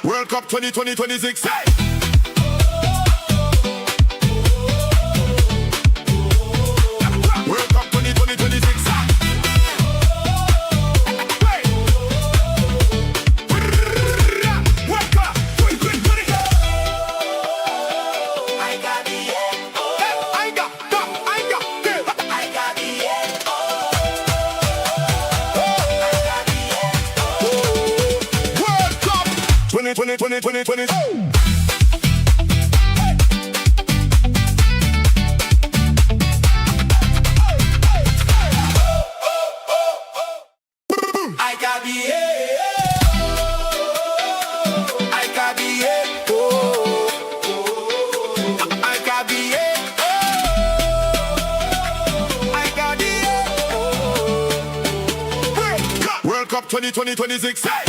World Cup 2026. Hey! World Cup 2026. Hey! World Cup 2026. I got the I got the World Cup 2020. World Cup 2026. Hey!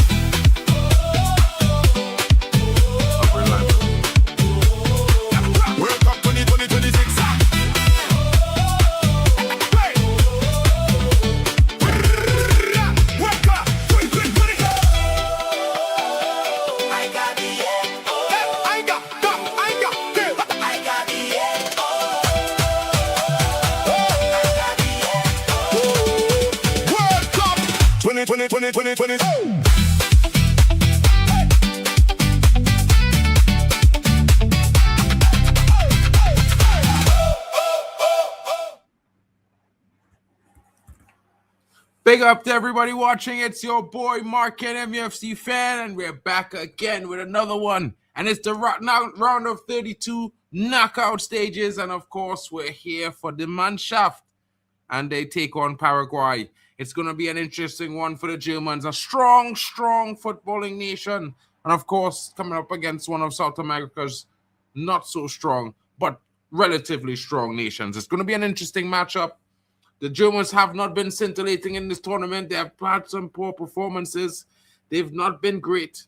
World Cup 2026. Hey! World Cup 2026. I got the I got the World Cup 2020. Big up to everybody watching. It's your boy MarkN, MUFCFAN, and we're back again with another one. And it's the round of 32 knockout stages. And of course, we're here for Die Mannschaft. And they take on Paraguay. It's going to be an interesting one for the Germans. A strong footballing nation. And of course, coming up against one of South America's not so strong, but relatively strong nations. It's going to be an interesting matchup. The Germans have not been scintillating in this tournament. They have had some poor performances. They've not been great.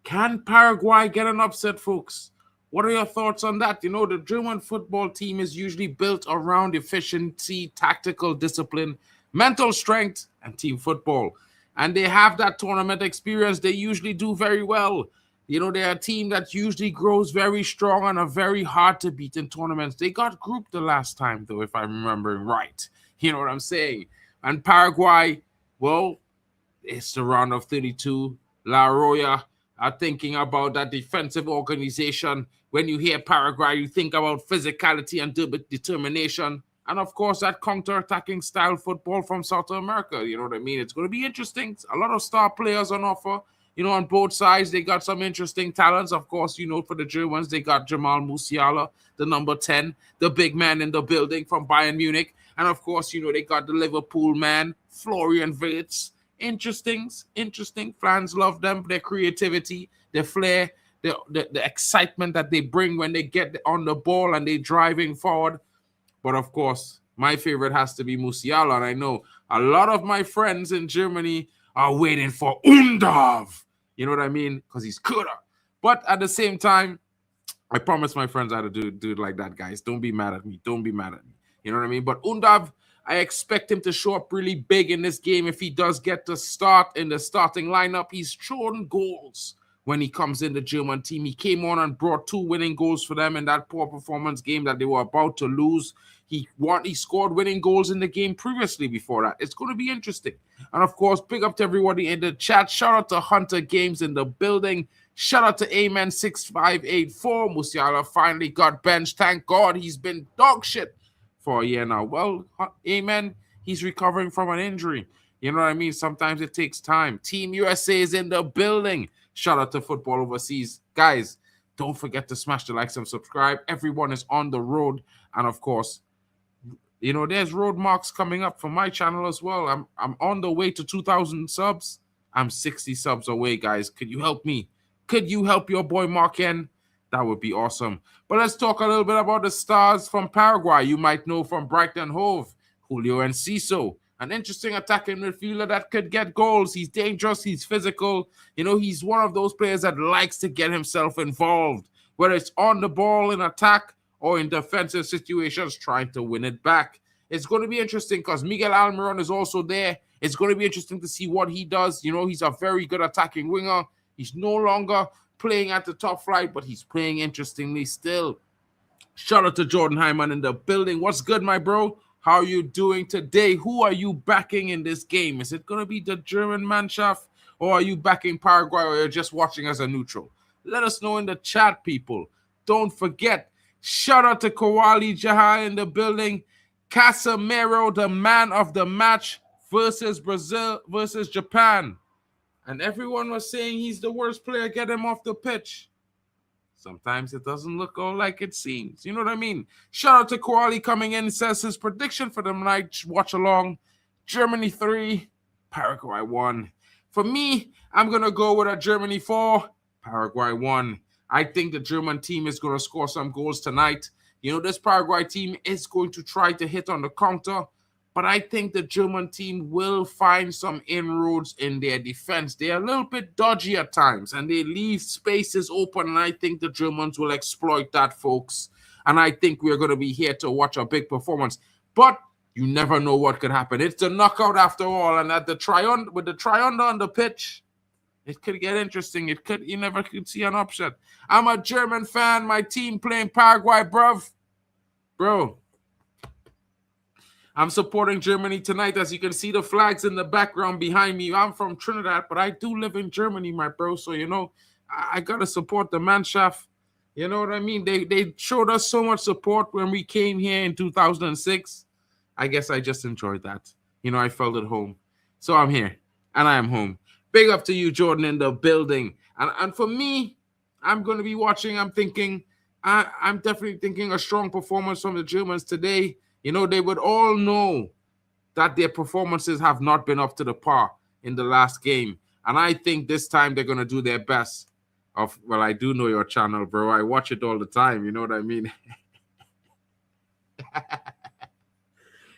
Can Paraguay get an upset, folks? What are your thoughts on that? You know, the German football team is usually built around efficiency, tactical discipline, mental strength, and team football. And they have that tournament experience. They usually do very well. You know, they're a team that usually grows very strong and are very hard to beat in tournaments. They got grouped the last time, though, if I'm remembering right. You know what I'm saying? And Paraguay, well, it's the round of 32. LIVEWATCH are thinking about that defensive organization. When you hear Paraguay, you think about physicality and determination. And, of course, that counter-attacking style football from South America. You know what I mean? It's going to be interesting. A lot of star players on offer. You know, on both sides, they got some interesting talents. Of course, you know, for the Germans, they got Jamal Musiala, the number 10, the big man in the building from Bayern Munich. And, of course, you know, they got the Liverpool man, Florian Wirtz. Interesting. Fans love them, their creativity, their flair, the excitement that they bring when they get on the ball and they're driving forward. But, of course, my favorite has to be Musiala. And I know a lot of my friends in Germany are waiting for Undav. You know what I mean? Because he's good. But at the same time, I promise my friends how to do it like that, guys. Don't be mad at me. Don't be mad at me. You know what I mean? But Undav, I expect him to show up really big in this game if he does get to start in the starting lineup. He's shown goals when he comes in the German team. He came on and brought 2 winning goals for them in that poor performance game that they were about to lose. He scored winning goals in the game previously before that. It's going to be interesting. And, of course, big up to everybody in the chat. Shout out to Hunter Games in the building. Shout out to Amen 6584. Musiala finally got benched. Thank God, he's been dog shit for a year now. Well, Amen, he's recovering from an injury. You know what I mean? Sometimes it takes time. Team USA is in the building. Shout out to Football Overseas. Guys, don't forget to smash the likes and subscribe. Everyone is on the road. And, of course, you know, there's road marks coming up for my channel as well. I'm on the way to 2,000 subs. I'm 60 subs away, guys. Could you help me? Could you help your boy MarkN? That would be awesome. But let's talk a little bit about the stars from Paraguay. You might know from Brighton Hove, Julio Enciso, An interesting attacking midfielder that could get goals. He's dangerous. He's physical. You know, he's one of those players that likes to get himself involved, whether it's on the ball in attack or in defensive situations, trying to win it back. It's going to be interesting because Miguel Almiron is also there. It's going to be interesting to see what he does. You know, he's a very good attacking winger. He's no longer playing at the top flight, but he's playing interestingly still. Shout out to Jordan Hyman in the building. What's good, my bro? How are you doing today? Who are you backing in this game? Is it going to be the German Mannschaft, or are you backing Paraguay, or you're just watching as a neutral? Let us know in the chat, people. Don't forget, shout out to Kawali Jaha in the building. Casemiro, the man of the match versus Brazil versus Japan. And everyone was saying he's the worst player. Get him off the pitch. Sometimes it doesn't look all like it seems. You know what I mean? Shout out to Kawali coming in. Says his prediction for the night. Watch along. Germany 3, Paraguay 1. For me, I'm going to go with a Germany 4, Paraguay 1. I think the German team is going to score some goals tonight. You know, this Paraguay team is going to try to hit on the counter, but I think the German team will find some inroads in their defense. They're a little bit dodgy at times, and they leave spaces open, and I think the Germans will exploit that, folks. And I think we're going to be here to watch a big performance. But you never know what could happen. It's a knockout after all, and at the with the try-under on the pitch, it could get interesting. You never could see an upset. I'm a German fan. My team playing Paraguay, bruv. Bro, I'm supporting Germany tonight. As you can see the flags in the background behind me. I'm from Trinidad, but I do live in Germany, my bro. So, you know, I got to support the Mannschaft. You know what I mean? They showed us so much support when we came here in 2006. I guess I just enjoyed that. You know, I felt at home. So I'm here, and I am home. Big up to you, Jordan, in the building. And for me, I'm going to be watching. I'm definitely thinking a strong performance from the Germans today. You know, they would all know that their performances have not been up to the par in the last game. And I think this time they're going to do their best. Well, I do know your channel, bro. I watch it all the time. You know what I mean?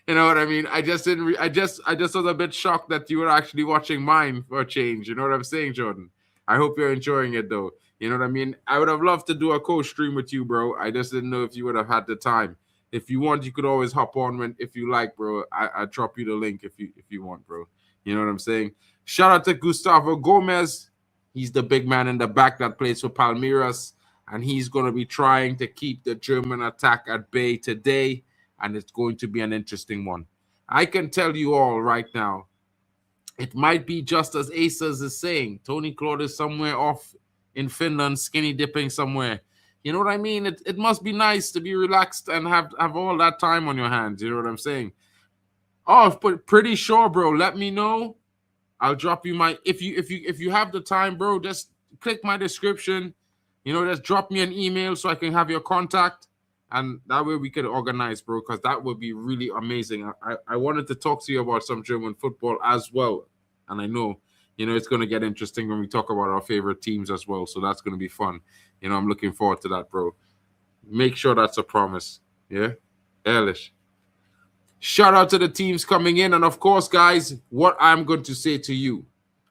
You know what I mean? I just was a bit shocked that you were actually watching mine for a change. You know what I'm saying, Jordan? I hope you're enjoying it, though. You know what I mean? I would have loved to do a co-stream with you, bro. I just didn't know if you would have had the time. If you want, you could always hop on if you like, bro. I drop you the link if you want, bro. You know what I'm saying? Shout out to Gustavo Gomez. He's the big man in the back that plays for Palmeiras, and he's going to be trying to keep the German attack at bay today, and it's going to be an interesting one. I can tell you all right now, it might be just as Aces is saying. Tony Claude is somewhere off in Finland, skinny dipping somewhere. You know what I mean? It must be nice to be relaxed and have all that time on your hands. You know what I'm saying? Oh, but pretty sure, bro. Let me know. I'll drop you my if you have the time, bro. Just click my description. You know, just drop me an email so I can have your contact, and that way we could organize, bro. Because that would be really amazing. I wanted to talk to you about some German football as well, and I know. You know, it's going to get interesting when we talk about our favorite teams as well. So that's going to be fun. You know, I'm looking forward to that, bro. Make sure that's a promise. Yeah? Ehrlich. Shout out to the teams coming in. And, of course, guys, what I'm going to say to you.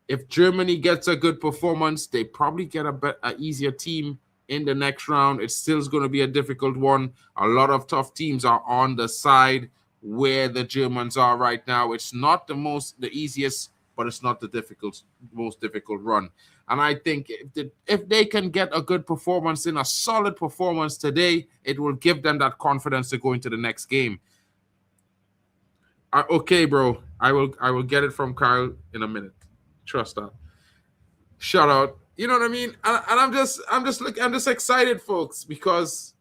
If Germany gets a good performance, they probably get a easier team in the next round. It still is going to be a difficult one. A lot of tough teams are on the side where the Germans are right now. It's not the easiest, but it's not the most difficult run. And I think if they can get a good performance a solid performance today, it will give them that confidence to go into the next game. Okay, bro. I will get it from Kyle in a minute. Trust that. Shout out. You know what I mean? And I'm just excited, folks, because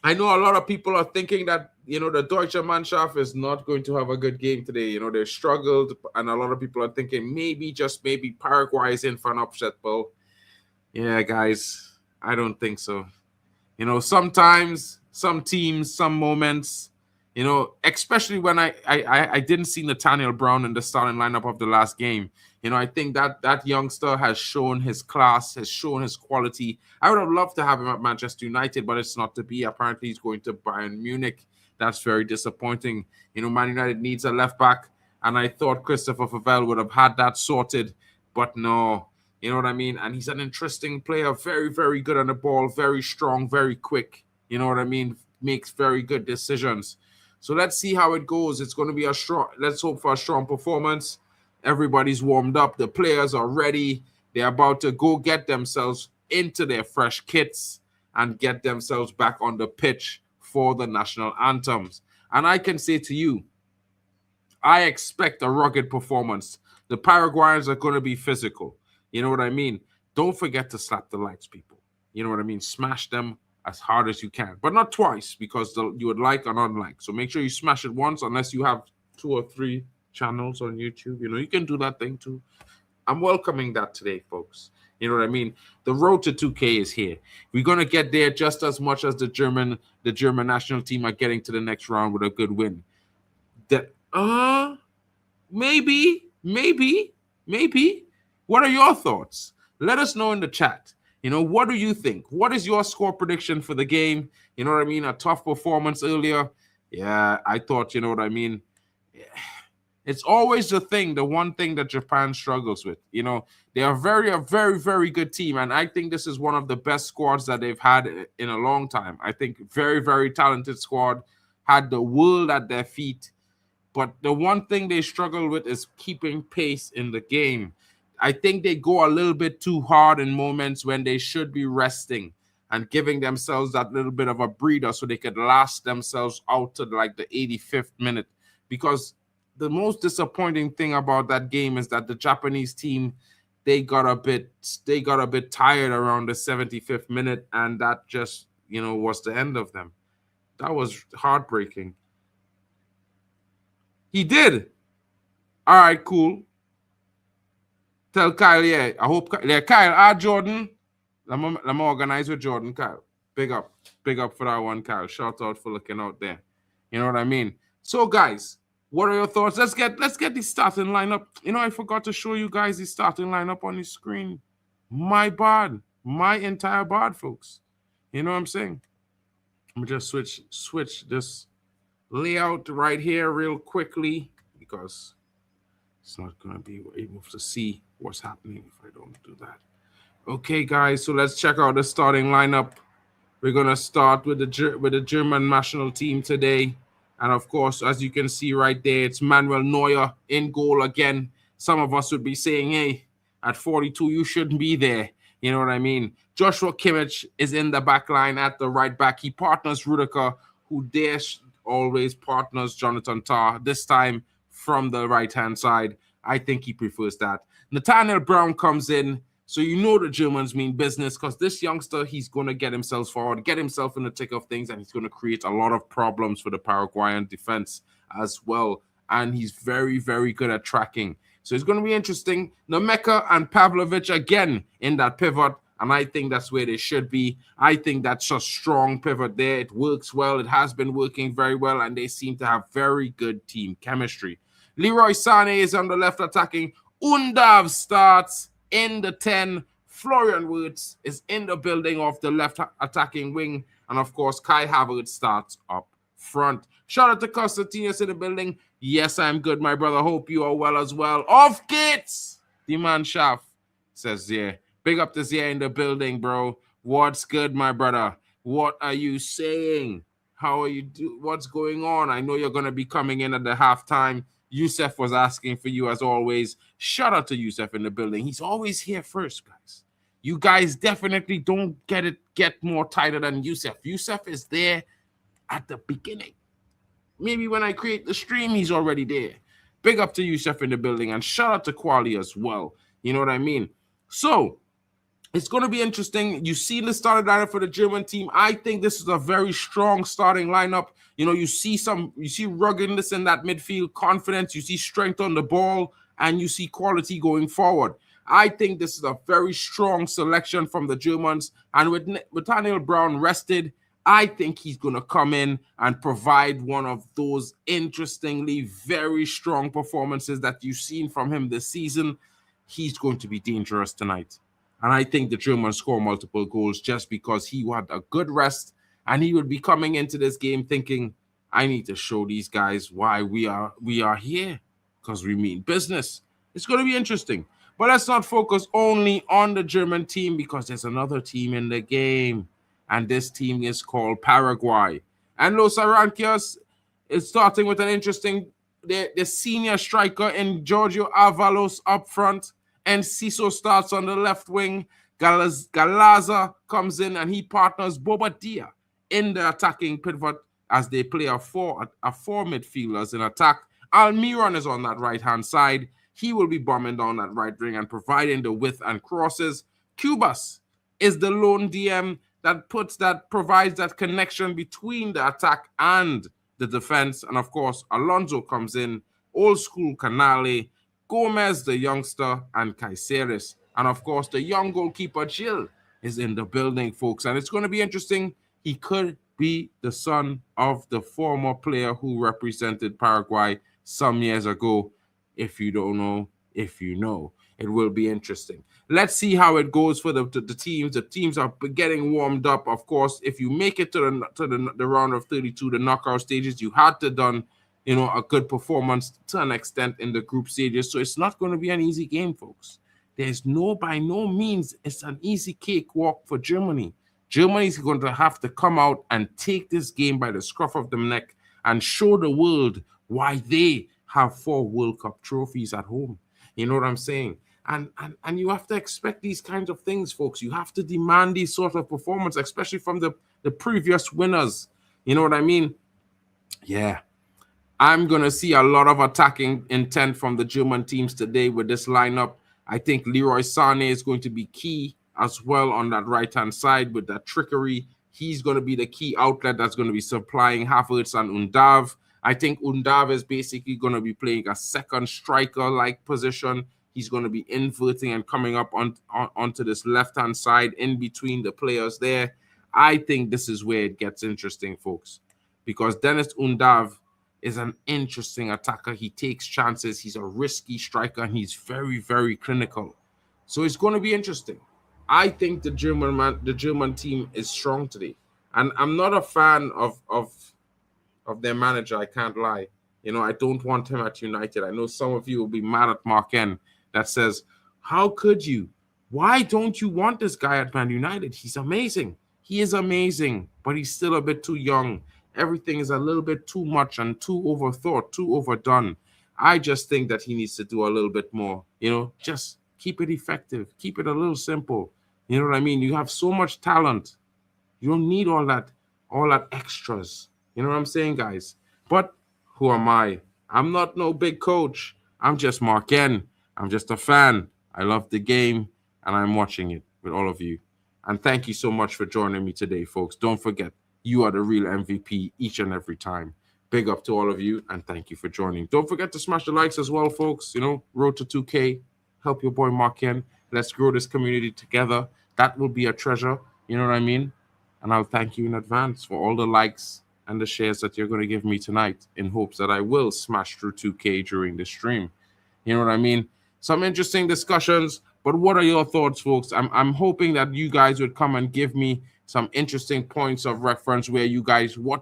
I know a lot of people are thinking that, you know, the Deutsche Mannschaft is not going to have a good game today. You know, they struggled, and a lot of people are thinking maybe, just maybe, Paraguay is in for an upset, bro. Yeah, guys, I don't think so. You know, sometimes, some teams, some moments, you know, especially when I didn't see Nathaniel Brown in the starting lineup of the last game. You know, I think that youngster has shown his class, has shown his quality. I would have loved to have him at Manchester United, but it's not to be. Apparently, he's going to Bayern Munich. That's very disappointing. You know, Man United needs a left back, And I thought Christopher Favell would have had that sorted, but no. You know what I mean? And he's an interesting player, very, very good on the ball, very strong, very quick. You know what I mean? Makes very good decisions. So let's see how it goes. It's going to be a strong, let's hope for a strong performance. Everybody's warmed up. The players are ready. They're about to go get themselves into their fresh kits and get themselves back on the pitch for the national anthems. And I can say to you, I expect a rugged performance. The Paraguayans are going to be physical. You know what I mean? Don't forget to slap the likes, people. You know what I mean? Smash them as hard as you can, but not twice, because you would like and unlike. So make sure you smash it once, unless you have 2 or 3 channels on YouTube. You know, you can do that thing too. I'm welcoming that today, folks. You know what I mean? The road to 2K is here. We're going to get there just as much as the German national team are getting to the next round with a good win. Maybe. What are your thoughts? Let us know in the chat. You know, what do you think? What is your score prediction for the game? You know what I mean? A tough performance earlier. Yeah, I thought, you know what I mean? Yeah. It's always the one thing that Japan struggles with. You know, they are a very, very good team. And I think this is one of the best squads that they've had in a long time. I think very, very talented squad, had the world at their feet. But the one thing they struggle with is keeping pace in the game. I think they go a little bit too hard in moments when they should be resting and giving themselves that little bit of a breather so they could last themselves out to like the 85th minute. Because the most disappointing thing about that game is that the Japanese team, they got a bit tired around the 75th minute, and that just, you know, was the end of them. That was heartbreaking. He did. All right, cool. Tell Kyle, yeah. I hope, yeah, Kyle, Jordan. Let me organize with Jordan, Kyle. Big up for that one, Kyle. Shout out for looking out there. You know what I mean? So, guys, what are your thoughts? Let's get the starting lineup. You know, I forgot to show you guys the starting lineup on the screen. My bad. My entire bad, folks. You know what I'm saying? I'm gonna just switch this layout right here real quickly, because it's not gonna be able to see what's happening if I don't do that. Okay, guys, so let's check out the starting lineup. We're gonna start with the German national team today. And of course, as you can see right there, it's Manuel Neuer in goal again. Some of us would be saying, hey, at 42, you shouldn't be there. You know what I mean? Joshua Kimmich is in the back line at the right back. He partners Rudiger, who always partners Jonathan Tah, this time from the right-hand side. I think he prefers that. Nathaniel Brown comes in. So you know the Germans mean business, because this youngster, he's going to get himself forward, get himself in the thick of things, and he's going to create a lot of problems for the Paraguayan defense as well. And he's very, very good at tracking. So it's going to be interesting. Nemeka and Pavlovic again in that pivot, and I think that's where they should be. I think that's a strong pivot there. It works well. It has been working very well, and they seem to have very good team chemistry. Leroy Sané is on the left attacking. Undav starts in the 10. Florian Wirtz is in the building of the left attacking wing. And of course, Kai Havertz starts up front. Shout out to Constantinos in the building. Yes, I'm good, my brother. Hope you are well as well. Off kits! Die Mannschaft says, yeah. Big up to Zia in the building, bro. What's good, my brother? What are you saying? How are you what's going on? I know you're going to be coming in at the halftime. Yusef was asking for you as always. Shout out to Yusef in the building. He's always here first, guys. You guys definitely don't get more tighter than Yusef. Yusef is there at the beginning. Maybe when I create the stream, he's already there. Big up to Yusef in the building, and shout out to Quali as well. You know what I mean? So it's going to be interesting. You see the starting lineup for the German team. I think this is a very strong starting lineup. You know, you see ruggedness in that midfield, confidence, you see strength on the ball, and you see quality going forward. I think this is a very strong selection from the Germans. And with Nathaniel Brown rested, I think he's going to come in and provide one of those interestingly very strong performances that you've seen from him this season. He's going to be dangerous tonight. And I think the Germans score multiple goals just because he had a good rest, and he would be coming into this game thinking, I need to show these guys why we are here. because we mean business. It's going to be interesting. But let's not focus only on the German team because there's another team in the game. And this team is called Paraguay. And Los Arancias is starting with an interesting, the senior striker in Giorgio Avalos up front. And Ciso starts on the left wing. Galaza comes in and he partners Bobadilla in the attacking pivot as they play a four midfielders in attack. Almiron is on that right-hand side. He will be bombing down that right wing and providing the width and crosses. Cubas is the lone DM that provides that connection between the attack and the defense. And of course, Alonso comes in, old school Canale, Gomez, the youngster, and Caiceres. And of course, the young goalkeeper, Gil, is in the building, folks. And it's going to be interesting. He could be the son of the former player who represented Paraguay some years ago. If you don't know, if you know, it will be interesting. Let's see how it goes for the teams. The teams are getting warmed up. Of course, if you make it to the round of 32, the knockout stages, you had to done, a good performance to an extent in the group stages. So it's not going to be an easy game, folks. By no means, it's an easy cakewalk for Germany. Germany's going to have to come out and take this game by the scruff of the neck and show the world why they have 4 World Cup trophies at home. You know what I'm saying? And you have to expect these kinds of things, folks. You have to demand these sort of performance, especially from the previous winners. You know what I mean? Yeah. I'm going to see a lot of attacking intent from the German teams today with this lineup. I think Leroy Sané is going to be key as well on that right-hand side with that trickery. He's going to be the key outlet that's going to be supplying Havertz and Undav. I think Undav is basically going to be playing a second striker-like position. He's going to be inverting and coming up onto this left-hand side in between the players there. I think this is where it gets interesting, folks, because Dennis Undav is an interesting attacker. He takes chances. He's a risky striker, and he's very, very clinical. So it's going to be interesting. I think the German team is strong today. And I'm not a fan of their manager, I can't lie. I don't want him at United. I know some of you will be mad at MarkN that says, how could you? Why don't you want this guy at Man United? He's amazing. He is amazing, but he's still a bit too young. Everything is a little bit too much and too overthought, too overdone. I just think that he needs to do a little bit more. Just keep it effective. Keep it a little simple. You know what I mean? You have so much talent. You don't need all that extras. You know what I'm saying, guys? But who am I? I'm not no big coach. I'm just MarkN. I'm just a fan. I love the game, and I'm watching it with all of you. And thank you so much for joining me today, folks. Don't forget, you are the real MVP each and every time. Big up to all of you, and thank you for joining. Don't forget to smash the likes as well, folks. Road to 2K. Help your boy MarkN. Let's grow this community together. That will be a treasure. You know what I mean? And I'll thank you in advance for all the likes and the shares that you're going to give me tonight in hopes that I will smash through 2K during the stream. You know what I mean? Some interesting discussions, but what are your thoughts, folks? I'm hoping that you guys would come and give me some interesting points of reference what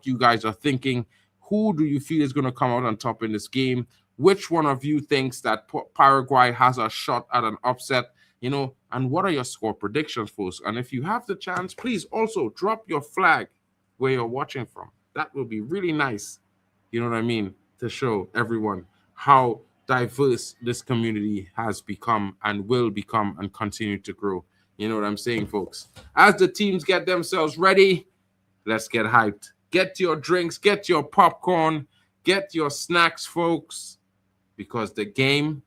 you guys are thinking. Who do you feel is going to come out on top in this game? Which one of you thinks that Paraguay has a shot at an upset? And what are your score predictions, folks? And if you have the chance, please also drop your flag where you're watching from. That will be really nice, you know what I mean, to show everyone how diverse this community has become and will become and continue to grow. You know what I'm saying, folks? As the teams get themselves ready, let's get hyped. Get your drinks, get your popcorn, get your snacks, folks, because the game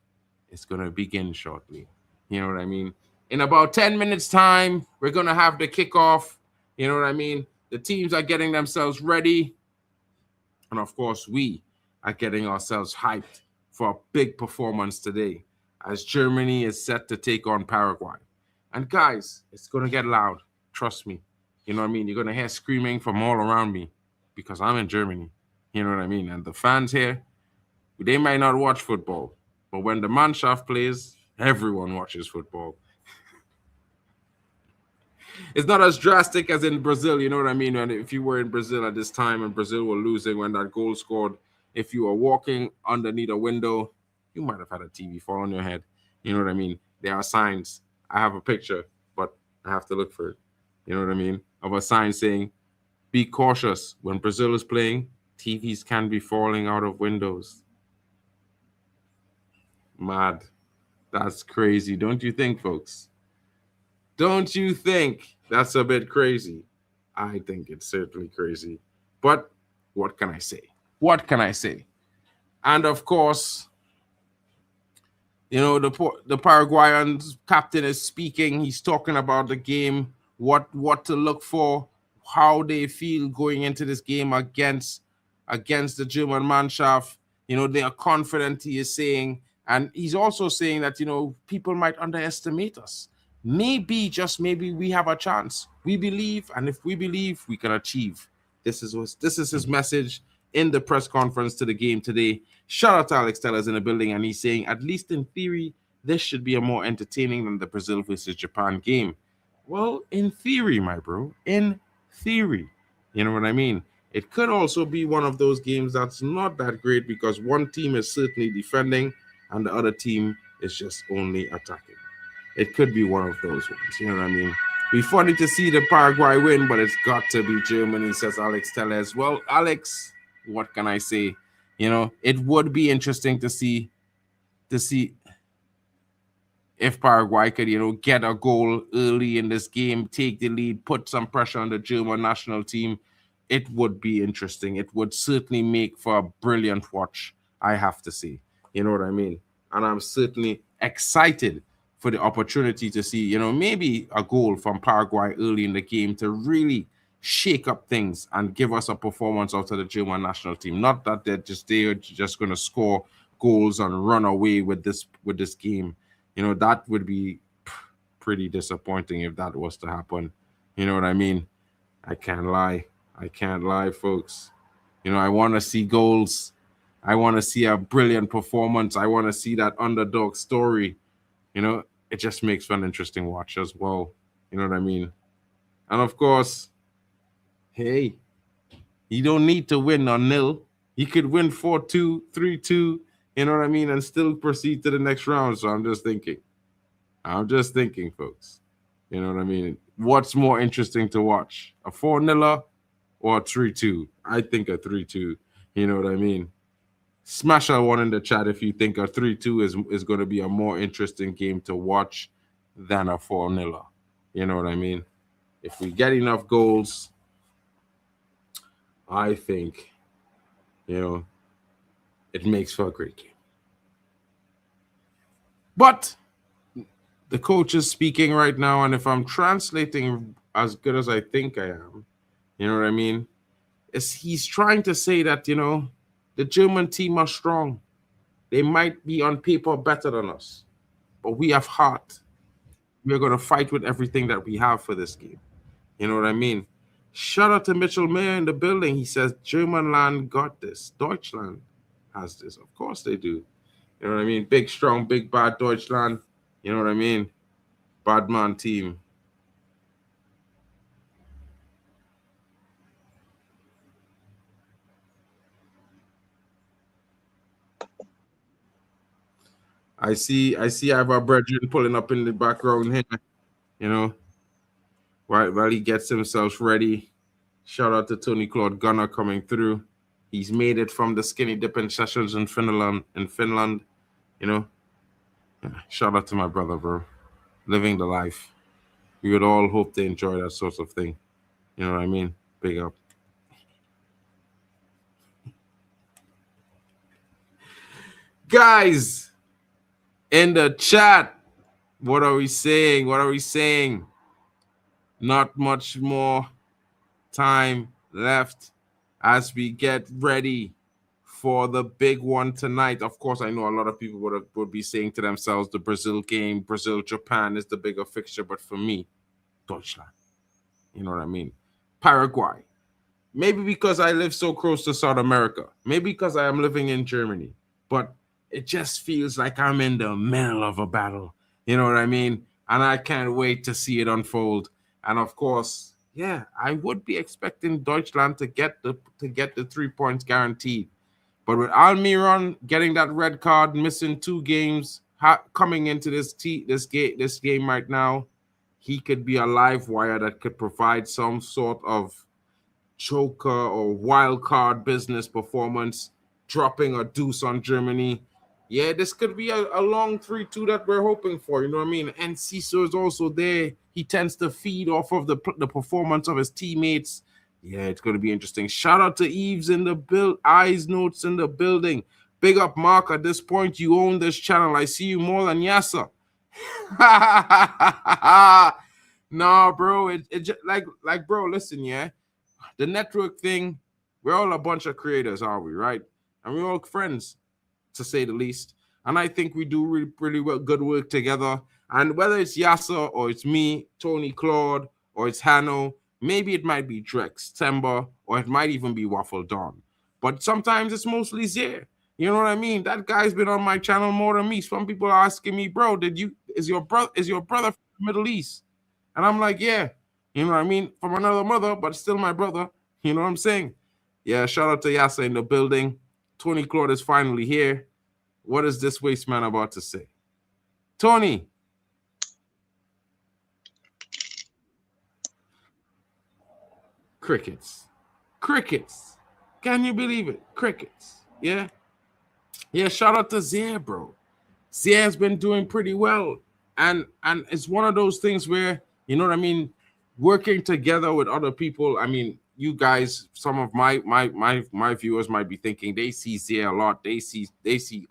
is going to begin shortly. You know what I mean? In about 10 minutes' time, we're going to have the kickoff. You know what I mean? The teams are getting themselves ready. And, of course, we are getting ourselves hyped for a big performance today as Germany is set to take on Paraguay. And, guys, it's going to get loud. Trust me. You know what I mean? You're going to hear screaming from all around me because I'm in Germany. You know what I mean? And the fans here, they might not watch football. But when the Mannschaft plays, everyone watches football. It's not as drastic as in Brazil, you know what I mean? And if you were in Brazil at this time and Brazil were losing when that goal scored, if you were walking underneath a window, you might have had a TV fall on your head. You know what I mean? There are signs. I have a picture, but I have to look for it. You know what I mean? Of a sign saying, be cautious. When Brazil is playing, TVs can be falling out of windows. Mad. That's crazy. Don't you think, folks? Don't you think that's a bit crazy? I think it's certainly crazy. But what can I say? What can I say? And of course, you know, the Paraguayan captain is speaking. He's talking about the game, what to look for, how they feel going into this game against the German Mannschaft. You know, they are confident, he is saying. And he's also saying that, you know, people might underestimate us. Maybe, just maybe, we have a chance. We believe, and if we believe, we can achieve. This is his message in the press conference to the game today. Shout out to Alex Tellers in the building, and he's saying, at least in theory, this should be a more entertaining than the Brazil versus Japan game. Well, in theory, my bro, in theory, you know what I mean? It could also be one of those games that's not that great because one team is certainly defending and the other team is just only attacking. It could be one of those ones, you know what I mean? Be funny to see the Paraguay win, but it's got to be Germany, says Alex Tellez. Well, Alex, what can I say? You know, it would be interesting to see if Paraguay could, you know, get a goal early in this game, take the lead, put some pressure on the German national team. It would be interesting. It would certainly make for a brilliant watch, I have to say. You know what I mean? And I'm certainly excited for the opportunity to see, you know, maybe a goal from Paraguay early in the game to really shake up things and give us a performance out of the German national team. Not that they're just going to score goals and run away with this game. You know, that would be pretty disappointing if that was to happen. You know what I mean? I can't lie. I can't lie, folks. You know, I want to see goals. I want to see a brilliant performance. I want to see that underdog story. You know, it just makes for an interesting watch as well. You know what I mean? And of course, hey, you don't need to win on nil. You could win 4-2, 3-2, you know what I mean, and still proceed to the next round. So I'm just thinking, folks. You know what I mean? What's more interesting to watch? A 4-0 or a 3-2? I think a 3-2. You know what I mean? Smash that one in the chat if you think a 3-2 is going to be a more interesting game to watch than a 4-0. You know what I mean? If we get enough goals, I think, you know, it makes for a great game. But the coach is speaking right now, and if I'm translating as good as I think I am, you know what I mean? He's trying to say that, you know, the German team are strong. They might be on paper better than us, but we have heart. We're going to fight with everything that we have for this game. You know what I mean? Shout out to Mitchell Mayer in the building. He says, German land got this. Deutschland has this. Of course they do. You know what I mean? Big, strong, big, bad Deutschland. You know what I mean? Bad man team. I see I have our brethren pulling up in the background here, you know, while he gets himself ready. Shout out to Tony Claude Gunner coming through. He's made it from the skinny dipping sessions in Finland, you know. Shout out to my brother, bro. Living the life. We would all hope to enjoy that sort of thing. You know what I mean? Big up. Guys, in the chat, what are we saying? What are we saying? Not much more time left as we get ready for the big one tonight. Of course, I know a lot of people would be saying to themselves, the Brazil game, Brazil-Japan is the bigger fixture. But for me, Deutschland. You know what I mean? Paraguay. Maybe because I live so close to South America. Maybe because I am living in Germany. But it just feels like I'm in the middle of a battle. You know what I mean? And I can't wait to see it unfold. And of course, yeah, I would be expecting Deutschland to get the 3 points guaranteed. But with Almiron getting that red card, missing 2 games, coming into this game right now, he could be a live wire that could provide some sort of choker or wild card business performance, dropping a deuce on Germany. Yeah, this could be a long 3-2 that we're hoping for. You know what I mean? And Ciso is also there. He tends to feed off of the performance of his teammates. Yeah, it's going to be interesting. Shout out to Eves in the Eyes Notes in the building. Big up, Mark. At this point, you own this channel. I see you more than Yasser. No, bro. It just like, bro, listen, yeah. The network thing, we're all a bunch of creators, are we, right? And we're all friends, to say the least. And I think we do really well, good work together. And whether it's Yasser or it's me, Tony, Claude, or it's Hanno, maybe it might be Drex, Temba, or it might even be Waffle Dawn. But sometimes it's mostly Zier. You know what I mean? That guy's been on my channel more than me. Some people are asking me, bro, is your brother from the Middle East? And I'm like, yeah. You know what I mean? From another mother, but still my brother. You know what I'm saying? Yeah, shout out to Yasser in the building. Tony Claude is finally here. What is this waste man about to say? Tony. Crickets. Crickets. Can you believe it? Crickets. Yeah. Yeah, shout out to Zier, bro. Zier's been doing pretty well. And it's one of those things where, you know what I mean, working together with other people. I mean, you guys, some of my viewers might be thinking they see Zier a lot. They see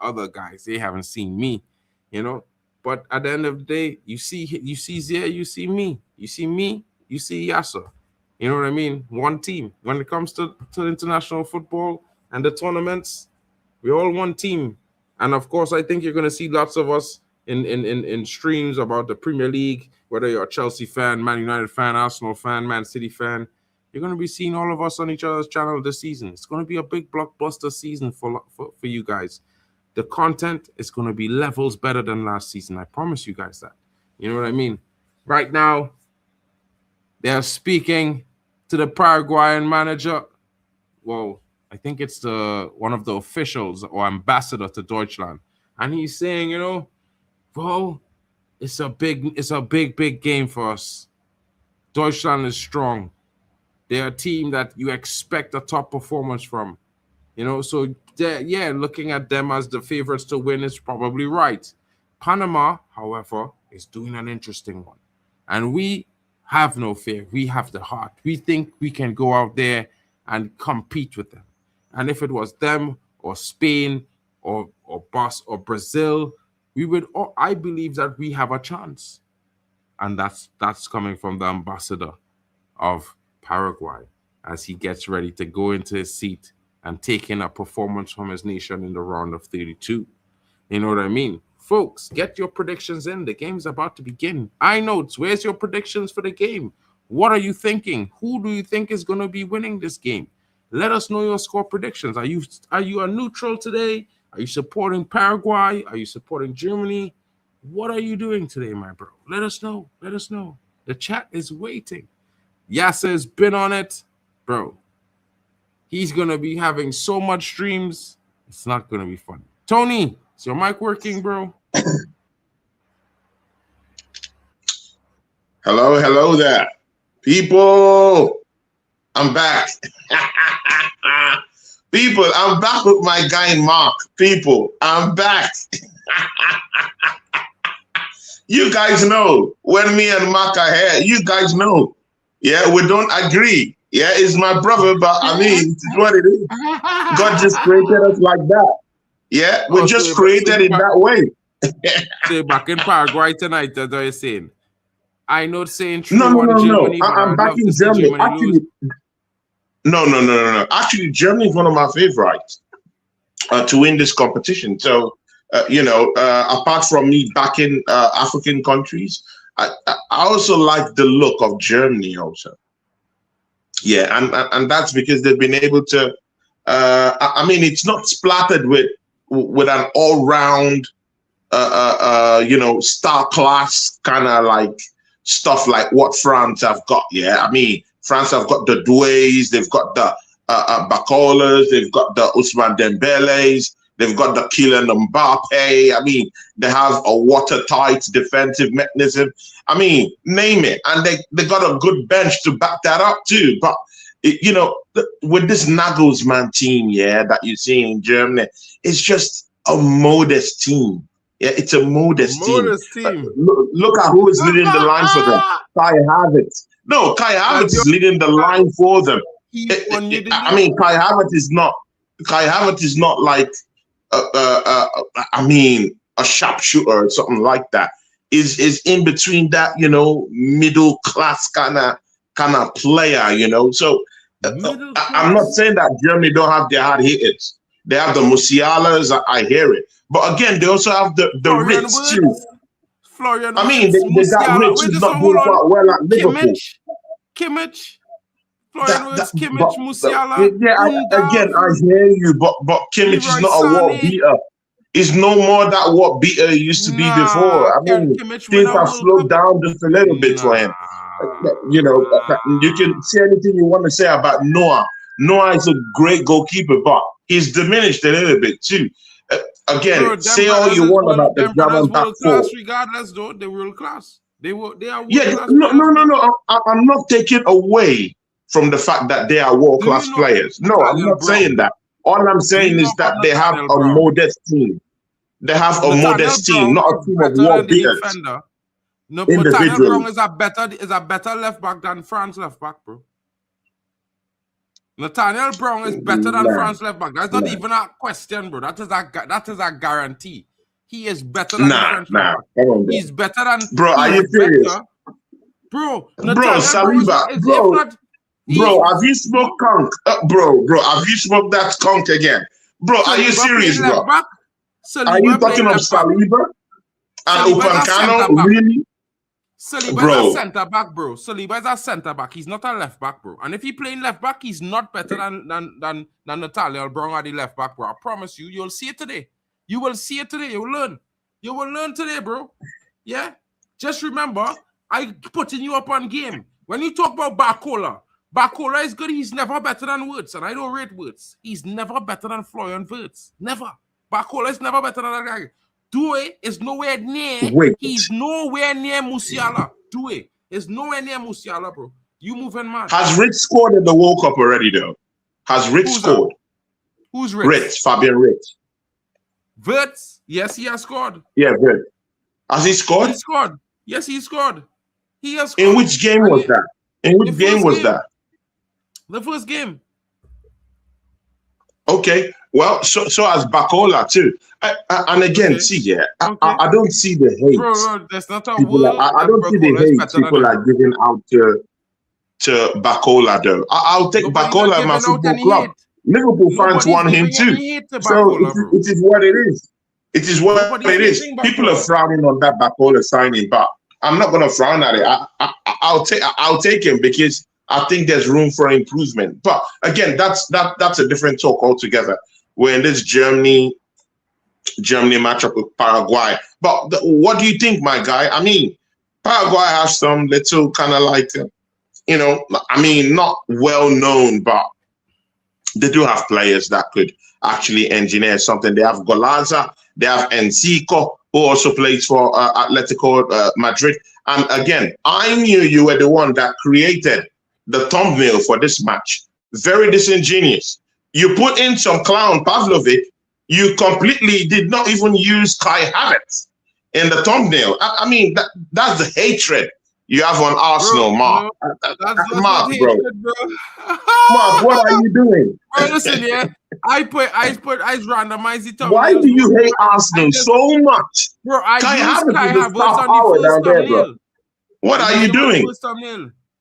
other guys. They haven't seen me, you know. But at the end of the day, you see Zier, you see me. You see me, you see Yasser. You know what I mean? One team. When it comes to international football and the tournaments, we're all one team. And of course, I think you're going to see lots of us in streams about the Premier League, whether you're a Chelsea fan, Man United fan, Arsenal fan, Man City fan. You're going to be seeing all of us on each other's channel this season. It's going to be a big blockbuster season for you guys. The content is going to be levels better than last season. I promise you guys that. You know what I mean? Right now, they're speaking to the Paraguayan manager. Well, I think it's one of the officials or ambassador to Deutschland. And he's saying, you know, bro, it's a big game for us. Deutschland is strong. They're a team that you expect a top performance from. You know, so yeah, looking at them as the favorites to win is probably right. Panama, however, is doing an interesting one. And we have no fear. We have the heart. We think we can go out there and compete with them. And if it was them or Spain or Brazil, I believe that we have a chance. And that's coming from the ambassador of Paraguay as he gets ready to go into his seat and take in a performance from his nation in the round of 32. You know what I mean? Folks, get your predictions in. The game's about to begin. iNotes, where's your predictions for the game? What are you thinking? Who do you think is going to be winning this game? Let us know your score predictions. Are you a neutral today? Are you supporting Paraguay? Are you supporting Germany? What are you doing today, my bro? Let us know. Let us know. The chat is waiting. Yasser has been on it. Bro, he's going to be having so much streams. It's not going to be fun. Tony, is your mic working, bro? Hello there. People, I'm back. People, I'm back with my guy Mark. People, I'm back. You guys know when me and Mark are here, you guys know. Yeah, we don't agree. Yeah, it's my brother, but I mean, it's what it is. God just created us like that. Yeah, we're just created in that way. So back in Paraguay tonight, that's what you're saying. I know saying true. No. Germany, I'm back in Germany. Actually, no. Actually, Germany is one of my favorites to win this competition. So, apart from me backing African countries, I also like the look of Germany also. Yeah, and that's because they've been able to. I mean, it's not splattered with an all-round, star class kind of like stuff like what France have got. Yeah, I mean, France have got the Douays, they've got the Bacolas, they've got the Ousmane Dembele's, they've got the Kylian Mbappe. I mean, they have a watertight defensive mechanism. I mean, name it. And they got a good bench to back that up too. But, you know, with this Nagelsmann team, yeah, that you see in Germany, it's just a modest team. Yeah, it's a modest team. Look at who is leading the line for them. Kai Havertz. No, Kai Havertz is leading the line for them. I mean, Kai Havertz is not like, I mean, a sharpshooter or something like that. Is in between that, you know, middle class kind of player, you know. So I'm not saying that Germany don't have their hard hitters. They have the Musialas, I hear it. But again, they also have the Ritz too. Florian I mean, they got Ritz who's not doing quite well at Liverpool. Kimmich. Florian Wirtz, Kimmich, Musiala. Yeah, again, I hear you, but Kimmich is not a world beater. He's no more that what beater he used to be before. I mean, things have slowed down just a little bit for him. You know, you can say anything you want to say about Noah. Noah is a great goalkeeper, but he's diminished a little bit too. Again, bro, say all you want about the German back four. Regardless, though, they're world class. They are world class. No. I'm not taking away from the fact that they are world class players. No, I'm not saying that. All I'm saying is that they have a modest team. They have a modest team, not a team of world beaters. No, Nathaniel Brown is a better left back than France left back, bro. Nathaniel Brown is better than France left back. That's not even a question, bro. That is a guarantee. He is better than French left back. He's better than. Bro, are you serious? Bro, Saliba, bro, have you smoked conch? Bro, have you smoked that conch again? Bro, are you serious, bro? Are you talking of Saliba and Upamecano? Really? Saliba is a centre back, bro. Saliba is a centre back. He's not a left back, bro. And if he playing left back, he's not better than Nathaniel Brown at the left back, bro. I promise you, you'll see it today. You will see it today. You will learn. You will learn today, bro. Yeah. Just remember, I putting you up on game. When you talk about Bacola is good. He's never better than Wirtz, and I don't rate Wirtz. He's never better than Florian Wirtz. Never. Bacola is never better than that guy. Due is nowhere near. He's nowhere near Musiala. Due is nowhere near Musiala, bro. You moving mad. Has Ritz scored in the World Cup already, though? Has Ritz scored? That? Who's Ritz? Ritz, Fabian Ritz. Wirtz? Yes, he has scored. Yeah, Ritz. Has he scored? He scored. Yes, he scored. He has scored. In which game was that? In which game was that? The first game. Okay. Well, so as Bacola too. And again, see, yeah, I don't see the hate. Bro, that's not a word. I don't see the hate people are giving out to Bacola, though. I'll take Bacola in my football club. Liverpool fans want him too. So it is what it is. It is what it is. People are frowning on that Bacola signing, but I'm not going to frown at it. I'll take him because I think there's room for improvement. But again, that's a different talk altogether. We're in this Germany matchup with Paraguay. But what do you think, my guy? I mean, Paraguay has some little kind of like, you know, I mean, not well known, but they do have players that could actually engineer something. They have Golaza, they have Enciso, who also plays for Atletico Madrid. And again, I knew you were the one that created the thumbnail for this match. Very disingenuous. You put in some clown Pavlovic. You completely did not even use Kai Havertz in the thumbnail. I mean, that's the hatred you have on Arsenal, bro, Mark. Mark, bro. Hatred, bro. Mark, what are you doing? Bro, listen, yeah. I randomized the thumbnail. Why do you hate Arsenal so much? Bro, Kai Havertz is the star power down there, bro. What are you doing?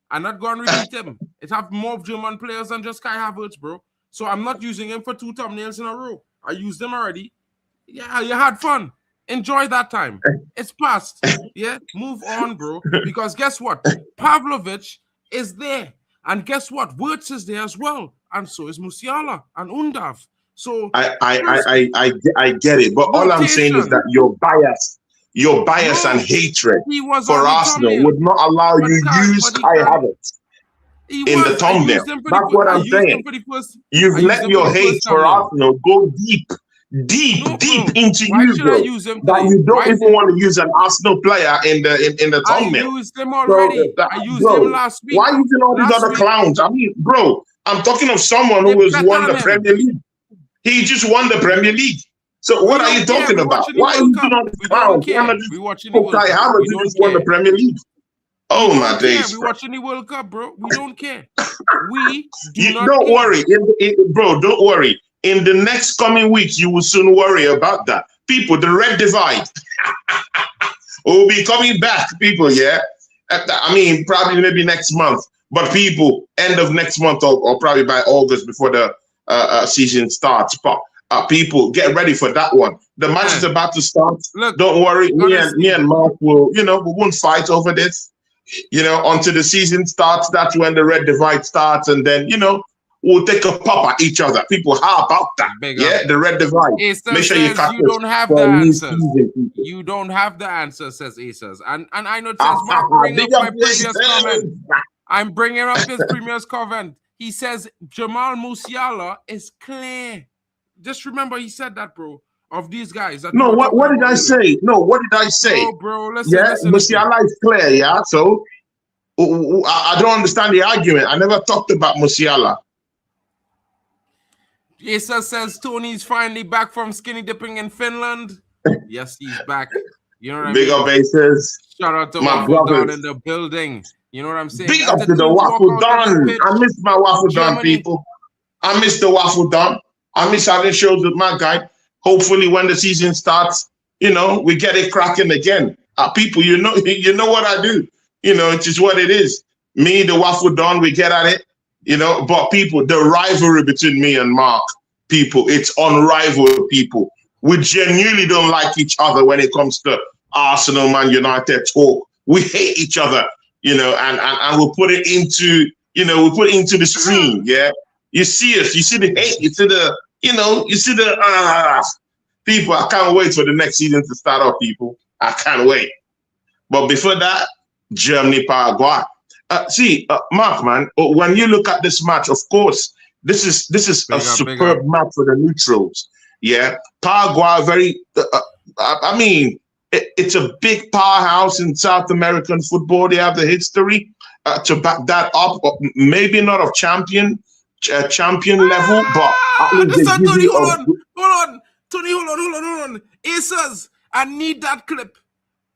I'm not going to repeat him. It have more German players than just Kai Havertz, bro. So I'm not using him for 2 thumbnails in a row. I used them already. Yeah, you had fun. Enjoy that time. It's past. Yeah, move on, bro. Because guess what? Pavlovic is there. And guess what? Wirtz is there as well. And so is Musiala and Undav. So I get it. But all I'm saying is that your bias and hatred for Arsenal would not allow you use Kai Havertz. in the thumbnail. That's what I'm saying. You've let your hate for Arsenal go deep into you, bro. That you don't even want to use an Arsenal player in the thumbnail. I used him already. I used him last week. Why using all these other clowns? I mean, bro, I'm talking of someone who has won the Premier League. He just won the Premier League. So what are you talking about? Why are you using all these clowns? We watching the World Cup. Havertz just won the Premier League. Oh my days! We watching the World Cup, bro. We don't care. We don't worry, bro. Don't worry. In the next coming weeks, you will soon worry about that. People, the red divide will be coming back. People, yeah. I mean, probably maybe next month, but people, end of next month or probably by August before the season starts. But people, get ready for that one. The match is about to start. Look, don't worry. Me and Mark will, we won't fight over this. Until the season starts, that's when the red divide starts, and then we'll take a pop at each other. People, how about that? The red divide. Make sure you don't have the answers. You don't have the answer, says Aces. And I know Mark bring up my previous comment. I'm bringing up his previous comment. He says Jamal Musiala is clear. Just remember he said that, bro. Of these guys. No, what did I say? No, what did I say? No, bro, listen. Musiala is clear, yeah? So, I don't understand the argument. I never talked about Musiala. Asa says Tony's finally back from skinny dipping in Finland. Yes, he's back. You know what I mean? Big up, Aces. Shout out to Waffle Don in the building. You know what I'm saying? Big up to the Waffle Don. I miss my Waffle Don, people. I miss the Waffle Don. I miss having shows with my guy. Hopefully, when the season starts, we get it cracking again. People, you know what I do. It's just what it is. Me, the Waffle Don, we get at it. But people, the rivalry between me and Mark, people, it's unrivaled, people. We genuinely don't like each other when it comes to Arsenal, Man United talk. We hate each other, and we'll put it into, the stream, yeah? You see us, you see the hate, you see the, you see the people. I can't wait for the next season to start off, people. I can't wait. But before that, Germany, Paraguay. Mark, man, when you look at this match, of course, this is a superb match for the neutrals. Yeah, Paraguay, I mean, it's a big powerhouse in South American football. They have the history to back that up. Maybe not of champion level, but Tony, hold on. Aces, I need that clip.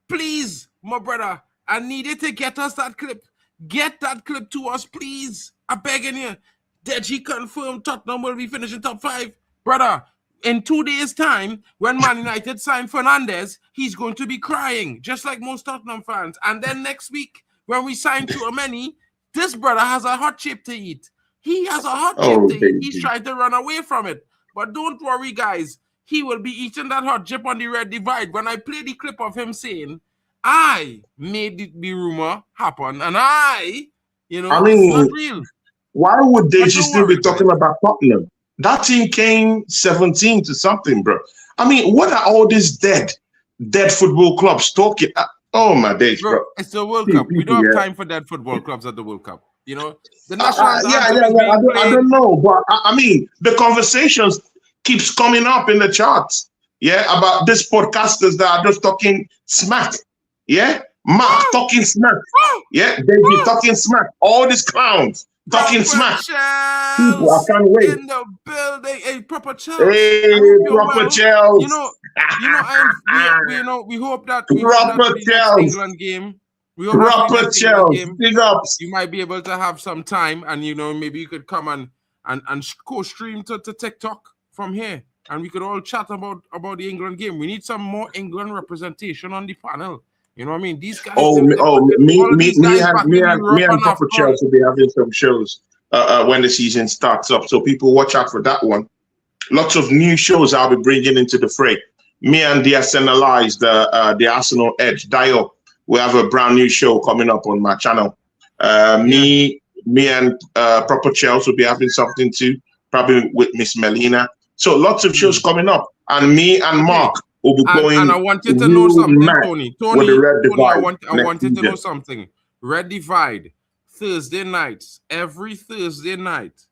Please, my brother. I need you to get us that clip. Get that clip to us, please. I'm begging you. Deji confirmed Tottenham will be finishing top 5. Brother, in 2 days' time, when Man United sign Fernandes, he's going to be crying, just like most Tottenham fans. And then next week, when we sign Tchouaméni, this brother has a hot chip to eat. He has a hot chip to eat. He's trying to run away from it. But don't worry, guys. He will be eating that hot chip on the red divide. When I play the clip of him saying, I made the rumor happen, and I mean, it's not real. Why would they still be talking about Tottenham? That team came 17 to something, bro. I mean, what are all these dead football clubs talking? Oh my days, bro. It's the World Cup. We don't have time for dead football clubs at the World Cup. The national I don't know, but I mean, the conversations keeps coming up in the charts. Yeah, about these podcasters that are just talking smack. Yeah, Mark talking smack. Yeah, David talking smack. All these clowns talking smack. People, I can't wait. In the building, a proper Chelsea. Hey, proper Chelsea. We hope that proper Chelsea England game. We hope proper Chelsea. Big ups. You might be able to have some time, and maybe you could come and co-stream to TikTok from here, and we could all chat about the England game. We need some more England representation on the panel. You know what I mean? These guys. Me and Papa Chelsea will be having some shows when the season starts up. So people watch out for that one. Lots of new shows I'll be bringing into the fray. Me and the SNLIs, the Arsenal Edge, Dio. We have a brand new show coming up on my channel. Me and Proper Chelsea will be having something too, probably with Miss Melina. So lots of shows coming up. And me and Mark will be going. And I wanted to know something, Tony. I wanted to know something. Red Divide, Thursday nights, every Thursday night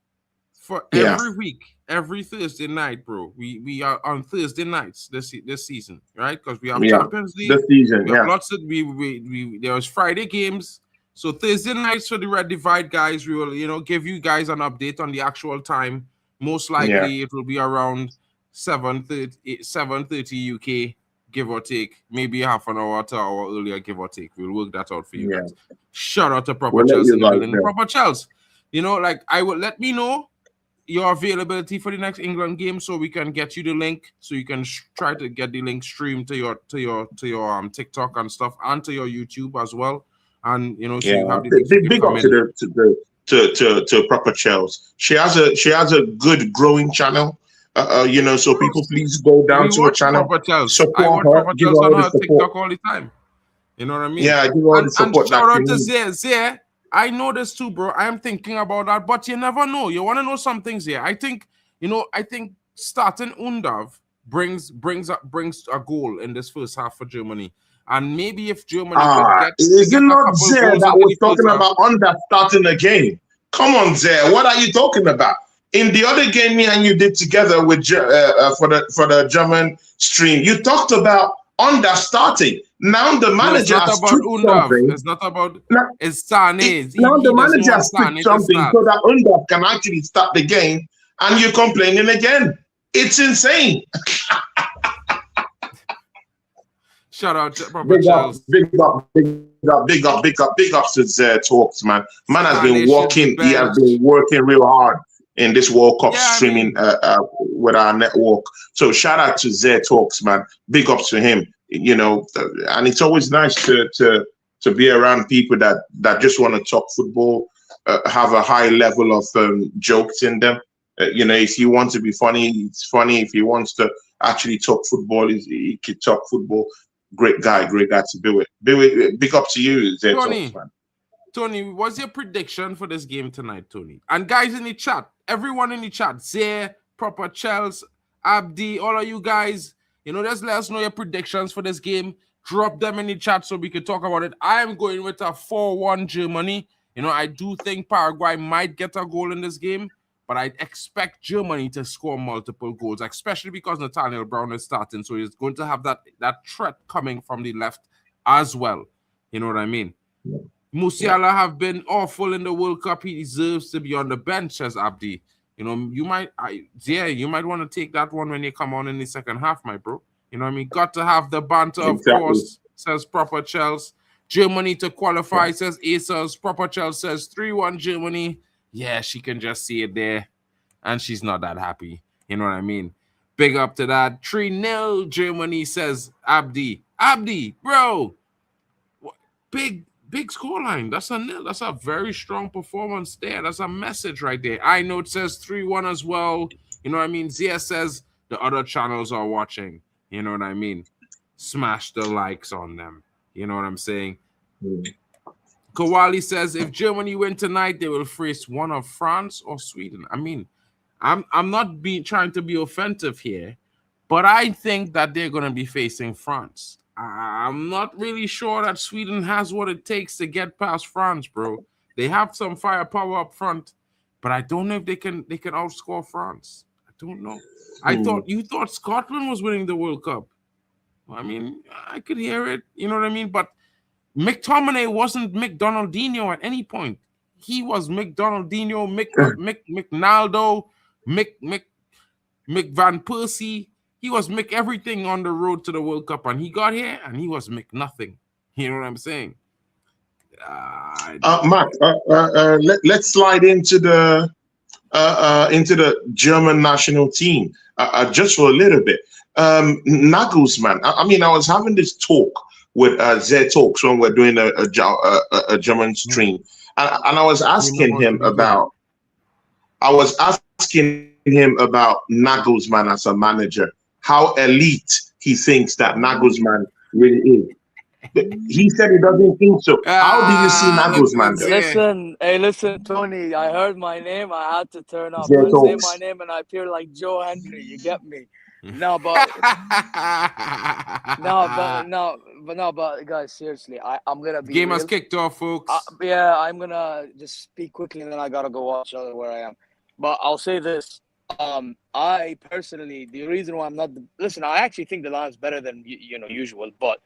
for Yeah. every week, every Thursday night, bro. We are on Thursday nights this season, right? Because we have Yeah. Champions League. This season, We have yeah. lots of we there was Friday games. So Thursday nights for the Red Divide guys, we will, you know, give you guys an update on the actual time. Most likely it will be around 7:30 UK, give or take. Maybe half an hour to an hour earlier, give or take. We'll work that out for you guys. Shout out to Proper We'll let Chels you in the guys building. know. Proper Chels, you know, like I will let me know your availability for the next England game so we can get you the link, so you can try to get the link streamed to your TikTok and stuff, and to your YouTube as well. And you know, so you have the links, you can Big come up in. to Proper Chels. She has a good growing channel. You know, so people please go down We to her watch channel, Proper Chels. I support watch her, Proper give Chels her all on the her support. TikTok all the time. You know what I mean? Yeah, give her all the And support shout that out you to need. Zia. I know this too, bro. I am thinking about that, but you never know. You want to know some things here. I think starting Undav brings a goal in this first half for Germany. And maybe if Germany could get Is it a not couple Zé goals that into was the first talking half. about under starting the game? Come on, Zé. What are you talking about? In the other game me and you did together with for the German stream, you talked about under starting. Now the No, it's manager not has about tweaked Undav. something. It's not about Now, it's Sane. now He the doesn't manager want has tweaked Sane to something start. so that Undav can actually start the game, and you're complaining again. It's insane. Shout out to Proper Big up, Chels. big up to Zé Talks, man. Man has been working. He has been working real hard in this World Cup streaming with our network. So shout out to Zé Talks, man. Big ups to him. You know, and it's always nice to be around people that just want to talk football, have a high level of jokes in them. You know, if you want to be funny, it's funny. If he wants to actually talk football, he can talk football. Great guy to be with. Big up to you, Zé Talks, man. Tony, what's your prediction for this game tonight, Tony? And guys in the chat, everyone in the chat, Zé, Proper Chels, Abdi, all of you guys, you know, just let us know your predictions for this game. Drop them in the chat so we can talk about it. I am going with a 4-1 Germany. You know, I do think Paraguay might get a goal in this game, but I expect Germany to score multiple goals, especially because Nathaniel Brown is starting. So he's going to have that threat coming from the left as well. You know what I mean? Yeah. Musiala have been awful in the World Cup. He deserves to be on the bench, says Abdi. You know, you might want to take that one when you come on in the second half, my bro. You know what I mean? Got to have the banter, of course, says Proper Chels. Germany to qualify, says Aces. Proper Chels says 3-1 Germany. Yeah, she can just see it there. And she's not that happy. You know what I mean? Big up to that. 3-0 Germany, says Abdi. Abdi, bro. Big scoreline. That's a very strong performance there. That's a message right there. I know it says 3-1 as well. You know what I mean? Zia says the other channels are watching. You know what I mean? Smash the likes on them. You know what I'm saying? Kawali says if Germany win tonight, they will face one of France or Sweden. I mean, I'm not trying to be offensive here, but I think that they're going to be facing France. I'm not really sure that Sweden has what it takes to get past France, bro. They have some firepower up front, but I don't know if they can outscore France. I don't know. You thought Scotland was winning the World Cup. I mean, I could hear it. You know what I mean? But McTominay wasn't McDonaldinho at any point. He was McDonaldinho, McNaldo, Mick Van Persie. He was Mick everything on the road to the World Cup, and he got here and he was Mick nothing. You know what I'm saying? Mark, let's slide into the German national team just for a little bit. Nagelsmann. I mean, I was having this talk with Zé Talks when we're doing a German stream, and I was asking him about Nagelsmann as a manager, how elite he thinks that Nagelsmann really is. He said he doesn't think so. How do you see Nagelsmann? Listen, Tony, I heard my name. I had to turn up. Zé I say Talks. my name and I appear like Joe Hendry. You get me? No, but but guys, seriously, I'm gonna be Game has real. kicked off, folks. Yeah, I'm gonna just speak quickly, and then I gotta go watch where I am. But I'll say this: I personally, the reason why I'm not listen, I actually think the line's better than usual, but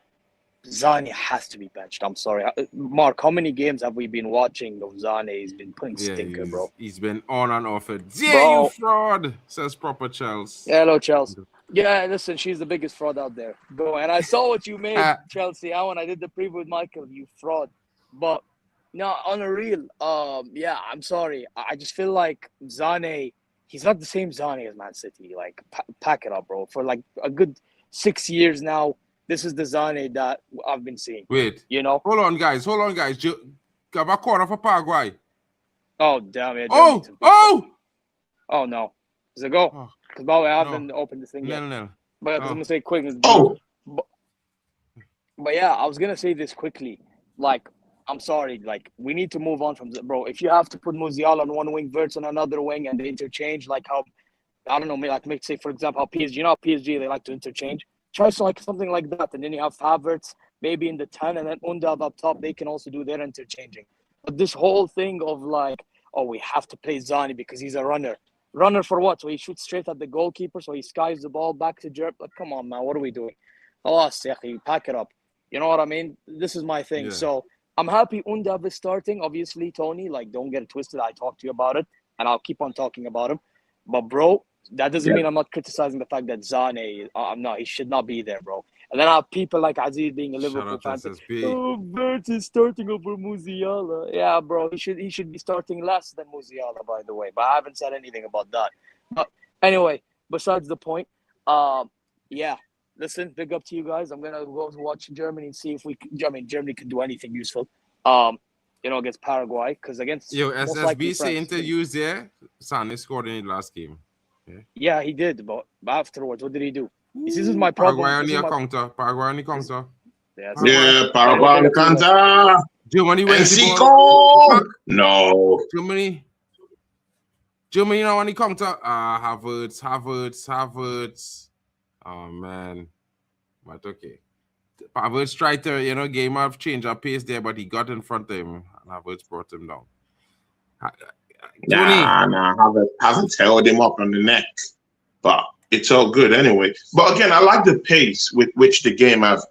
Zani has to be benched. I'm sorry, Mark. How many games have we been watching of Zani? He's been putting stinker, bro. He's been on and off it. Yeah, Bro. you fraud, says proper Chelsea. Yeah, hello, Chelsea. Yeah, listen, she's the biggest fraud out there. Go, and I saw what you made, Chelsea. When I did the preview with Michael, you fraud. But no, on a real, yeah, I'm sorry. I just feel like Zane, he's not the same Zane as Man City. Like, pack it up, bro. For like a good 6 years now, this is the Zane that I've been seeing. Wait, Hold on, guys. Got a corner for Paraguay. Oh, damn it. Oh, no. Does it go? Oh. Because by the way, I haven't opened this thing yet. No. But I'm going to say quick. But yeah, I was going to say this quickly. Like, I'm sorry. Like, we need to move on from that, bro. If you have to put Musiala on one wing, Wirtz on another wing, and they interchange, like how, I don't know, like, say, for example, how PSG, how PSG, they like to interchange. Try something like that. And then you have Havertz maybe in the 10, and then Undav up top, they can also do their interchanging. But this whole thing of like, oh, we have to play Zani because he's a runner. Runner for what? So he shoots straight at the goalkeeper, so he skies the ball back to Jerp. Like, come on, man, what are we doing? Oh, Sehi, pack it up. You know what I mean? This is my thing. Yeah. So I'm happy Undav is starting, obviously, Tony. Like, don't get it twisted. I talked to you about it, and I'll keep on talking about him. But, bro, that doesn't mean I'm not criticizing the fact that Zane, he should not be there, bro. And then I have people like Aziz being a Liverpool fan saying, oh, Wirtz is starting over Musiala. Yeah, bro, he should be starting less than Musiala, by the way. But I haven't said anything about that. But anyway, besides the point, yeah, listen, big up to you guys. I'm going to go watch Germany and see if Germany can do anything useful, against Paraguay. Because against... SSB saying to use there, Sane scored in the last game. Yeah, he did. But afterwards, what did he do? This is my problem. Paraguay on the counter. Yeah, Paraguay on the counter. Germany wins the ball. No. Germany now on the counter. Havertz. Oh, man. But okay. Havertz tried to, game of change of pace there, but he got in front of him, and Havertz brought him down. Havertz held him up on the neck. But it's all good anyway. But again, I like the pace with which the game have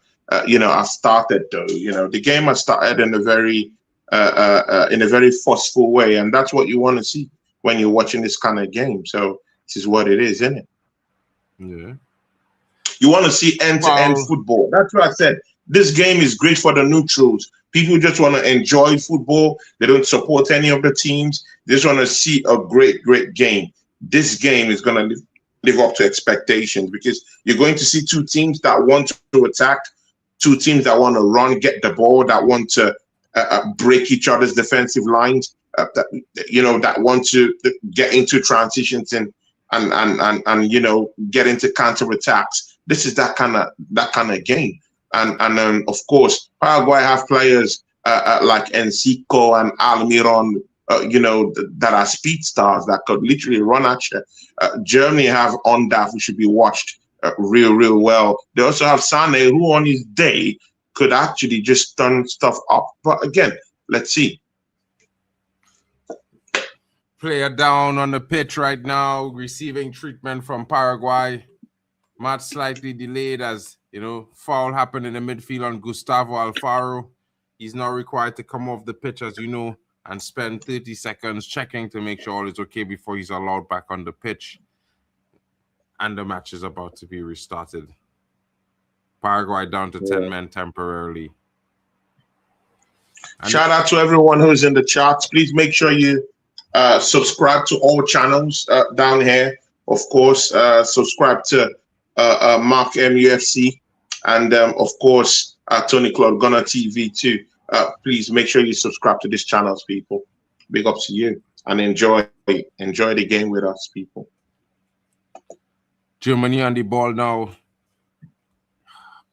started though. The game has started in a very forceful way, and that's what you want to see when you're watching this kind of game. So this is what it is, isn't it? Yeah. You want to see end-to-end football. That's what I said. This game is great for the neutrals. People just want to enjoy football. They don't support any of the teams. They just want to see a great, great game. This game is going to live up to expectations because you're going to see two teams that want to attack, two teams that want to run, get the ball, that want to break each other's defensive lines, that want to get into transitions and get into counter attacks. This is that kind of game, and of course Paraguay have players like Encico and Almiron. That are speed stars that could literally run at you. Germany have Undav, who should be watched real well. They also have Sane, who on his day could actually just turn stuff up. But again, let's see. Player down on the pitch right now, receiving treatment from Paraguay. Match slightly delayed as, foul happened in the midfield on Gustavo Alfaro. He's now required to come off the pitch, as you know, and spend 30 seconds checking to make sure all is okay before he's allowed back on the pitch. And the match is about to be restarted. Paraguay down to 10 men temporarily. And shout out to everyone who's in the chats. Please make sure you subscribe to all channels down here. Of course, subscribe to MarkN UFC and, of course, Tony Claude Gunner TV too. Please make sure you subscribe to these channels, people. Big up to you and enjoy the game with us, people. Germany on the ball now.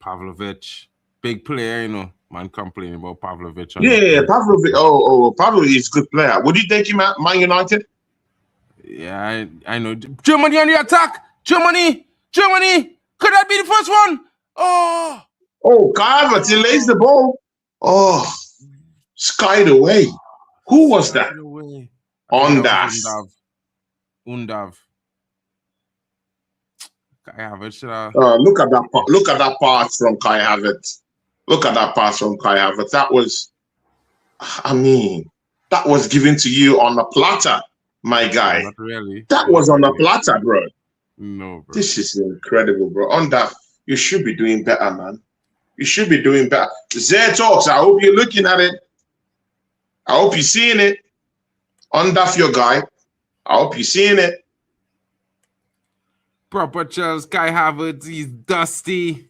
Pavlovic, big player, man complaining about Pavlovic. Yeah, Pavlovic. Pavlovic is a good player. Would you take him at Man United? Yeah, I know. Germany on the attack. Germany. Germany. Could that be the first one? Oh. Oh, Kai Havertz, he lays the ball. Oh, skied away. Who was that? Away. Undav. Undav. Kai Havertz. Look at that. Look at that pass from Kai Havertz. Look at that pass from Kai Havertz. That was, I mean, that was given to you on a platter, my guy. Not really. That was on a platter, bro. No, bro. This is incredible, bro. Undav, you should be doing better, man. You should be doing better. Zay talks. I hope you're looking at it. I hope you're seeing it. Undav your guy. I hope you're seeing it. Proper Charles, Kai Havertz, he's dusty.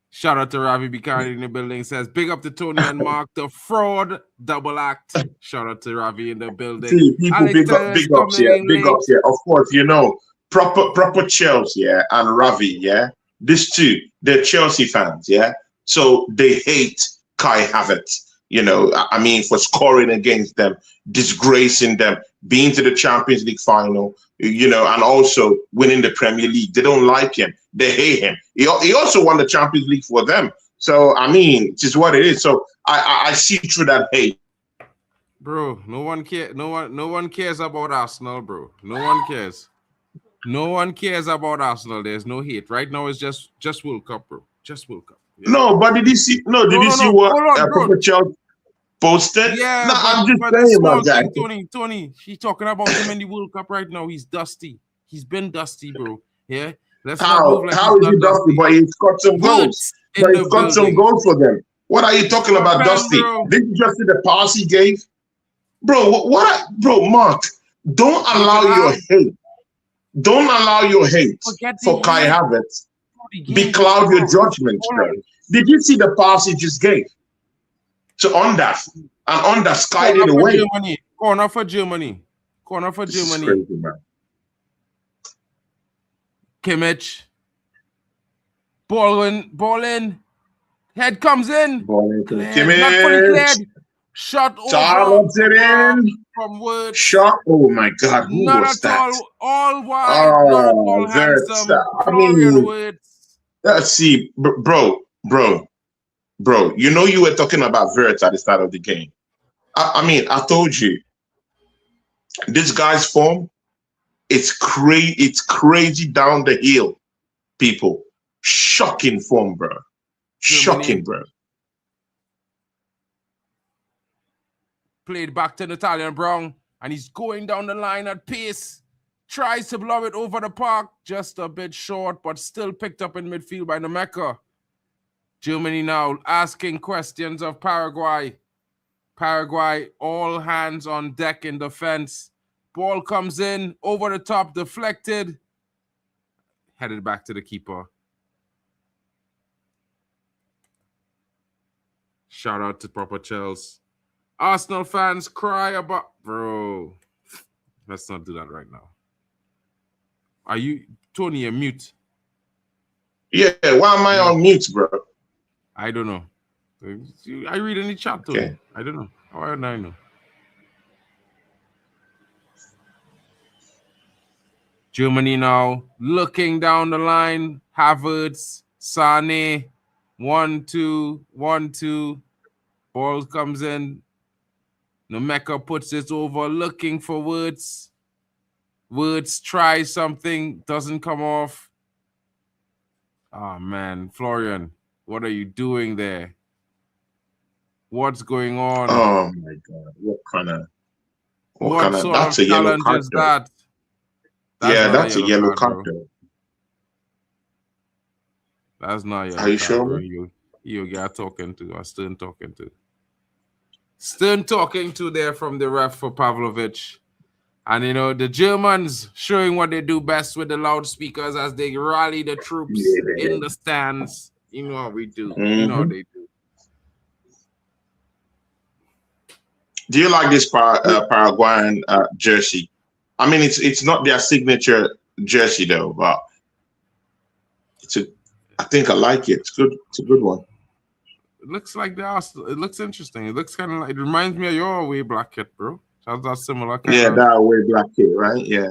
Shout out to Ravi Bikani in the building. Says, big up to Tony and Mark, the fraud double act. Shout out to Ravi in the building. See, people big ups here. Big ups here. Of course, you know, proper Chelsea, yeah, and Ravi, yeah. These two, they're Chelsea fans, yeah. So they hate Kai Havertz, you know, I mean, for scoring against them, disgracing them, being to the Champions League final, you know, and also winning the Premier League. They don't like him. They hate him. He also won the Champions League for them. So, I mean, it is what it is. So I see through that hate. Bro, no one cares about Arsenal, bro. No one cares. No one cares about Arsenal. There's no hate. Right now it's just World Cup, bro. Just World Cup. Yeah. No, but did you see? No, did you see what Papa Chelsea posted? Yeah, no, I'm just saying about that. Tony, he's talking about him in the World Cup right now. He's dusty. He's been dusty, bro. Yeah. How is he dusty? But he's got some goals. But he's got some goals for them. What are you talking about, dusty? Did you just see the pass he gave, bro? Bro, Mark, don't allow your hate. Don't allow your hate for Kai Havertz becloud your judgment, bro. Did you see the pass he just gave to Undav? And Undav skied it away. Corner for Germany. Corner for Germany. Crazy, man. Kimmich. Ball in. Head comes in. Kimmich. Not fully cleared. Shot over from Woods. Shot. Oh my God! Who not was at that? all wide. Oh, not at all handsome. I mean, Woods. Let's see, bro. You know you were talking about Vert at the start of the game. I mean, I told you, this guy's form, it's crazy down the hill, people. Shocking form, bro. Shocking, bro. Played back to Natalia Brown, and he's going down the line at pace. Tries to blow it over the park, just a bit short, but still picked up in midfield by Nemeka. Germany now asking questions of Paraguay. Paraguay, all hands on deck in defense. Ball comes in, over the top, deflected. Headed back to the keeper. Shout out to Proper Chels. Arsenal fans cry about... Bro, let's not do that right now. Are you... Tony, you're mute. Yeah, why am I on mute, bro? I don't know. I read in the chat, Tony. Okay. I don't know. How would I know? Germany now looking down the line. Havertz, Sane, 1-2, 1-2. Ball comes in. Nemeka puts it over, looking for Woods. Woods tries something, doesn't come off. Oh, man. Florian, what are you doing there? What's going on? Oh, my God. What kind of that's a yellow card is that? That's a yellow card. That's not yellow. Are you card, sure? You got talking to, or Stern talking to. Stern talking to there from the ref for Pavlovic. And, you know, the Germans showing what they do best with the loudspeakers as they rally the troops in the stands. You know what we do. Mm-hmm. You know what they do. Do you like this Paraguayan jersey? I mean, it's not their signature jersey, though, but I think I like it. It's good. It's a good one. It looks like it looks interesting. It looks kind of like, it reminds me of your away black kit, bro. That's similar. That away black kit, right? Yeah.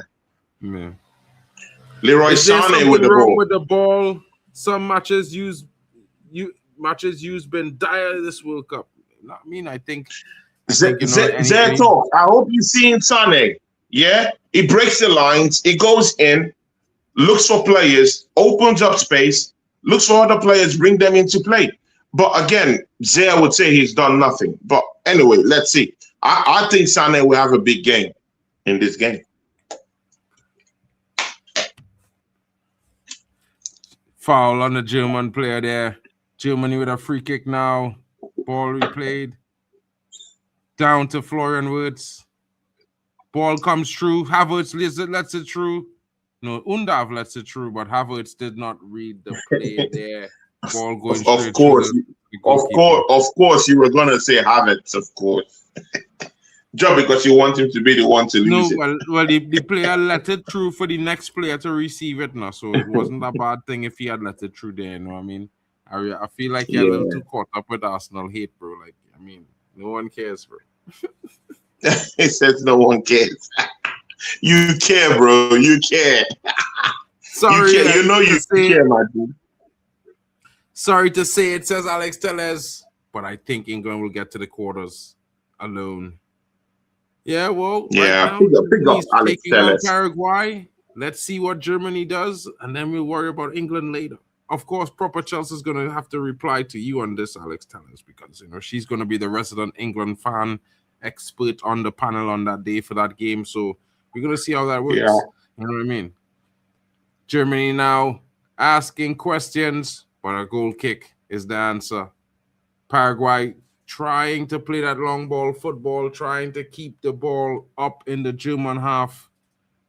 Leroy Is there Sané something with the wrong ball. with the ball? Some matches used been dire this World Cup. I mean, I think you know Zeto, I hope you've seen Sané. Yeah, he breaks the lines, he goes in, looks for players, opens up space, looks for other players, bring them into play. But again, Zaya would say he's done nothing. But anyway, let's see. I think Sané will have a big game in this game. Foul on the German player there. Germany with a free kick now. Ball replayed. Down to Florian Wirtz. Ball comes through. Havertz lets it through. No, Undav lets it through, but Havertz did not read the play there. Ball going straight Of course, through the goalkeeper. of course, you were gonna say Havertz, of course. Just because you want him to be the one to lose it. Well, the player let it through for the next player to receive it now, so it wasn't a bad thing if he had let it through there. You know what I mean? I feel like you're a little too caught up with Arsenal hate, bro. Like, I mean, no one cares, bro. He says no one cares. You care, bro. You care. Sorry, you care. You know you care, my dude. Sorry to say it, says Alex Tellez, but I think England will get to the quarters alone. Yeah, well, yeah, right now, pick up Alex taking on Tellez. Paraguay. Let's see what Germany does, and then we'll worry about England later. Of course, proper Chelsea's going to have to reply to you on this, Alex Tellez, because, you know, she's going to be the resident England fan expert on the panel on that day for that game. So we're going to see how that works. Yeah. You know what I mean? Germany now asking questions, but a goal kick is the answer. Paraguay trying to play that long ball football, trying to keep the ball up in the German half.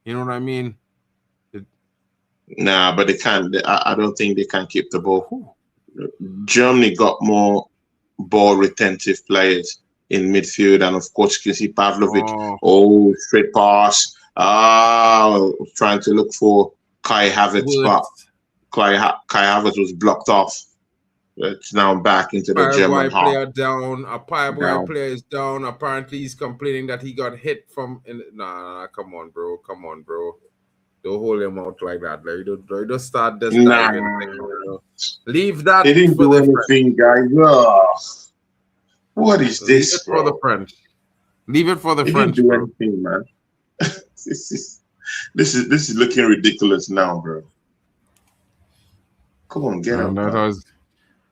You know what I mean? Nah, but they can't. I don't think they can keep the ball. Germany got more ball retentive players in midfield, and of course, you can see Pavlovic. Oh, straight pass. Trying to look for Kai Havertz, but Kai Havertz was blocked off. It's now back into the German half. Player down. A Paraguay player is down. Apparently, he's complaining that he got hit from. Nah, come on, bro. Come on, bro. Don't hold him out like that. Like, you don't start this diving thing, bro. Leave that. They didn't do anything, guys. What is this? Leave it for the French. Leave it for the French. Didn't do anything, man. This is looking ridiculous now, bro. Come on, get up. That was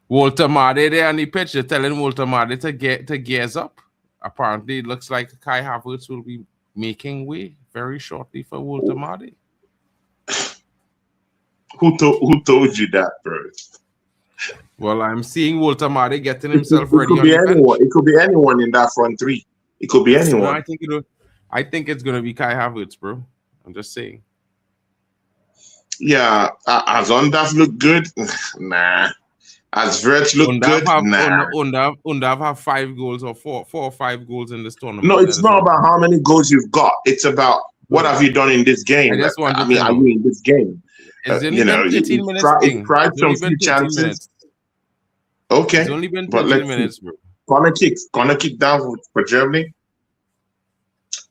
Walter Made there on the pitch. They're telling Walter Made to gears up. Apparently, it looks like Kai Havertz will be making way very shortly for Walter Made. Who told you that, bro? Well, I'm seeing Walter Made getting himself ready. It could be anyone. It could be anyone in that front three. It could be anyone. No, I think it's gonna be Kai Havertz, bro. I'm just saying. Yeah, has Undav looked good? Nah. Has Wirtz looked good? Nah. Undav have 5 goals or 4 or 5 goals in this tournament. No, it's not about how many goals you've got. It's about what have you done in this game. Are you in this game? It's only been 13 minutes. It tried some few chances. Okay, it's only been 13 minutes, bro. Corner kick down for Germany.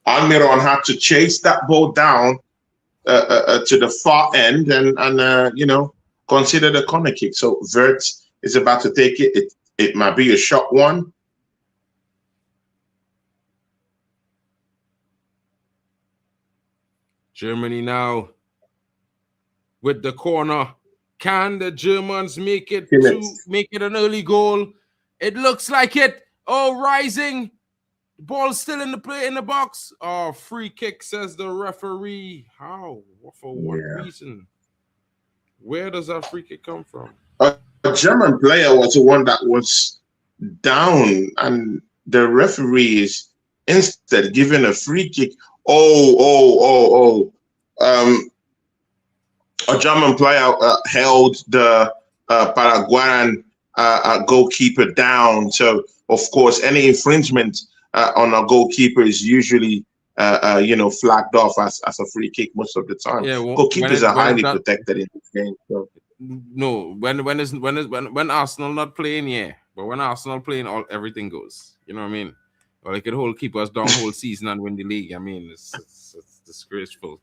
Almiron had to chase that ball down to the far end and you know, consider the corner kick. So Wirtz is about to take it. It might be a shot one. Germany now with the corner. Can the Germans make it an early goal? It looks like it. Oh, rising. Ball still in the box. Oh, free kick, says the referee. How? For what reason? Where does that free kick come from? A German player was the one that was down, and the referee is instead giving a free kick. A German player held the Paraguayan goalkeeper down. So, of course, any infringement on a goalkeeper is usually, you know, flagged off as a free kick most of the time. Yeah, well, goalkeepers are highly protected in this game. So. No, when Arsenal not playing, yeah, but when Arsenal playing, everything goes. You know what I mean? Or they could hold keepers down whole season and win the league. I mean, it's disgraceful.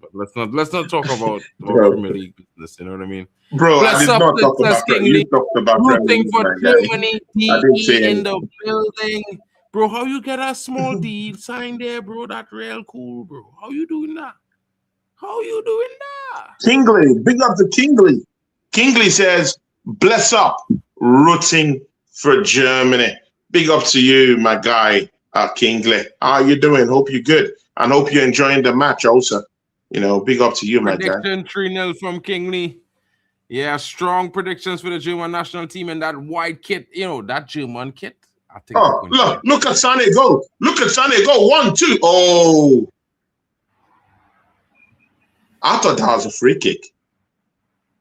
But let's not talk about Bro. Premier League business. You know what I mean? Bro, I Bless did up, not talk Princess about Premier Kingley. You talked about Premier Rooting League, for my guy. Germany. I didn't say DE in anything. the building, bro. How you get a small deal signed there, bro? That real cool, bro. How you doing that? How you doing that? Kingley, big up to Kingley. Kingley says, bless up, rooting for Germany. Big up to you, my guy, Kingley. How you doing? Hope you're good. And hope you're enjoying the match also. You know, big up to you, my guy. Prediction 3-0 from Kingley. Yeah, strong predictions for the German national team and that white kit. You know, that German kit. I think. Oh, look at Sané go. Look at Sané go. 1-2. Oh. I thought that was a free kick.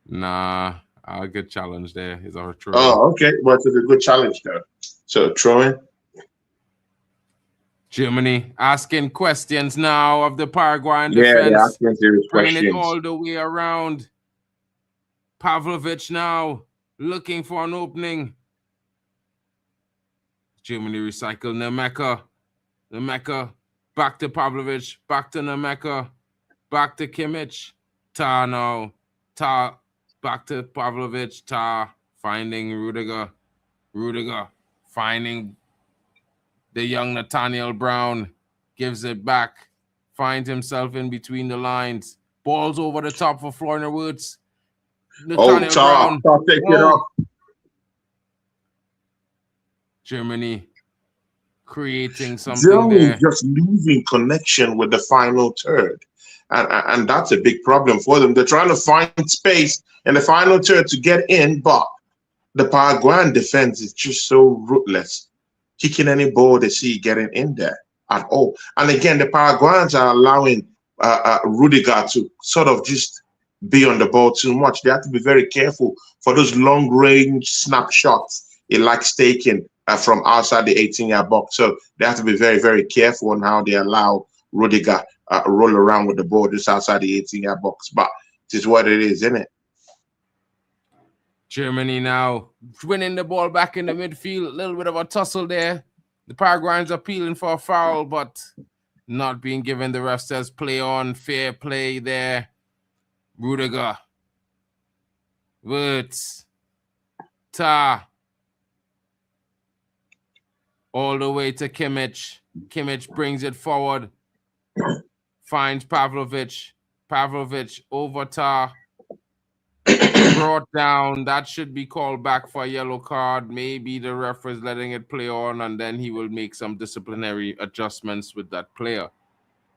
Nah, a good challenge there. Is our throw. Oh, okay. But it's a good challenge there. So throwing. Germany asking questions now of the Paraguayan Yeah, defense. they're asking serious Bringing it questions. all the way around. Pavlovic now looking for an opening. Germany recycle Nemeka. Nemeka back to Pavlovic. Back to Nemeka. Back to Kimmich. Ta now. Ta back to Pavlovic. Ta finding Rudiger. Rudiger finding the young Nathaniel Brown. Gives it back. Finds himself in between the lines. Balls over the top for Florian Wirtz. Nathaniel Brown. Take it up. Germany creating something Germany there. just losing connection with the final third. And that's a big problem for them. They're trying to find space in the final third to get in, but the Paraguayan defense is just so ruthless, kicking any ball they see getting in there at all. And again, the Paraguayans are allowing Rudiger to sort of just be on the ball too much. They have to be very careful for those long-range snapshots he likes taking from outside the 18-yard box. So they have to be very, very careful on how they allow Rudiger roll around with the ball just outside the 18-yard box. But it is what it is, isn't it? Germany now winning the ball back in the midfield. A little bit of a tussle there. The Paraguayans are appealing for a foul, but not being given. The ref says play on. Fair play there. Rudiger. Wirtz. Ta. All the way to Kimmich. Kimmich brings it forward. Finds Pavlovic. Pavlovic over Ta. Brought down. That should be called back for a yellow card. Maybe the ref is letting it play on, and then he will make some disciplinary adjustments with that player.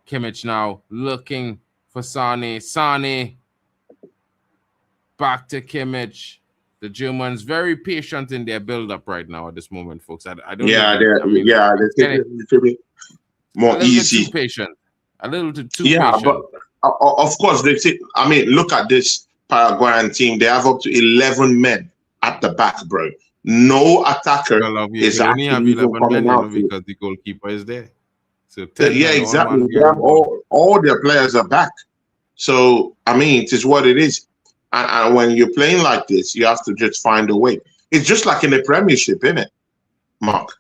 Kimmich now looking for Sané. Sané. Back to Kimmich. The Germans very patient in their build-up right now at this moment, folks. I don't. Yeah, know. I mean, they're more easy. Too patient. A little too yeah, patient. But of course they say. I mean, look at this Paraguayan team. They have up to 11 men at the back, bro. No attacker is only have actually 11 coming men out because the goalkeeper is there. So yeah, exactly. They have all their players are back. So I mean, it is what it is. And when you're playing like this, you have to just find a way. It's just like in the Premiership, isn't it, Mark?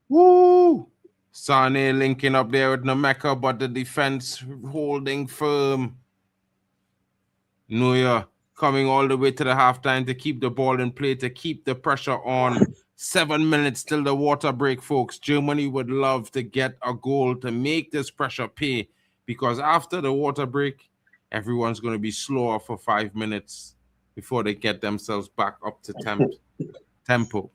Woo! Sané linking up there with Nemeka, but the defense holding firm. Neuer coming all the way to the halftime to keep the ball in play, to keep the pressure on. 7 minutes till the water break, folks. Germany would love to get a goal to make this pressure pay, because after the water break, everyone's going to be slower for 5 minutes before they get themselves back up to tempo.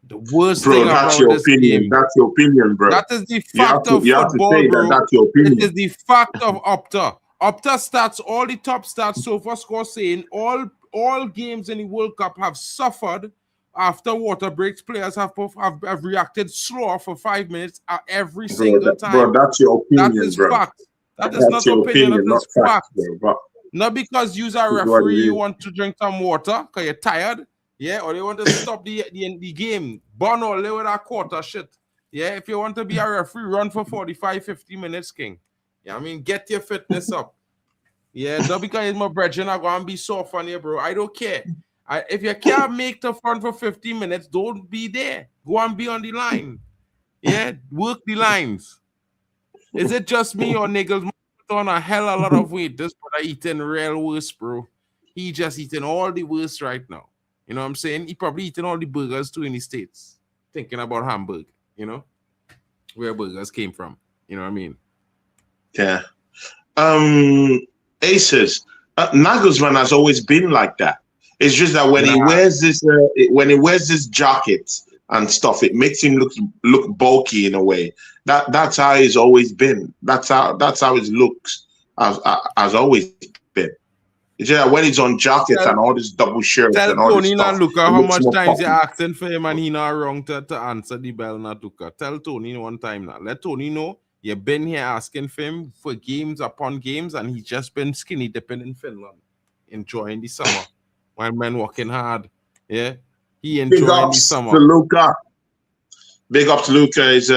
The worst thing about this game. That's your opinion, bro. That is the fact of football, bro. That's your opinion. It is the fact of Opta. Opta stats, all the top stats so far score saying all games in the World Cup have suffered after water breaks. Players have reacted slower for 5 minutes every single time. Bro, that's your opinion, that is bro. Fact. That is not opinion, that is fact. Bro. Not because you're a referee, you want to drink some water because you're tired, yeah, or you want to stop the game. Burn all with that quarter shit. Yeah, if you want to be a referee, run for 45, 50 minutes, king. Yeah, I mean, get your fitness up. Yeah, not because it's my brethren, I'm going to be soft on you, bro. I don't care. If you can't make the front for 50 minutes, don't be there. Go and be on the line. Yeah, work the lines. Is it just me or niggas on a hell of a lot of weight. This brother eating real worst, bro. He just eating all the worst right now. You know what I'm saying? He probably eating all the burgers too in the States. Thinking about Hamburg, you know? Where burgers came from. You know what I mean? Yeah. Aces. Nagelsmann has always been like that. It's just that when he wears this jacket and stuff, it makes him look bulky in a way. That's how he's always been. That's how his looks has always been. It's just that when he's on jackets and all this double shirts and all this stuff. Tell Tony look at how much times you're asking for him and he not wrong to answer the bell, not Luka. Tell Tony one time now. Let Tony know you've been here asking for him for games upon games and he's just been skinny dipping in Finland, enjoying the summer. While men working hard, yeah, he enjoying the summer. To Luka. Big up to Luka. Is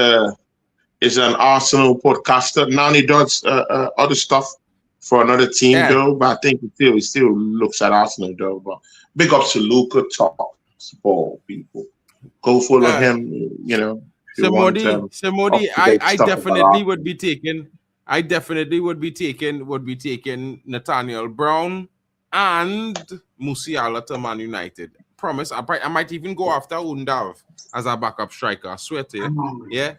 an Arsenal podcaster. Now he does other stuff for another team though, but I think he still looks at Arsenal though. But big up to Luka. Top ball people. Go follow him. You know. Samodi, I definitely would be taking. I definitely would be taking Nathaniel Brown and Musiala to Man United. Promise, I might even go after Undav as a backup striker. I swear to you. Yeah.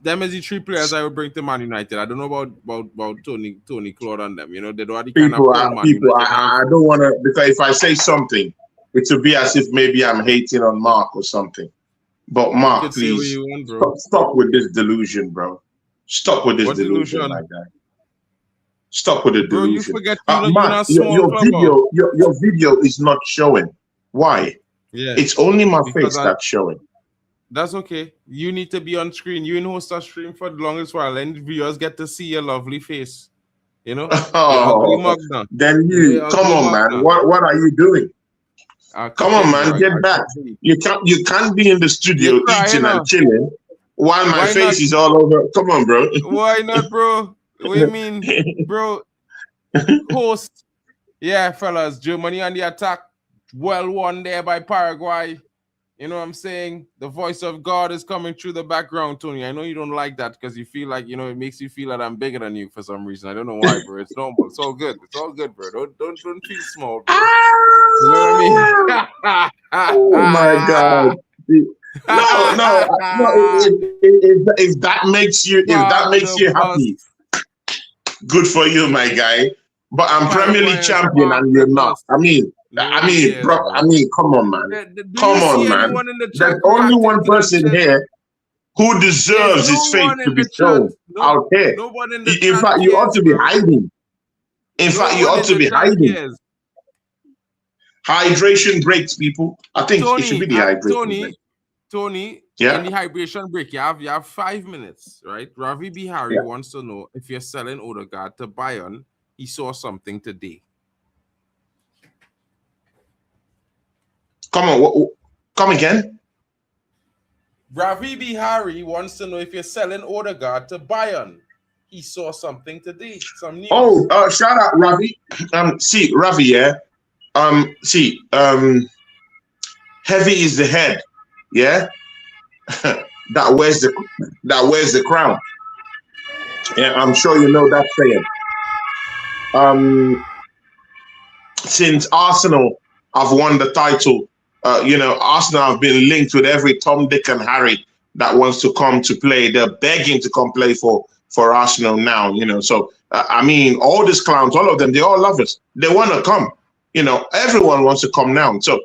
Them is the three players I would bring to Man United. I don't know about Tony Claude and them. You know, they don't have the kind of people. I don't want to, because if I say something, it will be as if maybe I'm hating on Mark or something. But Mark, please stop with this delusion, bro. Stop with this delusion like that. Stop with the delusion. You forget Mark, your video is not showing. Why? Yeah, it's only my face that's showing. That's okay. You need to be on screen. You and host a stream for the longest while, and viewers get to see your lovely face. You know. Then come on, man. What are you doing? Come on, man. Get back. You can't be in the studio eating and chilling while my face is all over. Come on, bro. Why not, bro? What do you mean, bro? Host. Yeah, fellas. Germany on the attack. Well won there by Paraguay. You know what I'm saying? The voice of God is coming through the background, Tony. I know you don't like that because you feel like, you know, it makes you feel that I'm bigger than you for some reason. I don't know why, bro. It's normal. It's all good. It's all good, bro. Don't feel small, bro. You know what I mean? Oh my God. No. If that makes you happy, good for you, my guy. But I'm Premier League champion and you're not. I mean, come on, man. Come on, man. There's only one person here who deserves his face to be shown out here. In fact, you ought to be hiding. Hydration breaks, people. I think it should be the hydration break. Tony, in the hydration break, you have 5 minutes, right? Ravi Bihari wants to know if you're selling Odegaard to Bayern. He saw something today. Come on, come again. Ravi Bihari wants to know if you're selling Odegaard to Bayern. He saw something today. Some news. Shout out Ravi. Ravi, yeah. Heavy is the head, yeah. that wears the crown. Yeah, I'm sure you know that saying. Since Arsenal have won the title, Arsenal have been linked with every Tom, Dick, and Harry that wants to come to play. They're begging to come play for Arsenal now, you know. So, all these clowns, all of them, they all love us. They want to come. You know, everyone wants to come now. So,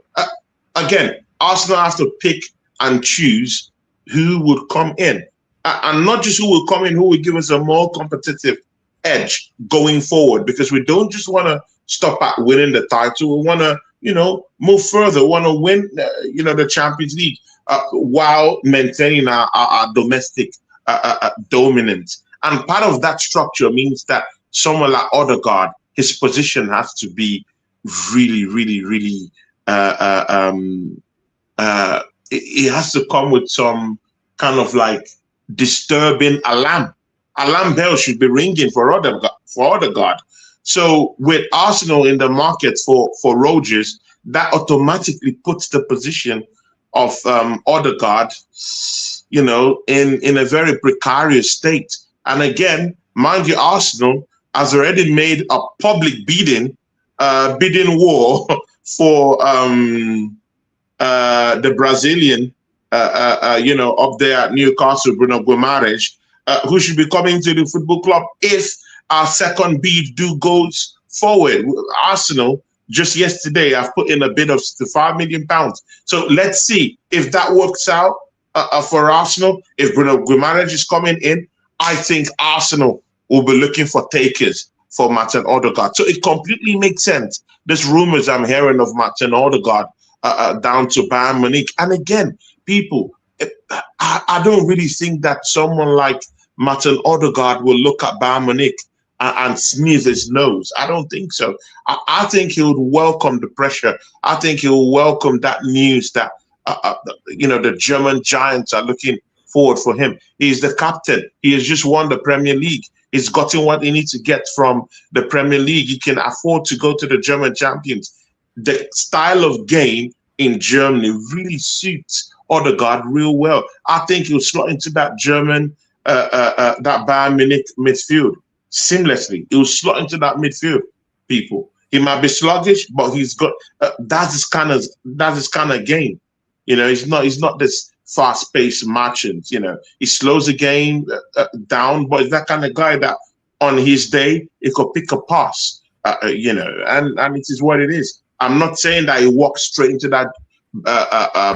again, Arsenal have to pick and choose who would come in. And not just who will come in, who will give us a more competitive edge going forward, because we don't just want to stop at winning the title. We want to, move further. We want to win, the Champions League while maintaining our domestic dominance. And part of that structure means that someone like Odegaard, his position has to be really, really, really, it has to come with some kind of like disturbing alarm. Alarm bell should be ringing for Odegaard. So with Arsenal in the market for Rodgers, that automatically puts the position of Odegaard, in a very precarious state, And again, mind you, Arsenal has already made a public bidding war for the Brazilian, up there at Newcastle, Bruno Guimaraes, who should be coming to the football club if our second bid goes forward. Arsenal, just yesterday, I've put in a bid of £5 million. So let's see if that works out for Arsenal. If Bruno Guimaraes is coming in, I think Arsenal will be looking for takers for Martin Odegaard. So it completely makes sense. There's rumors I'm hearing of Martin Odegaard down to Bayern Munich. And again, people, I don't really think that someone like Martin Odegaard will look at Bayern Munich and sneeze his nose. I don't think so. I think he would welcome the pressure. I think he will welcome that news that the German giants are looking forward for him. He's the captain. He has just won the Premier League. He's gotten what he needs to get from the Premier League. He can afford to go to the German champions. The style of game in Germany really suits Odegaard real well. I think he'll slot into that German, that Bayern Munich midfield seamlessly. He'll slot into that midfield, people. He might be sluggish, but he's got that's his kind of game. He's not this fast-paced merchant. He slows the game down, but he's that kind of guy that on his day he could pick a pass. And it is what it is. I'm not saying that he walks straight into that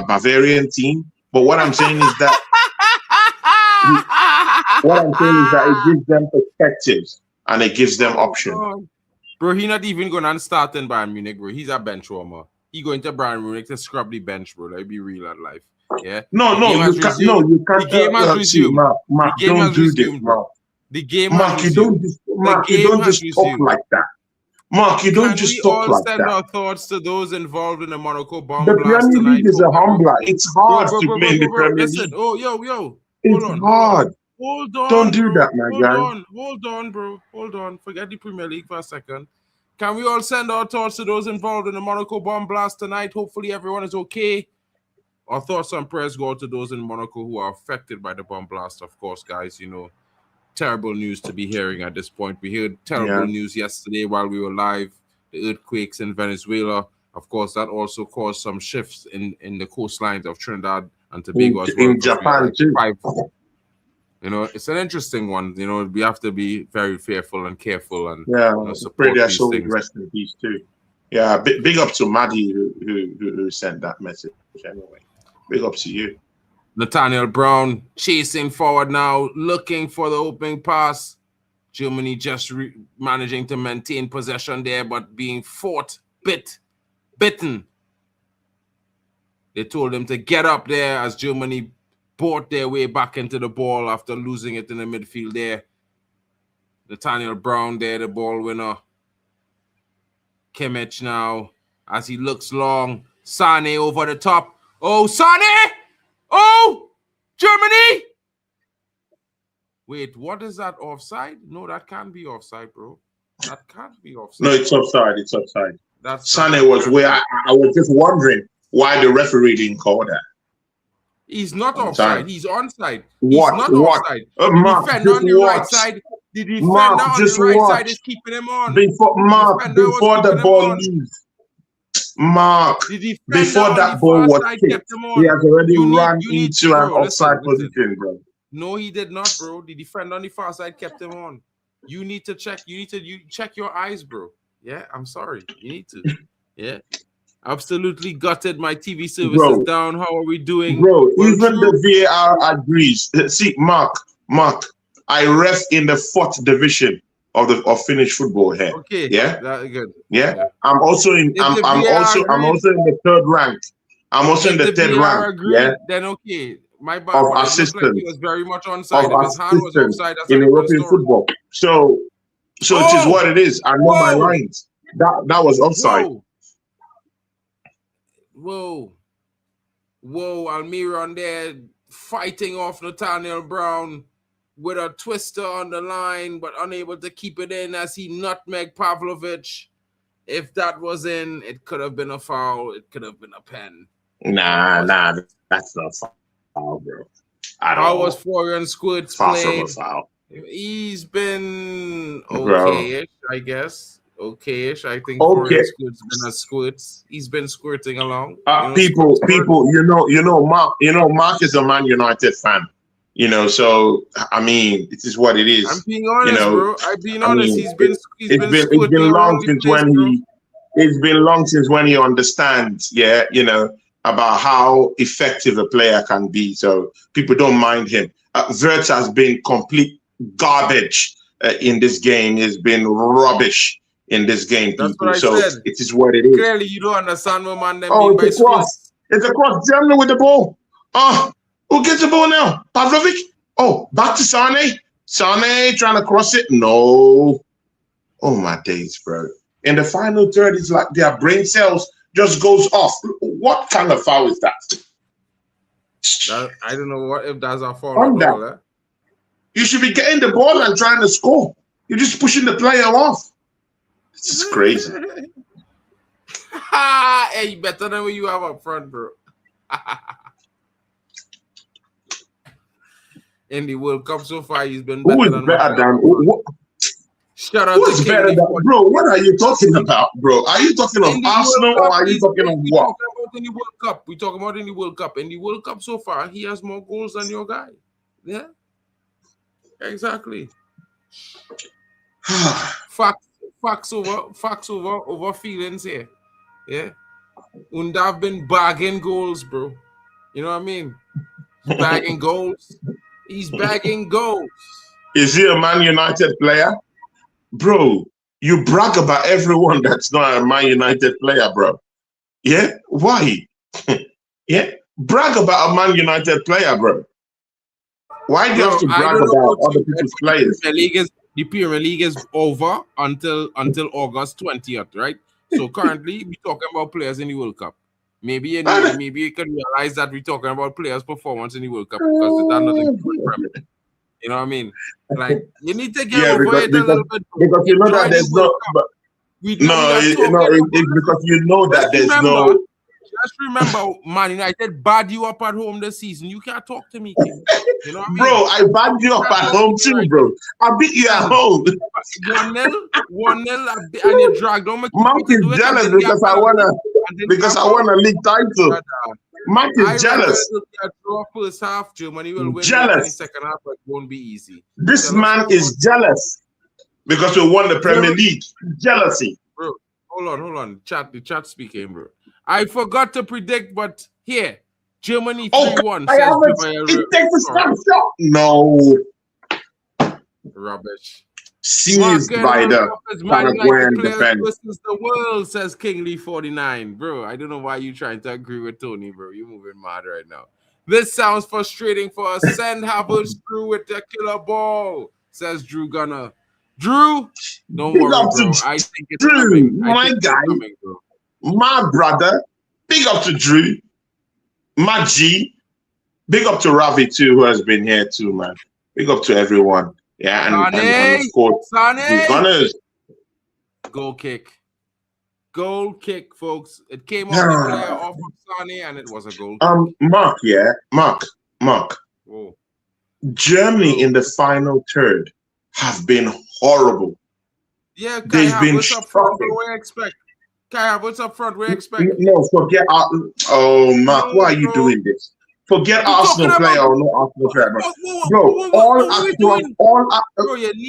Bavarian team, but what I'm saying is that it gives them perspectives and it gives them options. Bro, he's not even going to start in Bayern Munich, bro. He's a bench warmer. He going to Bayern Munich to scrub the bench, bro. Like, be real at life. Yeah. You can't. The game has resumed. Mark, don't do this, Mark. The game Mark, has you don't just talk like that. Mark, you don't just talk like that. Can we all send our thoughts to those involved in the Monaco bomb blast tonight? The Premier League is a humbler. It's hard to play in the Premier League. Listen, yo. It's hard. Hold on. Don't do that, my guy. Hold on, bro. Hold on. Forget the Premier League for a second. Can we all send our thoughts to those involved in the Monaco bomb blast tonight? Hopefully everyone is okay. Our thoughts and prayers go out to those in Monaco who are affected by the bomb blast, of course, guys. Terrible news to be hearing at this point. We heard terrible news yesterday while we were live. The earthquakes in Venezuela. Of course, that also caused some shifts in the coastlines of Trinidad and Tobago as well. In Japan, too. It's an interesting one. We have to be very fearful and careful and support these things. Rest in peace too. Yeah, big up to Maddie who sent that message. Anyway, big up to you. Nathaniel Brown chasing forward now, looking for the opening pass. Germany just managing to maintain possession there, but being bitten. They told him to get up there as Germany bought their way back into the ball after losing it in the midfield there. Nathaniel Brown there, the ball winner. Kimmich now, as he looks long. Sane over the top. Oh, Sane! Oh! Germany! Wait, what is that, offside? No, that can't be offside, bro. That can't be offside. No, it's offside. It's offside. Sane was where I was just wondering why the referee didn't call that. He's not offside. He's onside. What? He's not offside. The defender on the right side. The defender on the right side is keeping him on. Before the ball leaves. Mark, before that ball was kicked, he has already run into an offside position, bro. No, he did not, bro. The defender on the far side kept him on. You need to check. You check your eyes, bro. Yeah, I'm sorry. You need to. Yeah. Absolutely gutted. My TV service is down. How are we doing? Bro, even the VAR agrees. See, Mark, I ref in the 4th division of Finnish football here. Okay. Yeah. That's good. Yeah. I'm also in the 3rd rank. I'm also in the 3rd rank. Yeah. Then okay. My bad. Of assistance. Like he was very much onside. If his hand was offside, that's in European football. So it is what it is. I know my lines. That was offside. Whoa, Almiron there fighting off Nathaniel Brown with a twister on the line, but unable to keep it in as he nutmegged Pavlovic. If that was in, it could have been a foul. It could have been a pen. Nah, that's not a foul, bro. How was Florian Squirts played? Foul. He's been Bro. okay-ish, I guess. Okay-ish. I think for Okay. his squirt's been a squirt. He's been squirting along. People, squirt. Mark is a Man United fan. So I mean, it is what it is. I'm being honest, bro. I'm being honest. Mean, He's been it's squirting been long around the since place, bro. it's been long since when he understands, about how effective a player can be. So people don't mind him. Wirtz has been complete garbage in this game. He's been rubbish in this game, That's people. what I So said. it is what it is. Clearly, you don't understand what man them Oh, mean by it's a cross. squirts. It's across Germany with the ball. Who gets the ball now? Pavlovic? Oh, back to Sane. Sane trying to cross it. No. Oh, my days, bro. In the final third, it's like their brain cells just goes off. What kind of foul is that? I don't know what if that's a foul On at all. that. You should be getting the ball and trying to score. You're just pushing the player off. This is crazy. Hey, better than what you have up front, bro. In the World Cup so far, he's been better Who is than better than Shout out who to is King better than Lee. bro? What are you talking about, bro? Are you talking of In the Arsenal World or Cup, are you talking of we what? talking about in the World Cup. We talking about in the World Cup. In the World Cup so far, he has more goals than your guy. Yeah, exactly. Facts over feelings here. Yeah, and I've been bagging goals, bro. You know what I mean? Bagging goals. He's bagging goals. Is he a Man United player? Bro, you brag about everyone that's not a Man United player, bro. Yeah? Why? Yeah? Brag about a Man United player, bro. Why do you have to brag about other people's players? The Premier League is over until August 20th, right? So currently, we're talking about players in the World Cup. Maybe you can realize that we're talking about players' performance in the World Cup because that's nothing to do with Premier. You know what I mean? Like, you need to get over it a little bit. Because you know that there's no... It's because you know that there's no... Just remember, Man United bad you up at home this season. You can't talk to me, King. You know what I mean? Bro, I bad you up at home too, bro. I beat you at home. 1-0, and you dragged on. Mark is jealous because I want a league title. Mark is jealous. First half, Germany will win. Jealous. The second half, but it won't be easy. This man is jealous because we won the Premier League. Jealousy. Bro, hold on. The chat speaking, bro. I forgot to predict, but here, Germany 3-1. It takes a snapshot. No. Rubbish. Seized by the Paraguayan defense. Versus the world, says King Lee 49. Bro, I don't know why you're trying to agree with Tony, bro. You're moving mad right now. This sounds frustrating for us. Send Havertz through with the killer ball, says Drew Gunner. Drew, don't worry, bro. I think it's Drew, coming. my guy. Bro. My brother, big up to Drew, my G, big up to Ravi too, who has been here too, man. Big up to everyone. Yeah, and of course, the Gunners. Goal kick, folks. It came off the player off of Sane, and it was a goal kick. Mark. Whoa. Germany in the final third have been horrible. Yeah, they've been shocking. What's up front? We expect. No, forget. Mark, why are you doing this? Forget Arsenal player or no Arsenal player, bro.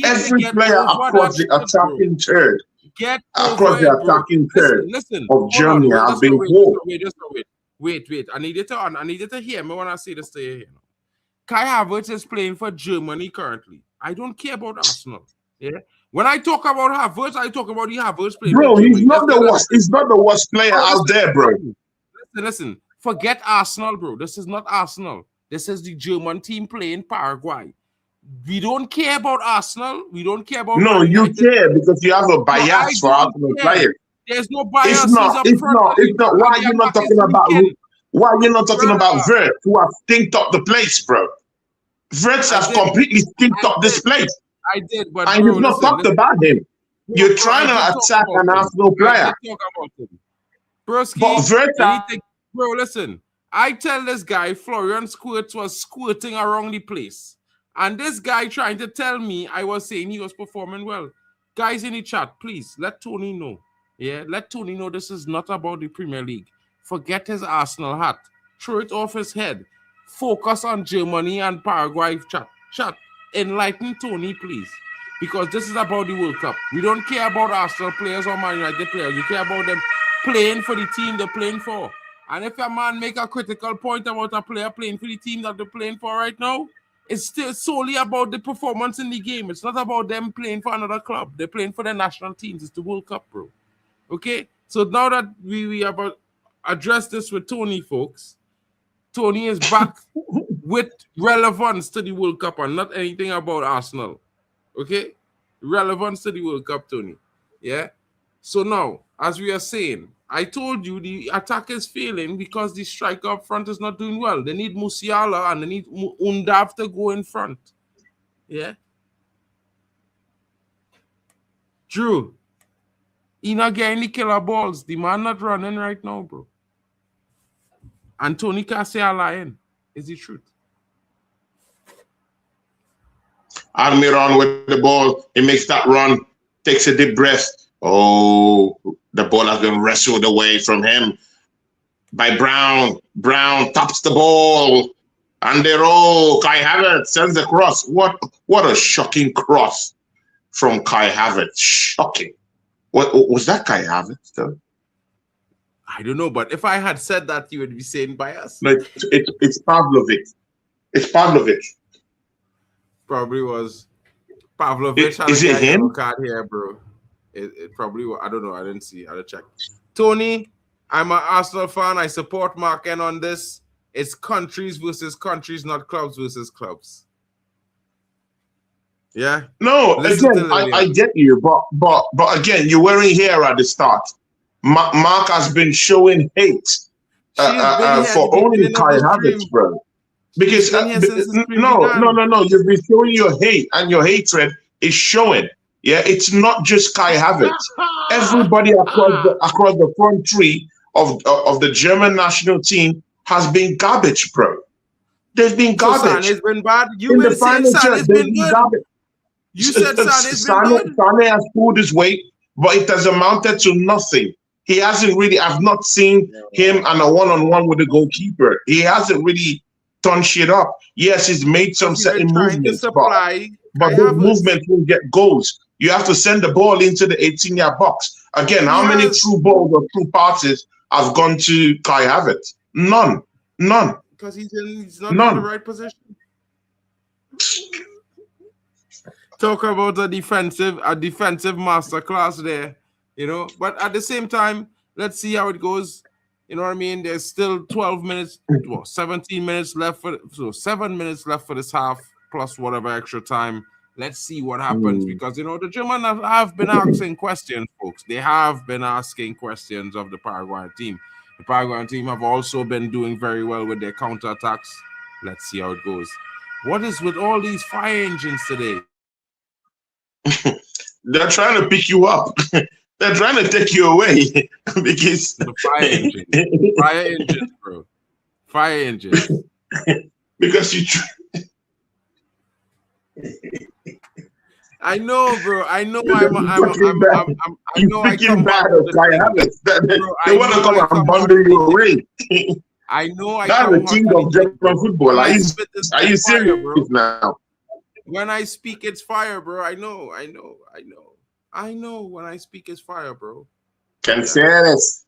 Every player across the attacking third, of Germany have been poor. Wait. I need you to hear me when I say this to you. Kai Havertz is playing for Germany currently. I don't care about Arsenal. Yeah. When I talk about Havertz, I talk about the Havertz playing. Bro, he's not the worst. He's not the worst player out there, bro. Listen. Forget Arsenal, bro. This is not Arsenal. This is the German team playing Paraguay. We don't care about Arsenal. We don't care about. No, you care because you have a bias for Arsenal players. There's no bias. It's not. Why are you not talking about? Why are you not talking about Wirtz, who have stinked up the place, bro? Wirtz has completely stinked up this place. I did, but and you've not talked about him. You're trying to attack an Arsenal player. Bro, listen. I tell this guy Florian Squirts was squirting around the place. And this guy trying to tell me I was saying he was performing well. Guys in the chat, please let Tony know. Yeah, let Tony know this is not about the Premier League. Forget his Arsenal hat. Throw it off his head. Focus on Germany and Paraguay. Chat. Enlighten Tony, please. Because this is about the World Cup. We don't care about Arsenal players or Man United players. We care about them playing for the team they're playing for. And if a man make a critical point about a player playing for the team that they're playing for right now, it's still solely about the performance in the game. It's not about them playing for another club. They're playing for their national teams. It's the World Cup, bro. Okay? So now that we have addressed this with Tony, folks, Tony is back with relevance to the World Cup and not anything about Arsenal. Okay? Relevance to the World Cup, Tony. Yeah? So now, as we are saying, I told you the attack is failing because the striker up front is not doing well. They need Musiala and they need Undav to go in front. Yeah? Drew, he not getting the killer balls. The man not running right now, bro. And Tony can't say a lying. Is the truth. Almiron with the ball. He makes that run. Takes a deep breath. Oh, the ball has been wrestled away from him by Brown. Brown taps the ball. And they roll. Kai Havertz sends the cross. What a shocking cross from Kai Havertz. Shocking. What was that, Kai Havertz, though? I don't know, but if I had said that, you would be saying bias. No, it's Pavlovic. It's Pavlovic. Probably was. Pavlovic had is a it him? card here, bro. It probably was. I don't know. I didn't see. I'll check. Tony, I'm an Arsenal fan. I support MarkN on this. It's countries versus countries, not clubs versus clubs. Yeah. No, again, I get you, but again, you weren't here at the start. Mark has been showing hate for only Kai Havertz, bro. Because no, you've been showing your hate, and your hatred is showing. Yeah, it's not just Kai Havertz. Everybody across the front three of the German national team has been garbage, bro. They've been garbage. It's been bad. You been saying Sane's been good. Garbage. You said Sane's been good. Sane has pulled his weight, but it has amounted to nothing. He hasn't really. I've not seen him and a one-on-one with the goalkeeper. He hasn't really done shit up. Yes, he's made some certain movements, but those movements will get goals. You have to send the ball into the 18-yard box. Again, how many true balls or true passes have gone to Kai Havertz? None. Because he's not in the right position. Talk about a defensive masterclass there, you know. But at the same time, let's see how it goes. You know what I mean? There's still 12 minutes, 17 minutes left so 7 minutes left for this half, plus whatever extra time. Let's see what happens because, you know, the Germans have been asking questions, folks. They have been asking questions of the Paraguayan team. The Paraguayan team have also been doing very well with their counterattacks. Let's see how it goes. What is with all these fire engines today? They're trying to pick you up. They're trying to take you away because the fire engines, bro. Fire engines. Because you. I know, bro. I know. I know. I come bad of Kai Havertz. They want to come and bundle you away. I know. That's the king of German football. Are you serious, bro? Now? When I speak, it's fire, bro. I know. When I speak, it's fire, bro. Canceres.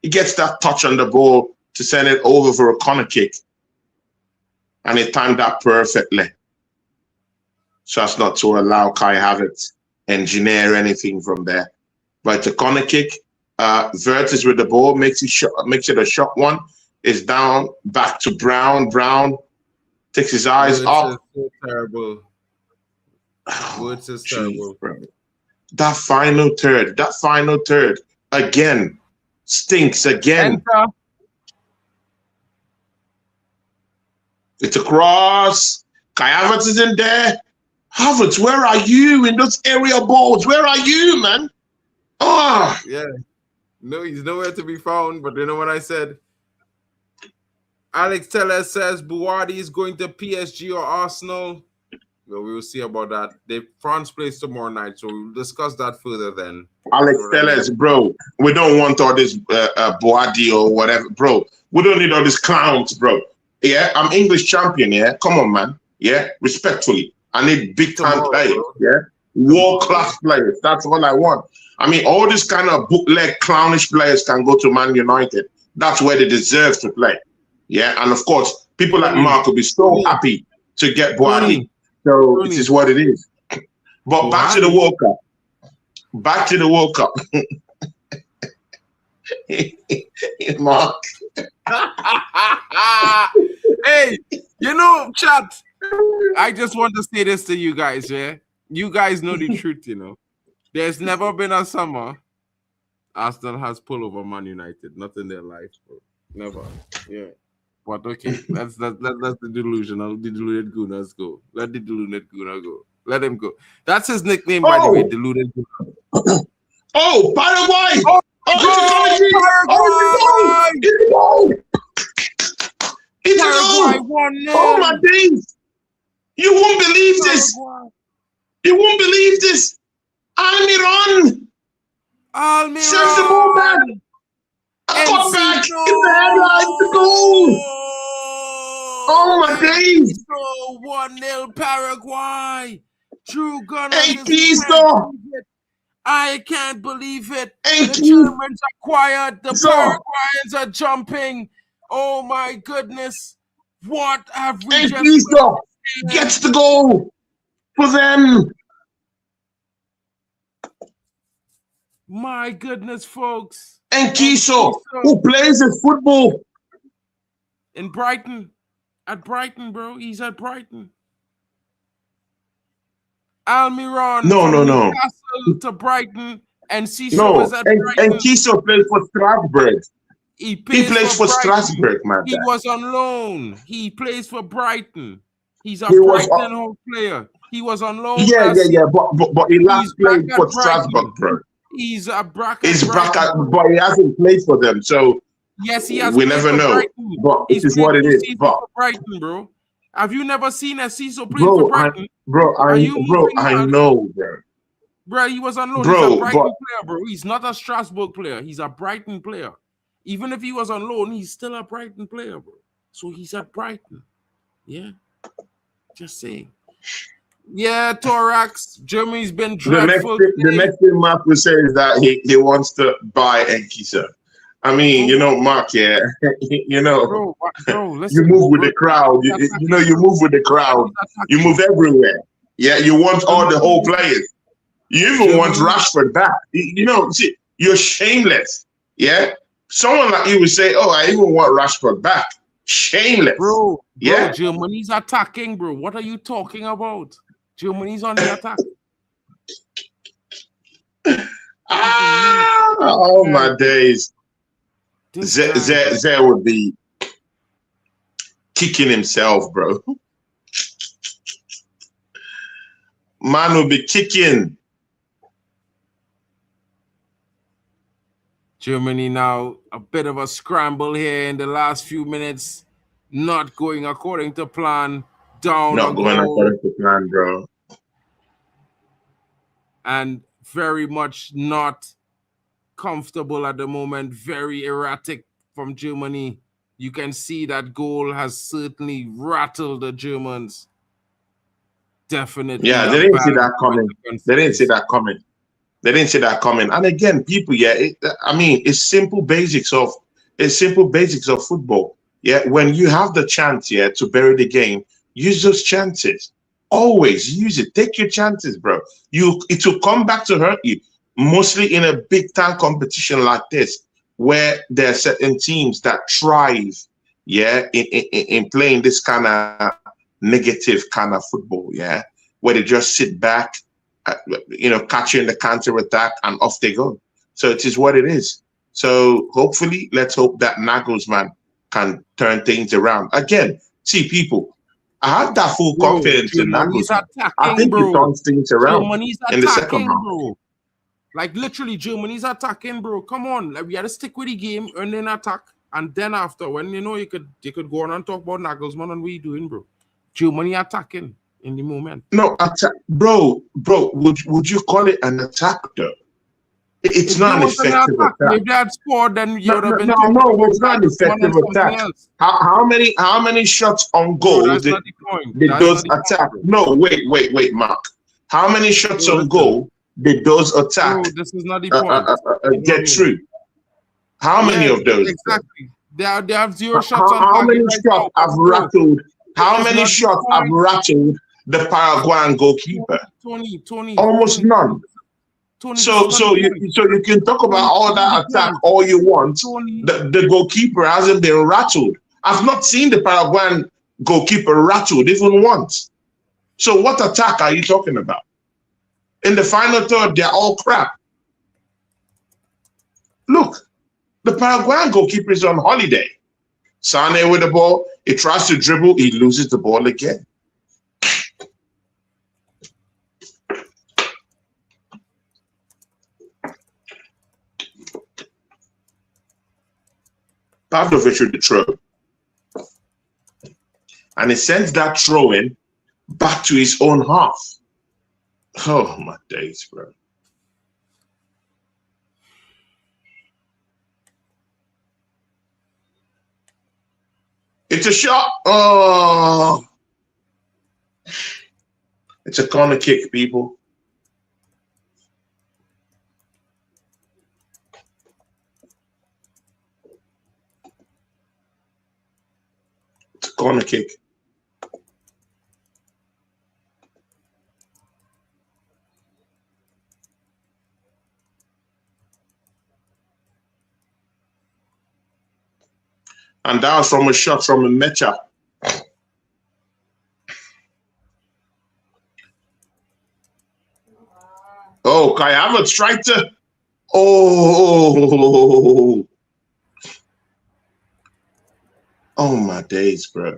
He gets that touch on the ball to send it over for a corner kick. And he timed that perfectly. So as not to allow Kai Havertz engineer anything from there. But the corner kick, Vert is with the ball, makes it a shot one. Is down, back to Brown. Brown takes his eyes up. So terrible. Woods is terrible. That final third, again, stinks again. Enter. It's a cross. Kai Havertz is in there. Havertz, where are you in those area balls? Where are you, man? Yeah. No, he's nowhere to be found. But you know what I said? Alex Teller says Buwadi is going to PSG or Arsenal. Well, we will see about that. France plays tomorrow night, so we'll discuss that further then. Alex Tellers, bro, we don't want all this Boadi or whatever, bro. We don't need all these clowns, bro. Yeah, I'm English champion, yeah? Come on, man. Yeah, respectfully. I need big-time players, yeah? World-class players. That's all I want. I mean, all this kind of bootleg, clownish players can go to Man United. That's where they deserve to play. Yeah, and of course, people like Mark will be so happy to get Boadi. So it is what it is. But back to the World Cup. Back to the World Cup. Mark. Hey, you know, chat. I just want to say this to you guys, yeah? You guys know the truth, you know. There's never been a summer Arsenal has pulled over Man United. Not in their life, bro. Never. Yeah. But okay, that's the delusional, the deluded Gooners go. Let the deluded Gooner go. Let him go. That's his nickname, by the way, deluded Gooner. Oh, Paraguay! Oh, It's a goal! Oh my days! You won't believe this! You won't believe this! Almiron! Sends the ball back! Cut back in the headline to goal! Oh my days! 1-0 Paraguay! True gunner. I can't believe it. The Germans are quiet. The Paraguayans are jumping. Oh my goodness. What have we just gets the goal for them. My goodness, folks. Enkiso, who plays his football in Brighton. At Brighton, bro. He's at Brighton. Almiron. No. Newcastle to Brighton. And Ciso was at Brighton. Enkiso plays for Strasbourg. He plays for Strasbourg, man. He was on loan. He plays for Brighton. He's a Brighton home player. He was on loan. Yeah. But he last played for Strasbourg, bro. He's a bracket. He's bracket, but he hasn't played for them, so yes, he has. We never know. Brighton. But it is what it is. But Brighton, bro. Have you never seen a Ciso play for Brighton? I know, bro. Bro, he was on loan. He's a Brighton player, bro. He's not a Strasbourg player. He's a Brighton player. Even if he was on loan, he's still a Brighton player, bro. So he's at Brighton. Yeah. Just saying. Yeah, Thorax. Germany's been dreadful. The next thing Mark will say is that he wants to buy Enkisa. I mean, you know, Mark, yeah, you know, bro, listen, you move with the crowd. You know, you move with the crowd. You move everywhere. Yeah, you want all the whole players. You even want Rashford back. You know, see, you're shameless. Yeah, someone like you would say, "Oh, I even want Rashford back." Shameless, bro. Yeah, Germany's attacking, bro. What are you talking about? Germany's on the attack. Oh my days. Zé would be kicking himself, bro. Man will be kicking. Germany now, a bit of a scramble here in the last few minutes. Not going according to plan. Not going according to plan, bro. And very much not comfortable at the moment. Very erratic from Germany. You can see that goal has certainly rattled the Germans. Definitely. Yeah, they didn't see that coming. They didn't see that coming. They didn't see that coming. And again, people, I mean, it's simple basics of football. Yeah, when you have the chance, to bury the game, use those chances. Always use it. Take your chances, bro. It will come back to hurt you. Mostly in a big time competition like this, where there are certain teams that thrive, in playing this kind of negative kind of football, where they just sit back, catching the counter attack and off they go. So it is what it is. So hopefully, let's hope that Nagelsmann can turn things around. Again, see, people, I have that full confidence in Nagelsmann. I think he turns things around in the second half. Like literally, Germany's attacking, bro. Come on, like, we gotta stick with the game and then attack. And then after, when you know you could go on and talk about Nagelsmann and what you doing, bro. Germany attacking in the moment. No, attack, bro. Would you call it an attack though? It's not an effective attack. If they had scored, then you would have been. No, it's not an effective attack. How many shots on goal did those attack? No, wait, Mark. How many shots on goal did those attack? This is not the point. Get through. How many of those? Exactly. They have 0 shots on how many shots have rattled? How many shots have rattled the Paraguayan goalkeeper? Tony. Almost none. So you can talk about all that attack all you want. The goalkeeper hasn't been rattled. I've not seen the Paraguayan goalkeeper rattled even once. So what attack are you talking about? In the final third, they're all crap. Look, the Paraguayan goalkeeper is on holiday. Sane with the ball, he tries to dribble, he loses the ball again. Pavlovic with the throw. And he sends that throw in back to his own half. Oh my days, bro. It's a shot. Oh, it's a corner kick, people. It's a corner kick. And that was from a shot from a Mecha. Oh, Kai Havertz tried to. Oh. Oh, my days, bro.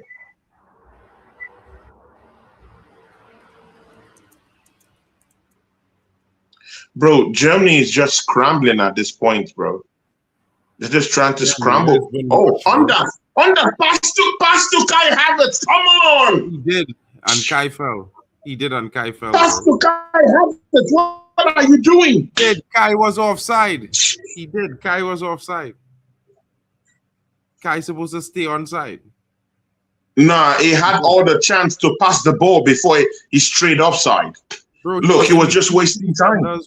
Bro, Germany is just scrambling at this point, bro. They're just trying to scramble. Oh, under pass to Kai Havertz. Come on. He did, and Kai fell. He did, and Kai fell. Pass to Kai Havertz. What are you doing? He did. Kai was offside. He did. Kai was offside. Kai supposed to stay onside. Nah, he had all the chance to pass the ball before he strayed offside. Bro, look, he was just wasting time.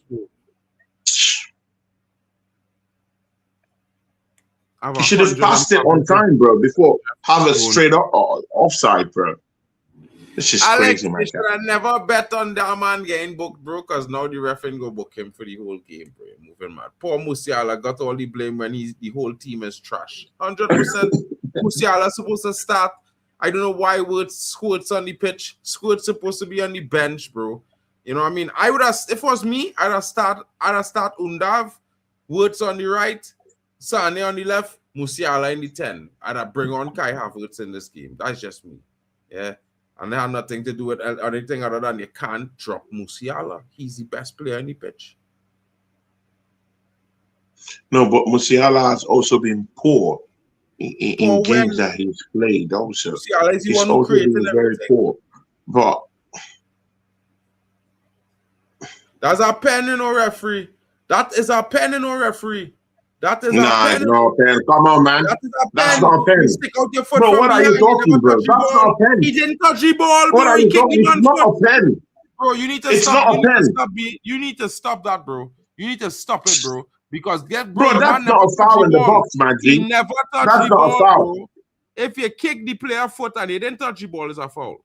He should have passed it on time, bro, before have a straight up offside, bro. It's just crazy, man. I never bet on that man getting booked, bro, because now the ref ain't go book him for the whole game, bro. Moving mad. Poor Musiala got all the blame when the whole team is trash. 100% Musiala supposed to start. I don't know why Squirt's on the pitch. Squirt's supposed to be on the bench, bro. You know what I mean? I would have, if it was me, I'd have start Undav, Wirtz on the right, Sane on the left, Musiala in the 10. I'd have bring on Kai Havertz in this game. That's just me. Yeah. And they have nothing to do with anything other than you can't drop Musiala. He's the best player in the pitch. No, but Musiala has also been poor in games that he's played also. Musiala is the he's one who also created been very poor. But that's a pen in a referee. That is a pen in a referee. That is a pen. No pen. Come on, man. That is a pen. That's not a pen. You stick out your foot bro, what are you talking, bro? That's not a pen. He didn't touch the ball, bro. What are you talking? It's not a pen. Bro, you need to it's stop. Not a pen. You need to stop that, bro. You need to stop it, bro. Because bro, that's not a foul in the box, man. He never touched the ball, bro. If you kick the player foot and he didn't touch the ball, it's a foul.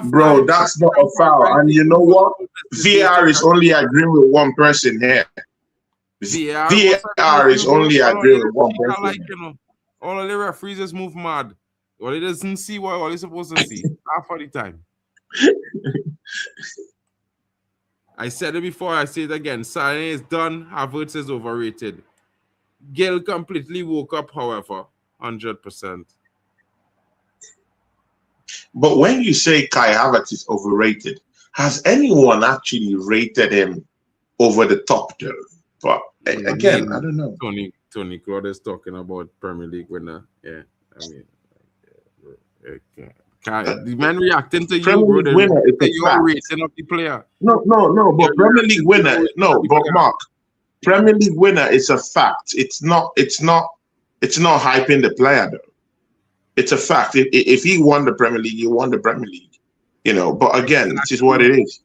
Bro, that's not a foul. And you know what? VAR is only agreeing with one person here. VAR is only agreeing with one person. Like, you know, all of the referees just move mad. Well, he doesn't see what he's supposed to see. Half of the time. I said it before, I say it again. Sane is done. Havertz is overrated. Gil completely woke up, however, 100%. But when you say Kai Havertz is overrated, has anyone actually rated him over the top, though? But again, I don't know. Tony Claude is talking about Premier League winner. Yeah, I mean, the man reacting to you, Premier bro. League winner is a Your fact. rating of the player. No. But Premier League winner, no. But player. Mark, Premier League winner is a fact. It's not hyping the player though. It's a fact. If he won the Premier League, he won the Premier League. You know. But again, this is what it is.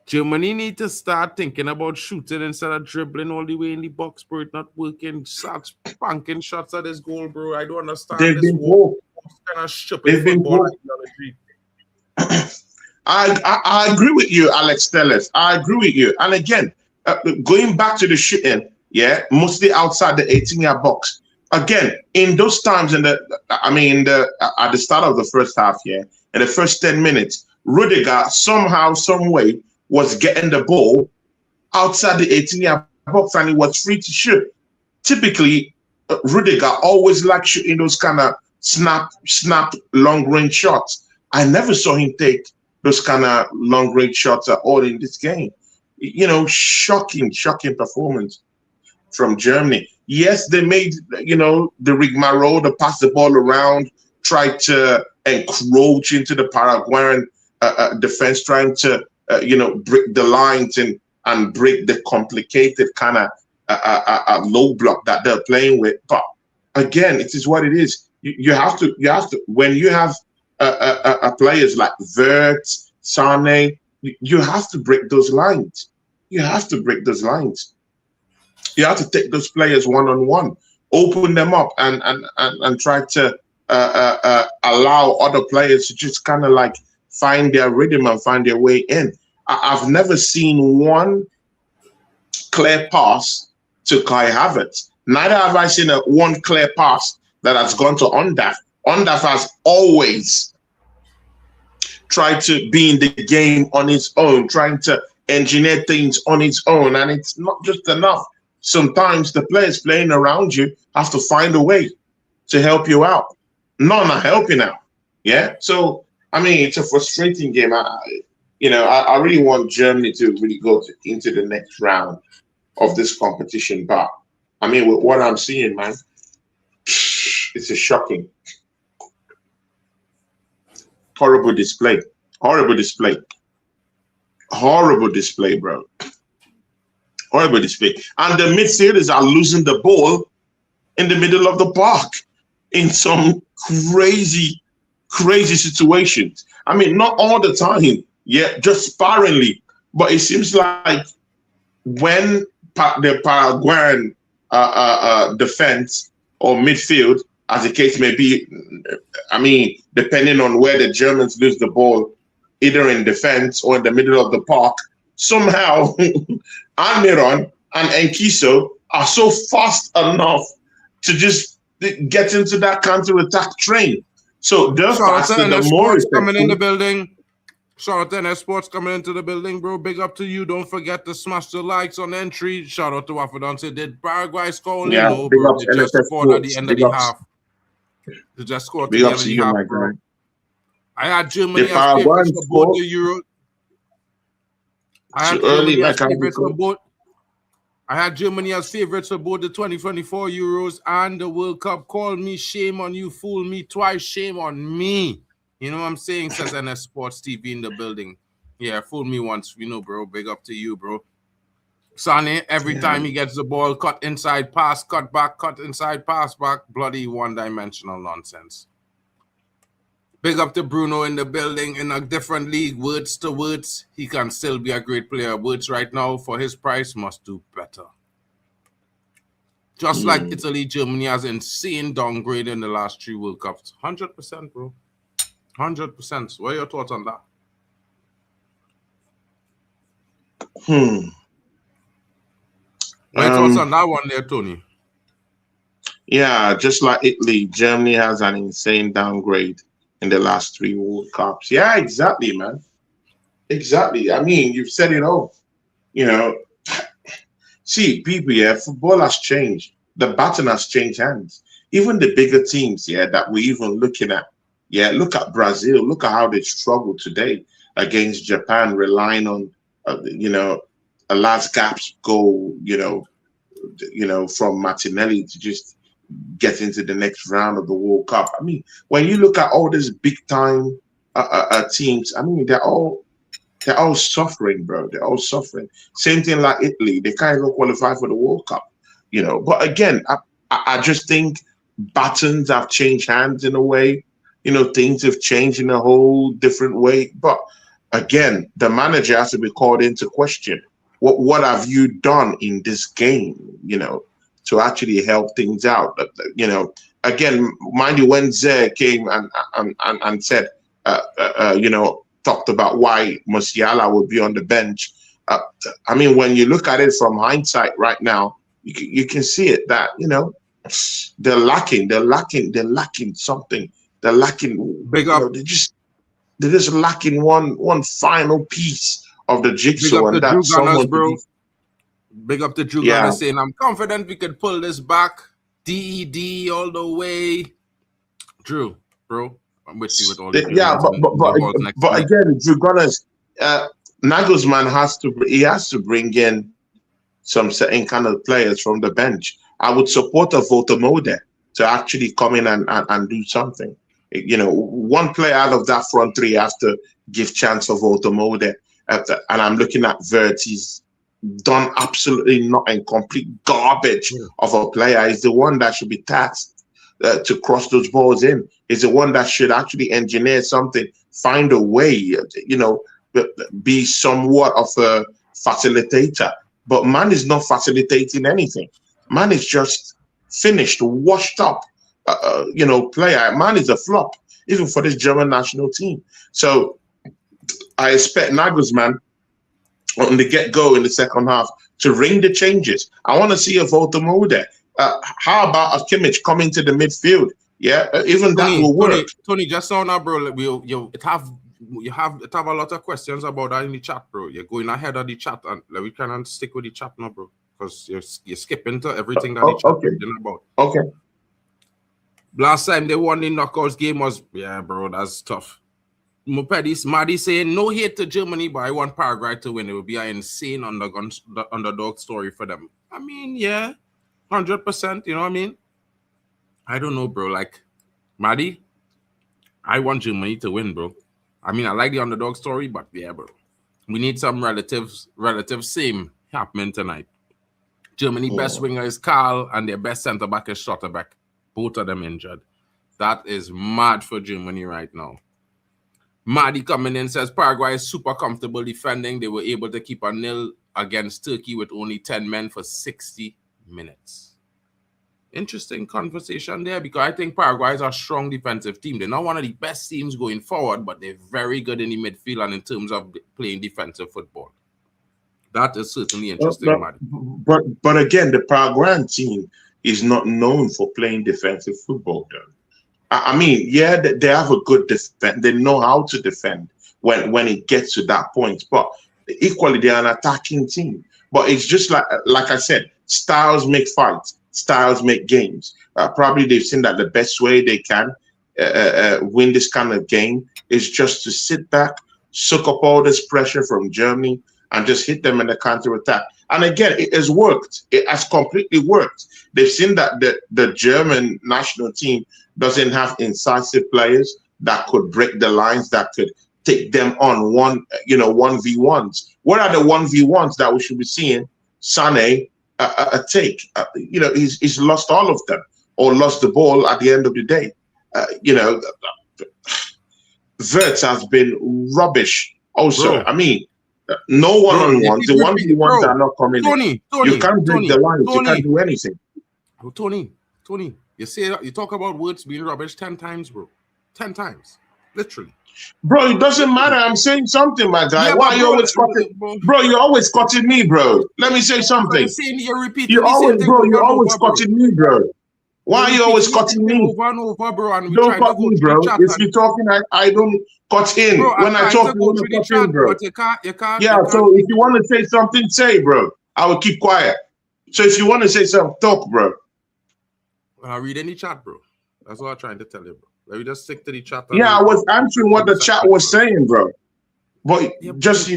Germany need to start thinking about shooting instead of dribbling all the way in the box, bro. It's not working. Start spanking shots at this goal, bro. I don't understand. They've this been poor. kind of stupid They've been football poor. I agree with you, Alex Tellez. I agree with you. And again, going back to the shooting, yeah, mostly outside the 18-yard box. Again, in those times, at the start of the first half, yeah, in the first 10 minutes, Rudiger somehow, some way, was getting the ball outside the 18-yard box and he was free to shoot. Typically, Rudiger always liked shooting those kind of snap, long-range shots. I never saw him take those kind of long-range shots at all in this game. You know, shocking performance from Germany. Yes, they made, the rigmarole, they passed the ball around, tried to encroach into the Paraguayan defense, trying to break the lines and break the complicated kind of low block that they're playing with. But again, it is what it is. You have to when you have players like Wirtz, Sane, you have to break those lines. You have to break those lines. You have to take those players one-on-one, open them up, and try to allow other players to just kind of like find their rhythm and find their way in. I've never seen one clear pass to Kai Havertz. Neither have I seen one clear pass that has gone to Ondaf. Ondaf has always tried to be in the game on his own, trying to engineer things on his own, and it's not just enough. Sometimes the players playing around you have to find a way to help you out. None are helping out. Yeah. So, I mean, it's a frustrating game. I really want Germany to really go into the next round of this competition. But, I mean, with what I'm seeing, man, it's a shocking, horrible display. Horrible display. Horrible display, bro. Horrible display. And the midfielders are losing the ball in the middle of the park in some crazy situations. I mean, not all the time, yeah, just sparingly. But it seems like when the Paraguayan defense or midfield, as the case may be, I mean, depending on where the Germans lose the ball, either in defense or in the middle of the park, somehow Almiron and Enkiso are so fast enough to just get into that counter-attack train. So they're faster, the more coming in the building. Shout out to NS Sports coming into the building, bro. Big up to you. Don't forget to smash the likes on entry. Shout out to Wafadon. Did Paraguay score only? No, bro. They just scored at the end of the half. They just scored at the end of the half, bro. I had Germany as favorites for both the Euro. I had Germany as favorites for both the 2024 Euros and the World Cup. Call me, shame on you. Fool me twice, shame on me. You know what I'm saying? Says NS Sports TV in the building. Yeah, fool me once. Bro. Big up to you, bro. Sane, every time he gets the ball, cut inside, pass, cut back, cut inside, pass back. Bloody one-dimensional nonsense. Big up to Bruno in the building in a different league. Words to words. He can still be a great player. Words right now for his price must do better. Just like Italy, Germany has insane downgrade in the last 3 World Cups. 100%, bro. 100%. What are your thoughts on that? What are your thoughts on that one there, Tony? Yeah, just like Italy, Germany has an insane downgrade in the last 3 World Cups. Yeah, exactly, man. Exactly. I mean, you've said it all. See, people, football has changed. The baton has changed hands. Even the bigger teams, that we're even looking at. Yeah, look at Brazil. Look at how they struggle today against Japan, relying on, a last gasp goal, you know, from Martinelli to just get into the next round of the World Cup. I mean, when you look at all these big time teams, I mean, they're all suffering, bro. They're all suffering. Same thing like Italy. They can't even qualify for the World Cup, you know. But again, I just think batons have changed hands in a way. You know, things have changed in a whole different way. But again, the manager has to be called into question. What have you done in this game, you know, to actually help things out? You know, again, mind you, when Zé came and said, you know, talked about why Musiala would be on the bench. I mean, when you look at it from hindsight right now, you can see it that, you know, they're lacking something. They're lacking. Big up. You know, they're just lacking one final piece of the jigsaw, and that's someone. Bro. Big up to Drew Gunners saying, I'm confident we could pull this back. DED all the way. Drew, bro, I'm with you with all the but again, Drew Gunners, Nagelsmann has to bring in some certain kind of players from the bench. I would support a Votamode to actually come in and do something. You know, one player out of that front three has to give chance for Votamode. And I'm looking at Vert. He's done absolutely nothing, complete garbage of a player. He's the one that should be tasked to cross those balls in. He's the one that should actually engineer something, find a way, you know, be somewhat of a facilitator. But man is not facilitating anything. Man is just finished, washed up, you know, player. Man is a flop, even for this German national team. So I expect Nagelsmann on the get-go in the second half to ring the changes. I want to see a Votamode. How about a Kimmich come into the midfield? Yeah, even that will work. Tony, just so now, bro, you have a lot of questions about that in the chat, bro. You're going ahead of the chat, and we cannot stick with the chat now, bro, because you're skipping to everything that the chat is about. Okay. Last time they won the knockouts game was, yeah, bro, that's tough. Maddie saying, no hate to Germany, but I want Paraguay to win. It would be an insane underdog story for them. I mean, yeah, 100%, you know what I mean? I don't know, bro. Like, Maddie, I want Germany to win, bro. I mean, I like the underdog story, but yeah, bro. We need some relative same happening tonight. Germany best winger is Karl, and their best centre-back is Schlotterbeck. Both of them injured. That is mad for Germany right now. Maddie coming in says Paraguay is super comfortable defending. They were able to keep a 0 against Turkey with only 10 men for 60 minutes. Interesting conversation there, because I think Paraguay is a strong defensive team. They're not one of the best teams going forward, but they're very good in the midfield and in terms of playing defensive football. That is certainly interesting, Maddie. But again, the Paraguayan team is not known for playing defensive football, though. I mean, yeah, they have a good defense. They know how to defend when it gets to that point. But equally, they're an attacking team. But it's just like I said, styles make fights. Styles make games. Probably they've seen that the best way they can win this kind of game is just to sit back, soak up all this pressure from Germany, and just hit them in the counter-attack. And again, it has worked. It has completely worked. They've seen that the German national team doesn't have incisive players that could break the lines, that could take them on 1v1s. What are the 1v1s that we should be seeing Sané take? You know, he's lost all of them, or lost the ball at the end of the day. You know, Wirtz has been rubbish also. Bro. I mean, no one-on-ones. The 1v1s are not coming in. You can't break the lines. You can't do anything. Tony, you talk about Wirtz being rubbish 10 times, bro. 10 times, literally. Bro, it doesn't matter. I'm saying something, my guy. Yeah, why are you always cutting? Bro, you're always cutting me, bro. Let me say something. You're repeating. You're always cutting me, bro. Why are you always cutting me? Over, bro, and don't cut me, bro. If you're talking, I don't cut in. Bro, when I talk, you want to cut in, bro. You can't. Yeah, so if you want to say something, say, bro. I will keep quiet. So if you want to say something, talk, bro. I'll read any chat, bro. That's what I'm trying to tell you, bro. Let me just stick to the chat. Yeah, I was answering what the chat was saying, bro. But you just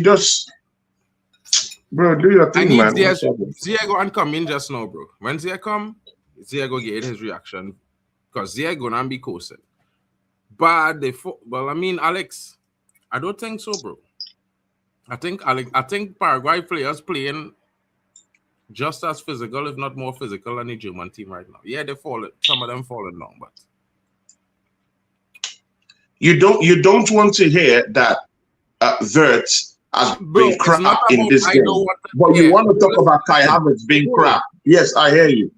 Bro, do your I thing, need man. No problem. Ziego and come in just now, bro. When Ziego come, Ziego get his reaction because Ziego gonna be coasting. But well, I mean, Alex, I don't think so, bro. I think Paraguay players playing just as physical, if not more physical, than the German team right now. Yeah, some of them falling down, but you don't want to hear that Wirtz has been crap in this game, but you want to talk about Kai Havertz being crap. Yes, I hear you.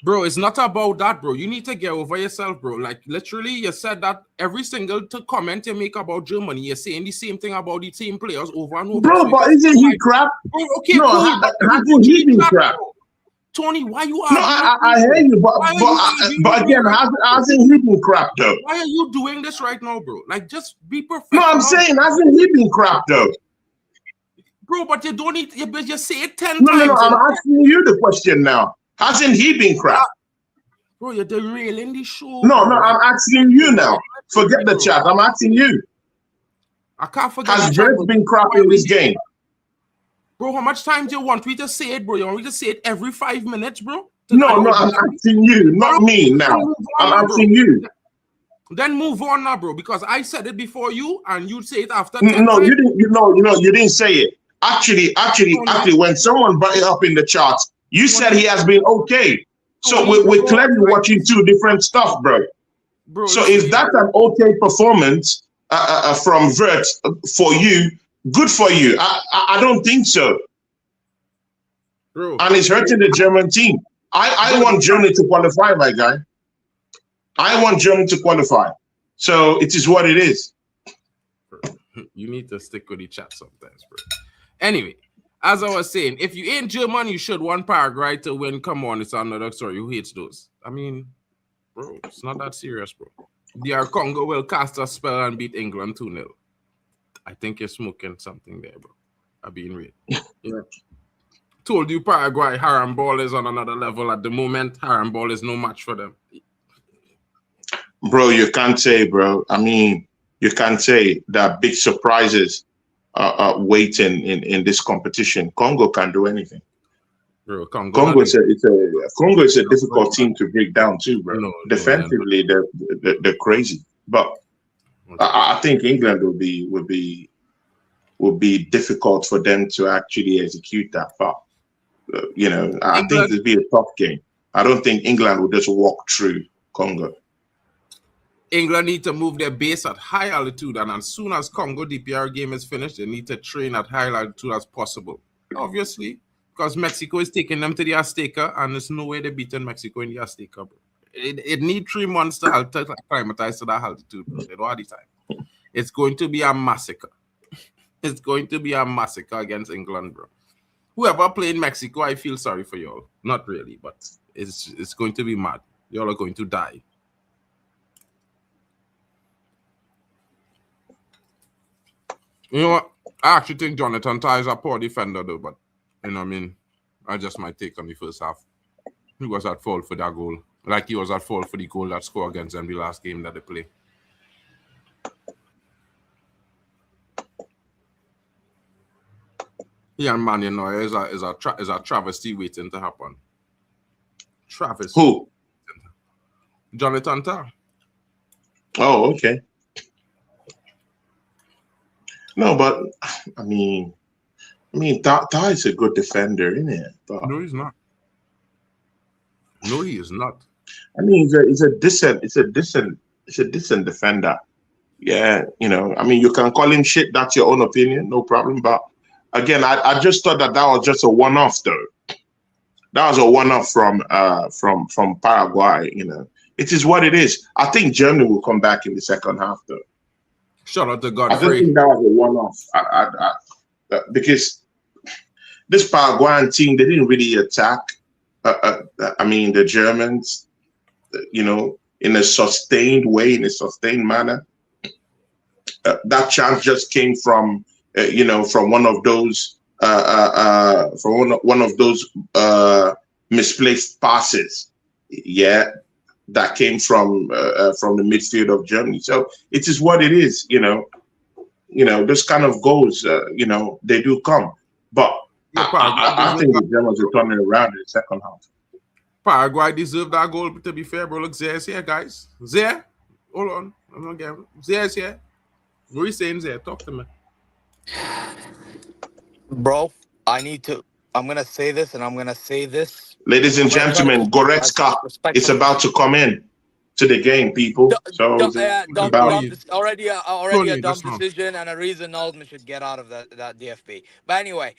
Bro, it's not about that, bro. You need to get over yourself, bro. Like, literally, you said that every single comment you make about Germany, you're saying the same thing about the same players over and over. Bro, so but isn't he crap? Bro, okay, no, cool. hasn't he been crap? Bro. Tony, why you are? No, I hear you, but again, hasn't he been crap, though? Why are you doing this right now, bro? Like, just be perfect. No, I'm saying, hasn't he been crap, though? Bro, but you don't need, you say it 10 times. No, I'm asking you the question now. Hasn't he been crap? Bro, you're derailing the show. No, I'm asking you now. Forget the chat. I'm asking you. I can't forget. Has Wirtz been crap in this game? Bro, how much time do you want me to say it, bro? You want me to say it every 5 minutes, bro? No, I'm asking you, not me now. I'm asking you. Then move on now, bro, because I said it before you, and you say it after. No, you didn't. You didn't say it. Actually, when someone brought it up in the charts, you said he has been okay. So we're clearly watching two different stuff, bro. So if that's an okay performance from Wirtz for you, good for you. I don't think so. Bro. And it's hurting the German team. I want Germany to qualify, my guy. I want Germany to qualify. So it is what it is. You need to stick with the chat sometimes, bro. Anyway, as I was saying, if you ain't German, you should want Paraguay to win. Come on, it's another story. Who hates those? I mean, bro, it's not that serious, bro. DR Congo will cast a spell and beat England 2-0. I think you're smoking something there, bro. I'm being real. Yeah. Told you Paraguay, Haram ball is on another level at the moment. Haram ball is no match for them. Bro, you can't say, bro. I mean, you can't say that big surprises waiting in this competition. Congo can't do anything. Bro, Congo is a difficult team to break down too, bro. Defensively, they're crazy, but I think England will be difficult for them to actually execute that far. I think it'll be a tough game. I don't think England will just walk through Congo. England need to move their base at high altitude, and as soon as Congo DPR game is finished, they need to train at high altitude as possible. Obviously, because Mexico is taking them to the Azteca, and there's no way they're beating Mexico in the Azteca, bro. It needs 3 months to acclimatize to that altitude, bro. They don't have the time. It's going to be a massacre. It's going to be a massacre against England, bro. Whoever played Mexico, I feel sorry for y'all. Not really, but it's going to be mad. Y'all are going to die. You know what? I actually think Jonathan Tah is a poor defender, though, but, you know what I mean? I just might take on the first half. He was at fault for that goal. Like he was at fault for the goal that scored against them the last game that they played. Yeah, man, you know, is a travesty waiting to happen. Travesty. Who? Jonathan Tah. Oh, okay. No, but I mean, Tah is a good defender, isn't it? But, no, he's not. No, he is not. I mean, he's a decent defender. Yeah, I mean, you can call him shit. That's your own opinion, no problem. But again, I just thought that was just a one-off, though. That was a one-off from Paraguay. It is what it is. I think Germany will come back in the second half, though. Shout out to I Godfrey. don't think that was a one-off. Because this Paraguayan team, they didn't really attack. I mean, the Germans, in a sustained way, in a sustained manner. That chance just came from, from one of those, misplaced passes. Yeah. That came from the midfield of Germany. So it is what it is, those kind of goals, they do come. But Yeah, Paraguay I think the deserve Germans will turn it around in the second half. Paraguay deserve that goal. To be fair, bro, look, Zare's here, guys. Zare, hold on, I'm not getting Zare's here. What are you saying, Zare? Talk to me. Bro, I'm gonna say this, and I'm gonna say this. Ladies and I'm gonna try to gentlemen, speak as Goretzka is respectfully. about to come in to the game, people. So it's about Already Tony, a dumb that's not. decision and a reason Altman should get out of that DFB. But anyway,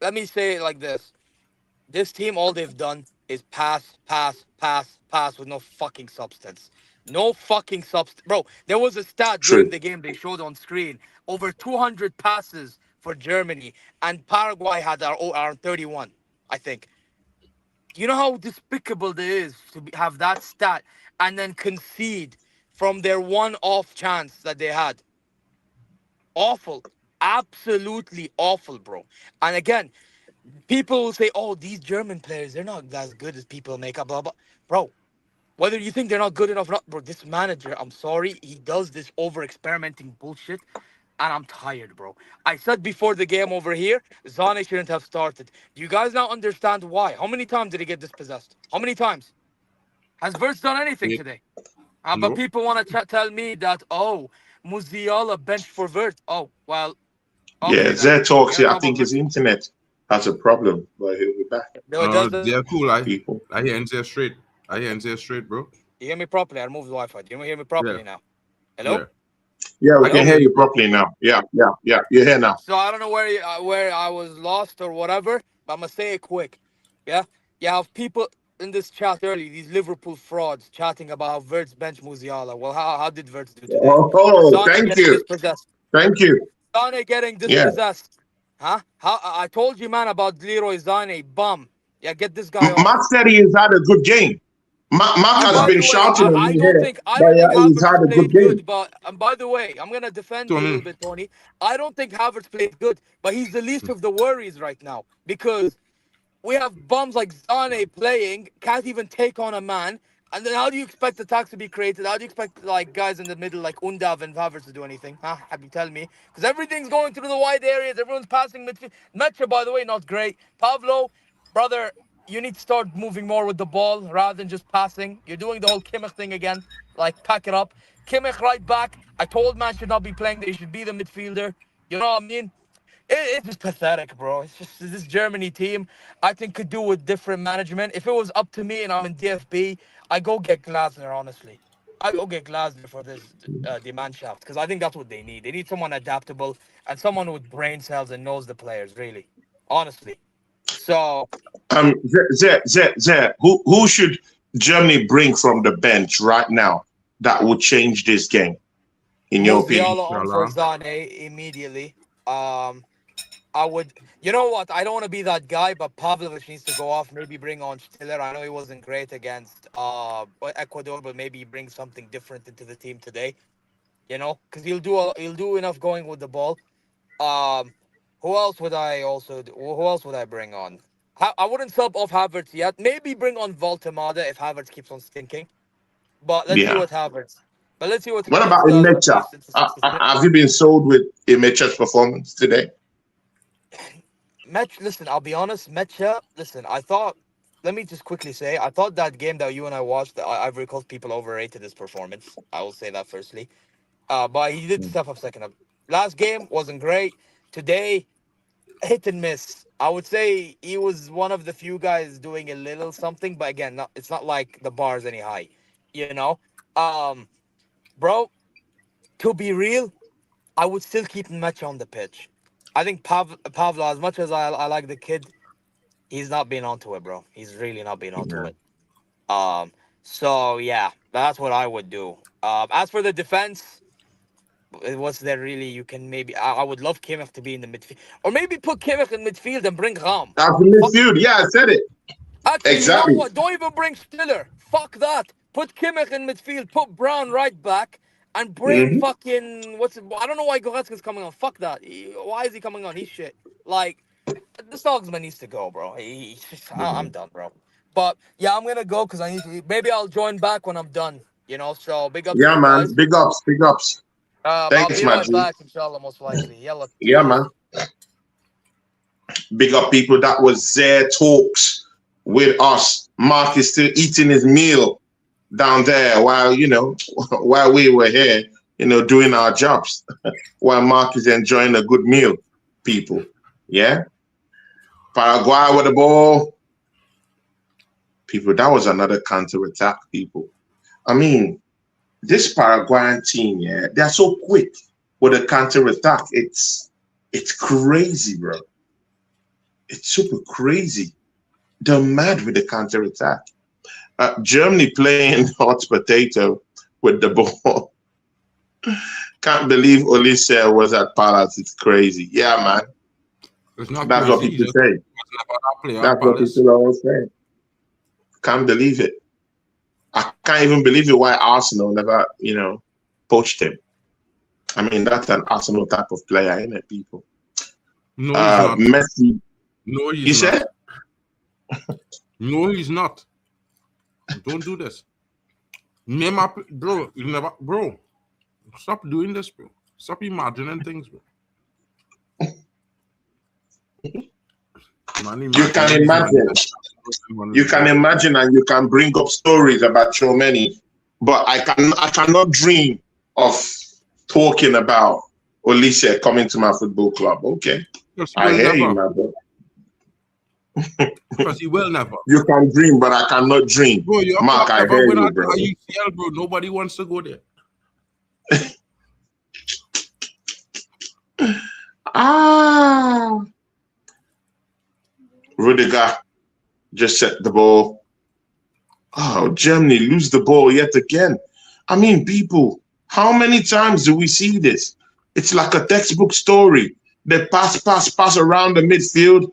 let me say it like this: this team, all they've done is pass with no fucking substance. No fucking substance, bro. There was a stat during true. the game they showed on screen: over 200 passes for Germany, and Paraguay had around 31, I think. You know how despicable it is to have that stat and then concede from their one-off chance that they had. Awful. Absolutely awful, bro. And again, people will say, oh, these German players, they're not as good as people make up, blah, blah. Bro, whether you think they're not good enough or not, bro, this manager, I'm sorry, he does this over-experimenting bullshit. And I'm tired, bro. I said before the game over here, Zane shouldn't have started. Do you guys now understand why? How many times did he get dispossessed? How many times? Has Verts done anything today? But No. people want to tell me that, oh, Musiala benched for Verts. Oh, well, okay, Yeah, then. Zed talks We're here. I gonna talk think about his Verts. internet has a problem, but he'll be back. No, it doesn't. They're cool. People. I hear Zare straight. I hear Zare straight, bro. You hear me properly? I removed the Wi-Fi. Do you hear me properly now? Hello? Yeah. Yeah, we I can don't hear hear you properly now. Yeah. You're here now. So I don't know where I was lost or whatever, but I'm gonna say it quick. Yeah, you have people in this chat early, these Liverpool frauds chatting about how Verts bench Musiala. Well, how did Verts do today? Oh, thank getting you. dispossessed. Thank you. Zane getting Yeah. dispossessed. Huh? How I told you, man, about Leroy Zane. Bum. Yeah, get this guy off. Mark said he has had a good game. Mark And has by been the way, shouting at I me don't here, think but he's Havertz had a good played game. good. But by the way, I'm gonna defend you a little bit, Tony. I don't think Havertz played good, but he's the least of the worries right now because we have bums like Zane playing, can't even take on a man. And then how do you expect attacks to be created? How do you expect like guys in the middle like Undav and Havertz to do anything? Huh? Have you tell me? Because everything's going through the wide areas. Everyone's passing midfield. Mecha, by the way, not great. Pavlo, brother, you need to start moving more with the ball rather than just passing. You're doing the whole Kimmich thing again. Like, pack it up. Kimmich right back. I told man should not be playing there. He should be the midfielder. You know what I mean? It's just pathetic, bro. It's just this Germany team, I think, could do with different management. If it was up to me and I'm in DFB, I go get Glasner, honestly. I go get Glasner for this Die Mannschaft because I think that's what they need. They need someone adaptable and someone with brain cells and knows the players, really. Honestly. So... Who should Germany bring from the bench right now that would change this game, in your opinion? Musiala on for Zane immediately. I would, you know what? I don't want to be that guy, but Pavlovich needs to go off. Maybe bring on Stiller. I know he wasn't great against Ecuador, but maybe bring something different into the team today. You know, because he'll do enough going with the ball. Who else would I bring on? I wouldn't sub off Havertz yet. Maybe bring on Voltemada if Havertz keeps on stinking. But let's see what Havertz. But let's see what. What about Imecha? Have you been sold with Imecha's performance today? Listen, I'll be honest, Mecha, listen, let me just quickly say, I thought that game that you and I watched, Ivory Coast people overrated his performance. I will say that firstly. But he did step up second up. Last game wasn't great. Today, hit and miss. I would say he was one of the few guys doing a little something, but again, it's not like the bar is any high, you know? Bro, to be real, I would still keep Mecha on the pitch. I think Pavlo, as much as I like the kid, he's not been onto it, bro. He's really not been onto it. So yeah, that's what I would do. As for the defense, what's there really? You can maybe I would love Kimmich to be in the midfield, or maybe put Kimmich in midfield and bring Ram. That's the midfield. Yeah, I said it. Actually, exactly. You know what? Don't even bring Stiller. Fuck that. Put Kimmich in midfield. Put Brown right back. And bring fucking I don't know why Goretzka's coming on. Fuck that. Why is he coming on? He's shit. Like, this Dogsman needs to go, bro. I'm done, bro. But yeah, I'm gonna go because I need to. Maybe I'll join back when I'm done. You know. So big ups. Yeah, to man. guys. Big ups. Big ups. I'll Thanks, be man. right back, inshallah, most likely. Yeah, man. Big up people that was there, talks with us. Mark is still eating his meal down there while, you know, while we were here, you know, doing our jobs. While Mark is enjoying a good meal, people. Yeah? Paraguay with the ball. People, that was another counter-attack, people. I mean, this Paraguayan team, yeah, they're so quick with a counter-attack. It's crazy, bro. It's super crazy. They're mad with the counter-attack. Germany playing hot potato with the ball. Can't believe Olise was at Palace. It's crazy. Yeah, man. It's not That's what people say. That's what people always say. Can't believe it. I can't even believe it why Arsenal never, you know, poached him. I mean, that's an Arsenal type of player, isn't it, people? No, he's not. Messi. No, You he's not. said? No, he's not. Don't do this. Bro, you never, bro. Stop doing this, bro. Stop imagining things, bro. Man, You can imagine. You can imagine and you can bring up stories about so many, but I cannot dream of talking about Olise coming to my football club. Okay. I hear you, my bro. Because he will never. You can dream, but I cannot dream. Bro, Mark, I hear you, bro. UCL, bro. Nobody wants to go there. Rudiger just set the ball. Oh, Germany lose the ball yet again. I mean, people, how many times do we see this? It's like a textbook story. They pass around the midfield,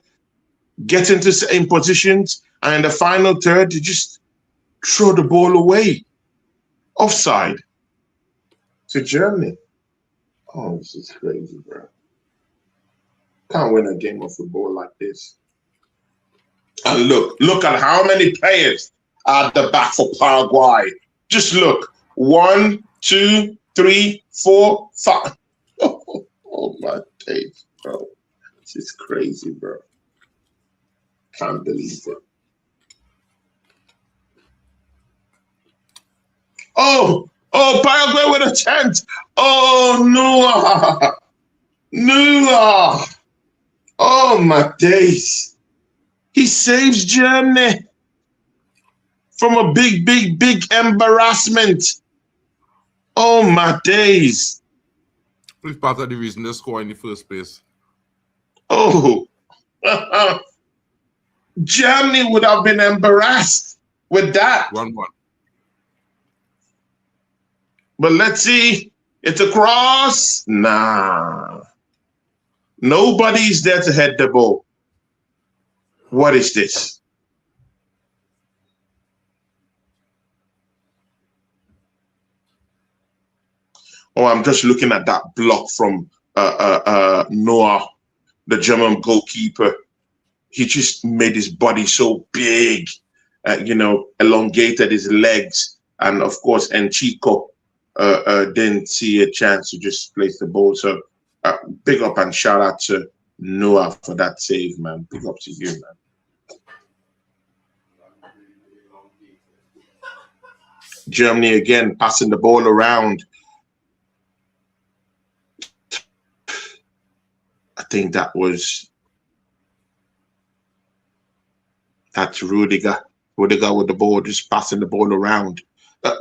get into certain positions, and in the final third, they just throw the ball away. Offside to Germany. Oh, this is crazy, bro. Can't win a game of football like this. And look at how many players are at the back for Paraguay. Just look. 1, 2, 3, 4, 5. Oh my days, bro. This is crazy, bro. Can't believe it. Oh, Paraguay with a chance. Oh, Noah. Oh my days. He saves Germany from a big embarrassment. Oh my days. It's part of the reason they score in the first place. Oh. Germany would have been embarrassed with that. 1-1. But let's see. It's a cross. Nah. Nobody's there to head the ball. What is this? Oh, I'm just looking at that block from Noah, the German goalkeeper. He just made his body so big, you know, elongated his legs. And of course, Enchico didn't see a chance to just place the ball. So big up and shout out to Noah for that save, man. Big up to you, man. Germany again passing the ball around. I think that's Rudiger. Rudiger with the ball, just passing the ball around.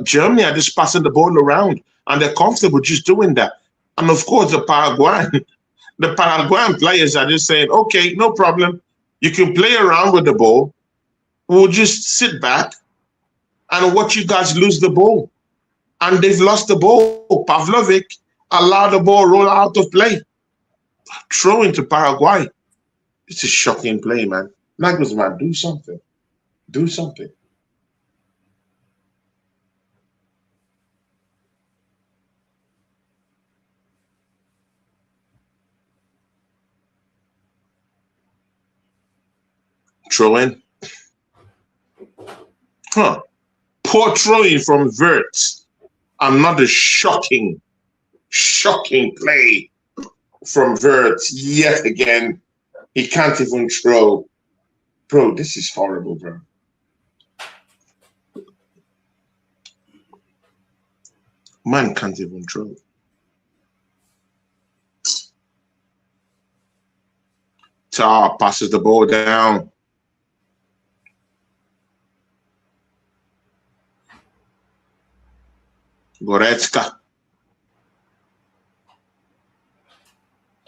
Germany are just passing the ball around, and they're comfortable just doing that. And of course, the Paraguayan players are just saying, okay, no problem. You can play around with the ball. We'll just sit back and watch you guys lose the ball. And they've lost the ball. Pavlovic allowed the ball roll out of play. Throw into Paraguay. It's a shocking play, man. Nagelsmann, do something. Do something. Throw in. Poor throwing from Wirtz. Another shocking play from Wirtz yet again. He can't even throw. Bro, this is horrible, bro. Man can't even throw. Tar passes the ball down. Goretzka.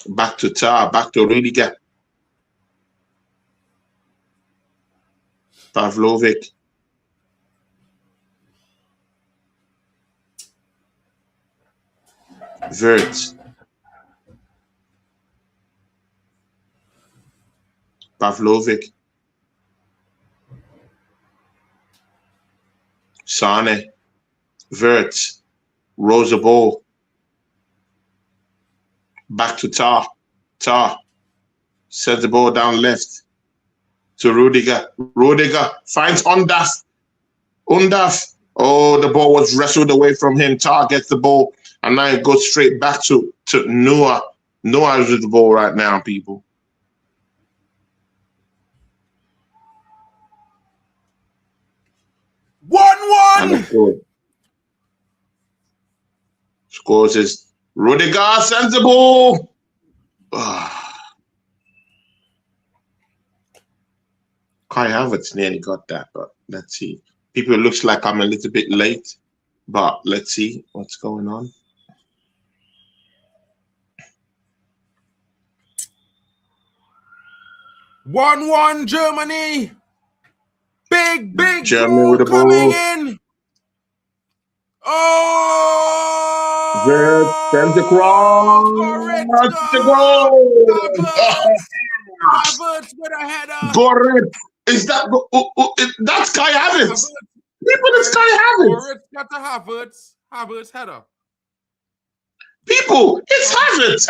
Back to Tar, back to Rudiger. Pavlovic. Vert. Pavlovic. Sane. Vert. Rolls the ball. Back to Tar. Tar. Sets the ball down left. To Rudiger. Rudiger finds Undaf. Undaf. Oh, the ball was wrestled away from him. Tar gets the ball. And now it goes straight back to Noah. Noah is with the ball right now, people. And scores is Rudiger sends the ball. Kai Havertz nearly got that, but let's see. People, it looks like I'm a little bit late, but let's see what's going on. One Germany. Big Germany with the coming ball. in. Oh! Sends across. Havertz with a header. Goretz. Is that that's Kai Havertz? People, it's Kai Havertz. Goretz got the Havertz header. People, it's Havertz.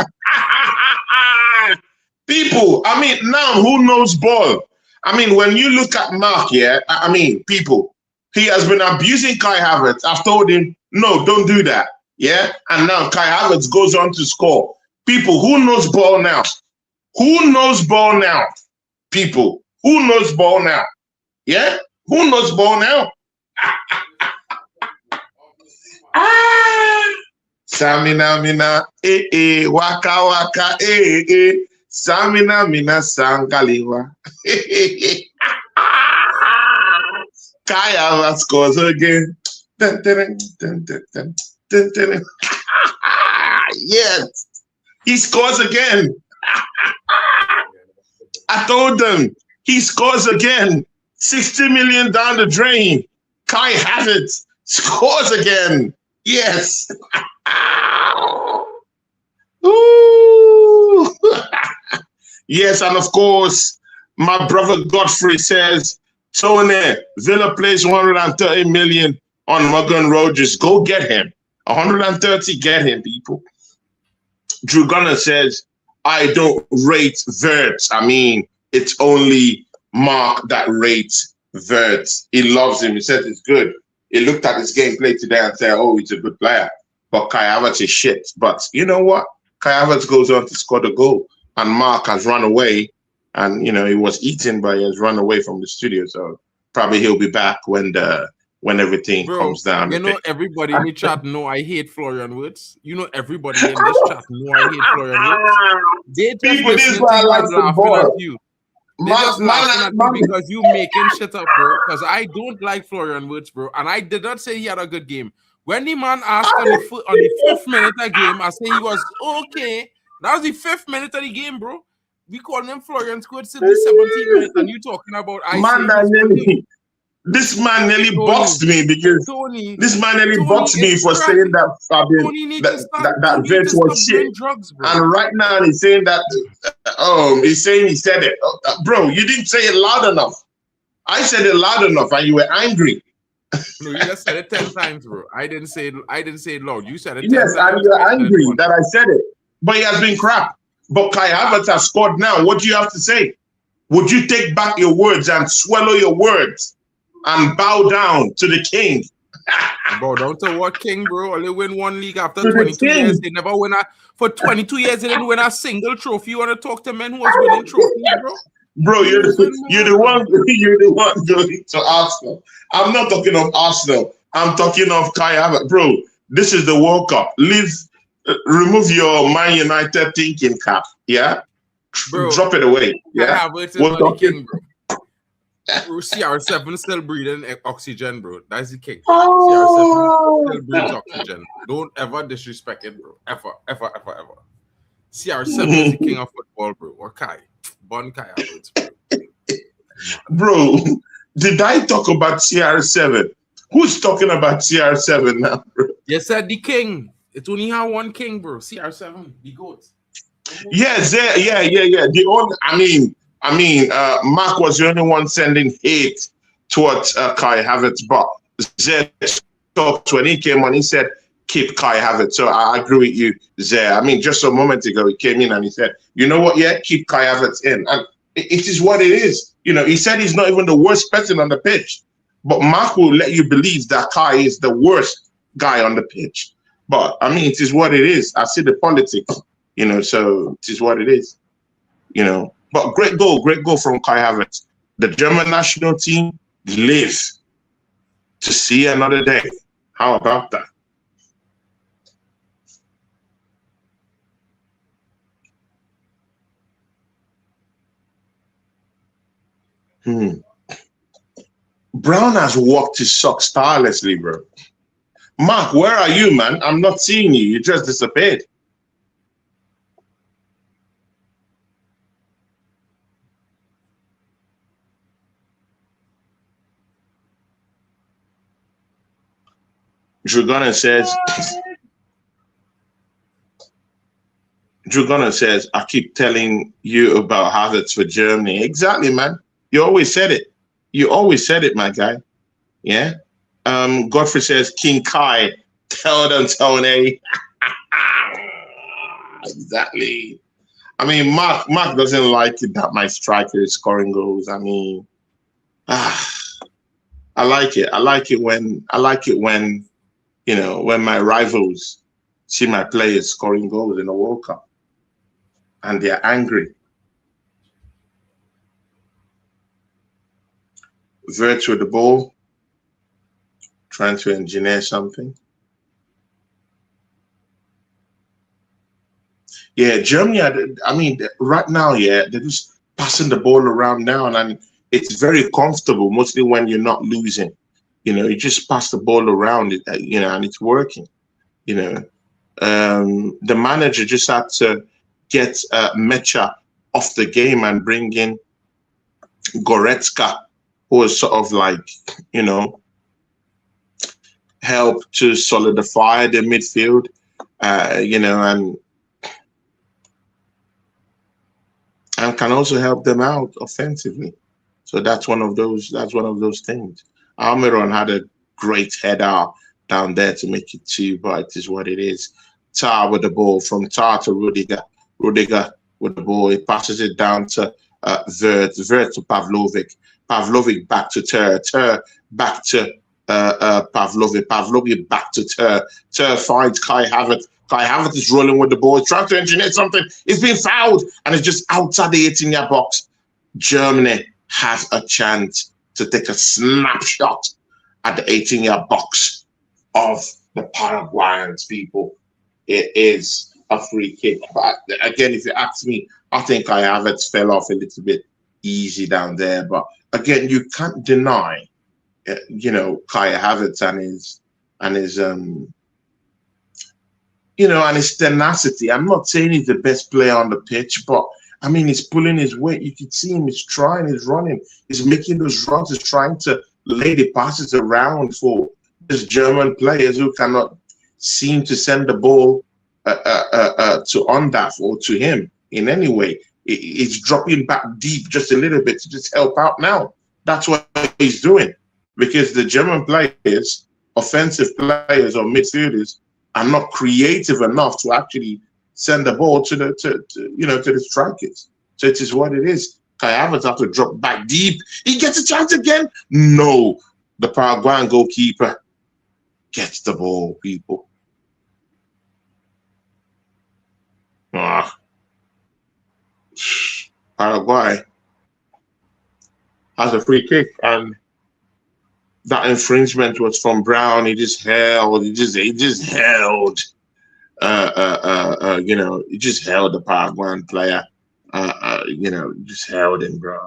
People, I mean, now who knows ball? I mean, when you look at Mark, yeah, I mean, people, he has been abusing Kai Havertz. I've told him, no, don't do that. Yeah. And now Kai Havertz goes on to score. People, who knows ball now? Who knows ball now? People, who knows ball now? Yeah. Who knows ball now? Samina mina, waka waka, Samina mina sangaliwa. Kai Havertz scores again. Yes, he scores again. I told them he scores again. 60 million down the drain. Kai Havertz scores again. Yes. Ooh. Yes, and of course, my brother Godfrey says, Tony, Villa plays 130 million on Morgan Rogers. Go get him. 130, get him, people. Drew Gunner says, I don't rate Vert. I mean, it's only Mark that rates Vert. He loves him. He says it's good. He looked at his gameplay today and said, oh, he's a good player. But Kai Havertz is shit. But you know what? Kai Havertz goes on to score the goal. And Mark has run away. And, you know, he was eaten, but he has run away from the studio. So probably he'll be back when everything comes down. You know, everybody in the chat know I hate Florian Wirtz. You know, everybody in this chat know I hate Florian Wirtz. They just listen to you laughing at you. They just laughing at you because you making shit up, bro. Because I don't like Florian Wirtz, bro. And I did not say he had a good game. When the man asked on the 5th minute of the game, I say he was okay. That was the 5th minute of the game, bro. We called him Florian scored till the 17th minute, and you talking about this man nearly boxed me because this man nearly boxed me for saying that that Vert was shit. And right now he's saying that he's saying he said it. Bro, you didn't say it loud enough. I said it loud enough and you were angry. No, you just said it 10 times, bro. I didn't say it loud. You said it 10 times. Yes, and you're angry that I said it. But he has been crap. But Kai Havertz has scored now. What do you have to say? Would you take back your words and swallow your words and bow down to the king? Bro, don't tell what king, bro. Only win one league after You're the 22 years. king. They never win for 22 years. They didn't win a single trophy. You want to talk to men who was winning trophies, bro? Bro, you're the one going to Arsenal. I'm not talking of Arsenal. I'm talking of Kai Havertz. Bro, this is the World Cup. Remove your Man United thinking cap. Yeah? Bro, drop it away. Yeah? Kai Havertz is not the king, bro. Bro, CR7 still breathing oxygen, bro. That's the king. CR7 still breathes oxygen. Don't ever disrespect it, bro. Ever. CR7 is the king of football, bro. Or Kai. Born Kai Havertz, bro. Did I talk about CR7? Who's talking about CR7 now, bro? You said the king. It only had one king, bro. CR7, the goat. Yeah. The only, I mean, Mark was the only one sending hate towards Kai Havertz, but Zé talked when he came on. He said, "Keep Kai Havertz." So I agree with you, Zé. I mean, just a moment ago, he came in and he said, "You know what? Yeah, keep Kai Havertz in." And it is what it is. You know, he said he's not even the worst person on the pitch, but Mark will let you believe that Kai is the worst guy on the pitch. But I mean, it is what it is. I see the politics, you know, so it is what it is, you know. But great goal from Kai Havertz. The German national team live to see another day. How about that? Brown has walked his socks tirelessly, bro. Mark, where are you, man? I'm not seeing you. You just disappeared. Drew Gunner says, I keep telling you about Havertz for Germany. Exactly, man. You always said it. You always said it, my guy. Yeah. Godfrey says, King Kai, tell them, Tony. Exactly. I mean, Mark doesn't like it that my striker is scoring goals. I mean, I like it. I like it when, you know, when my rivals see my players scoring goals in the World Cup and they're angry. Vert with the ball, trying to engineer something. Yeah, Germany, I mean, right now, yeah, they're just passing the ball around now, and it's very comfortable, mostly when you're not losing. You know, you just pass the ball around, you know, and it's working. You know, the manager just had to get Mecha off the game and bring in Goretzka, who was sort of like, you know, help to solidify the midfield, you know, and can also help them out offensively. So that's one of those things. Almiron had a great header down there to make it 2, but it is what it is. Tar with the ball, from Tar to Rudiger. Rudiger with the ball, he passes it down to Vert to Pavlovic. Pavlovic back to Ter. Ter back to Pavlovic. Pavlovic back to Ter. Ter finds Kai Havertz. Kai Havertz is rolling with the ball, trying to engineer something. It's being fouled, and it's just outside the 18-yard box. Germany has a chance to take a snapshot at the 18-yard box of the Paraguayans, people. It is a free kick. But again, if you ask me, I think Kai Havertz fell off a little bit easy down there. But again, you can't deny, you know, Kai Havertz and his you know, and his tenacity. I'm not saying he's the best player on the pitch, but I mean, he's pulling his weight. You can see him. He's trying. He's running. He's making those runs. He's trying to lay the passes around for these German players who cannot seem to send the ball to Ondaf or to him in any way. He's dropping back deep just a little bit to just help out now. That's what he's doing, because the German players, offensive players or midfielders, are not creative enough to actually send the ball to the strikers. So it is what it is. Kai Havertz have to drop back deep. He gets a chance again. No, the Paraguayan goalkeeper gets the ball, people. Paraguay has a free kick, and that infringement was from Brown. He just held. He just held. You know, he just held the Paraguayan player. You know, just held him, bro.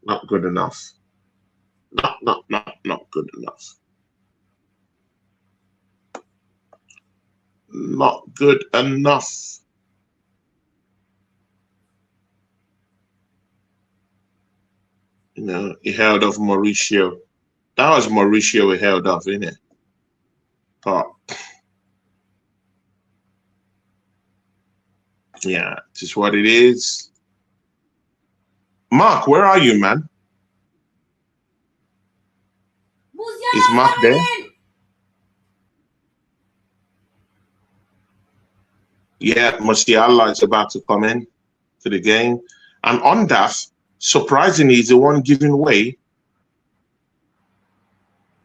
Not good enough. Not good enough. Not good enough. You know, he held off Mauricio. That was Mauricio he held off, isn't it? But yeah, it's just what it is. Mark, where are you, man? Is Mark there? Yeah, Musiala is about to come in to the game. And Ondaf, surprisingly, is the one giving way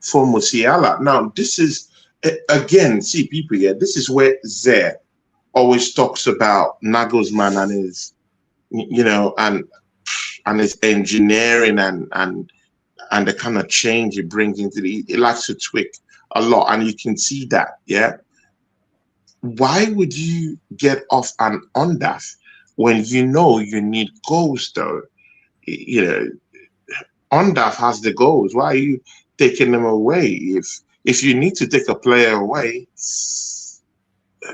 for Musiala. Now, this is, again, see, people here, this is where Zé always talks about Nagelsmann and his, you know, and his engineering and the kind of change he brings into the, he likes to tweak a lot, and you can see that, yeah. Why would you get off an Ondaf when you know you need goals, though? You know, Ondaf has the goals. Why are you taking them away? If you need to take a player away,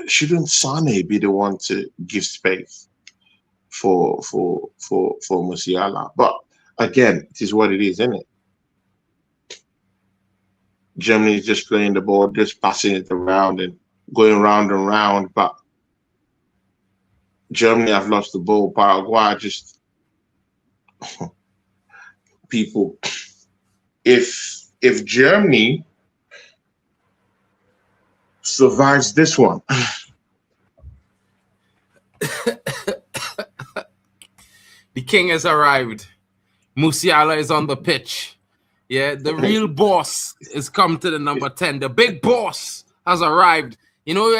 shouldn't Sane be the one to give space for Musiala? But again, it is what it is, isn't it? Germany is just playing the ball, just passing it around and going round and round. But Germany have lost the ball. Paraguay just people. If Germany survives this one, the king has arrived. Musiala is on the pitch. Yeah, the real boss has come to the number 10. The big boss has arrived. You know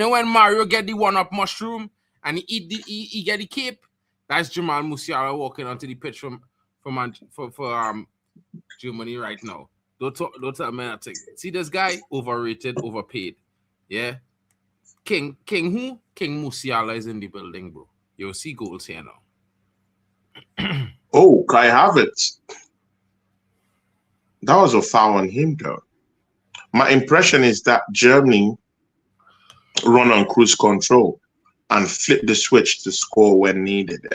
when Mario get the one-up mushroom and he get the cape? That's Jamal Musiala walking onto the pitch for Germany right now. Don't tell me nothing. See this guy? Overrated, overpaid. Yeah. King who? King Musiala is in the building, bro. You'll see goals here now. Oh, Kai Havertz. That was a foul on him, though. My impression is that Germany run on cruise control and flip the switch to score when needed.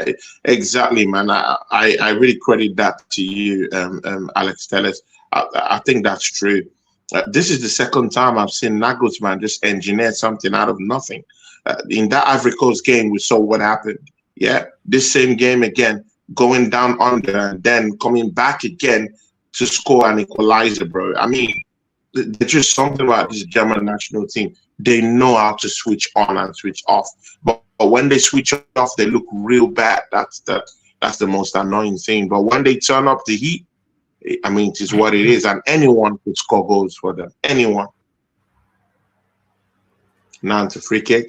Exactly, man. I really credit that to you, Alex Telles. I think that's true. This is the second time I've seen Nagelsmann just engineer something out of nothing. In that Ivory Coast game, we saw what happened. Yeah, this same game again, going down under and then coming back again to score an equalizer, bro. I mean, there's just something about this German national team. They know how to switch on and switch off. But when they switch off, they look real bad. That's the most annoying thing. But when they turn up the heat, I mean, it is what it is. And anyone could score goals for them. Anyone. Now it's a free kick.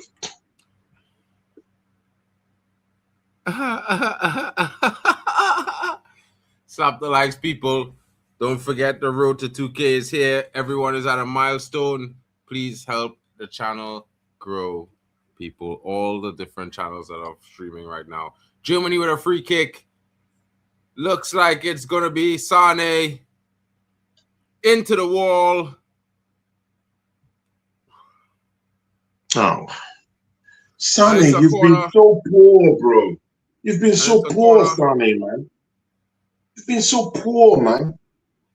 Slap the likes, people. Don't forget the road to 2K is here. Everyone is at a milestone. Please help the channel grow, people. All the different channels that are streaming right now. Germany with a free kick. Looks like it's going to be Sane into the wall. Oh. Sane, you've been so poor, bro. You've been so poor, Sane, man. You've been so poor, man.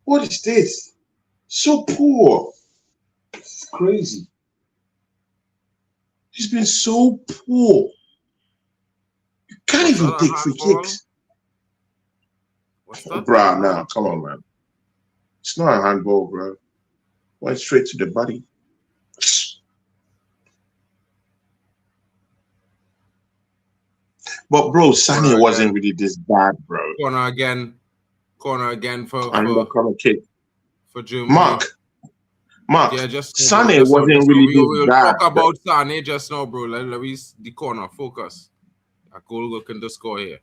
What is this? So poor. It's crazy. He's been so poor. You can't even take free kicks. Bro, nah, come on, man. It's not a handball, bro. Went straight to the body. But bro, Sane wasn't really this bad, bro. Corner again for corner kick for Germany. Mark, Yeah, just Sané wasn't really we'll this bad. talk about Sané just now, bro. Let me the corner focus. A goal looking to score here.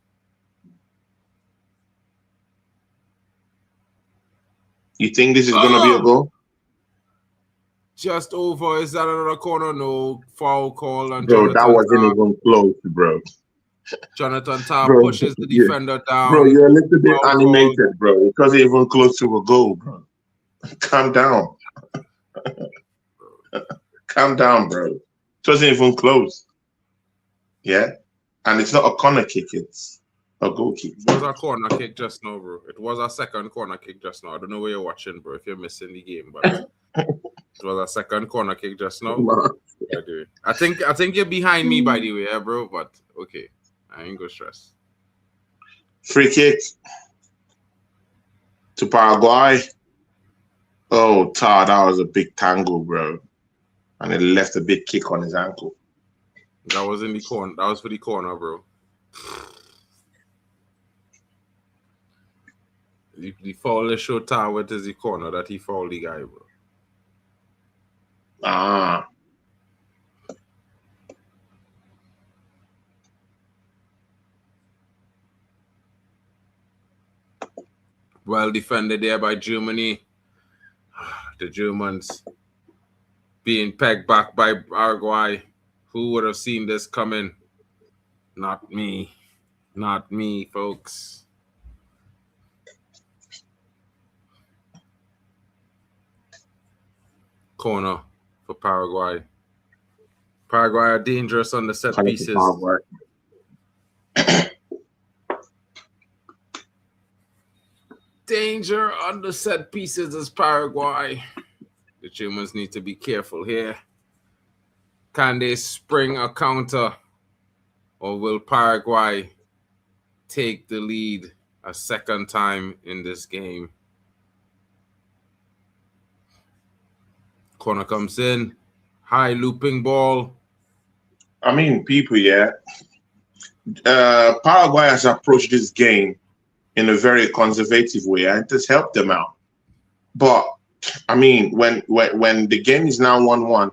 You think this is gonna be a goal? Just over. Is that another corner? No. Foul call on Bro, Jonathan that wasn't Tah. even close, bro. Jonathan Tah Bro, pushes the defender down. Bro, you're a little bit Foul animated, bro. It wasn't even close to a goal, bro. Calm down. Calm down, bro. It wasn't even close. Yeah? And it's not a corner kick, it's a goal kick. It was a corner kick just now, bro. It was a second corner kick just now. I don't know where you're watching, bro, if you're missing the game, but it was a second corner kick just now. I think you're behind me, by the way, yeah, bro, but okay. I ain't gonna stress. Free kick to Paraguay. Oh, Tah, that was a big tangle, bro. And it left a big kick on his ankle. That was in the corner. That was for the corner, bro. The foul they showed Tah with is the corner that he fouled the guy, bro. Ah. Well defended there by Germany. The Germans being pegged back by Paraguay. Who would have seen this coming? Not me. Not me, folks. Corner for Paraguay. Paraguay are dangerous on the set pieces. Danger on the set pieces is Paraguay. The Germans need to be careful here. Can they spring a counter, or will Paraguay take the lead a second time in this game? Corner comes in. High looping ball. I mean, people, yeah. Paraguay has approached this game in a very conservative way, and it has helped them out. But I mean, when the game is now 1-1,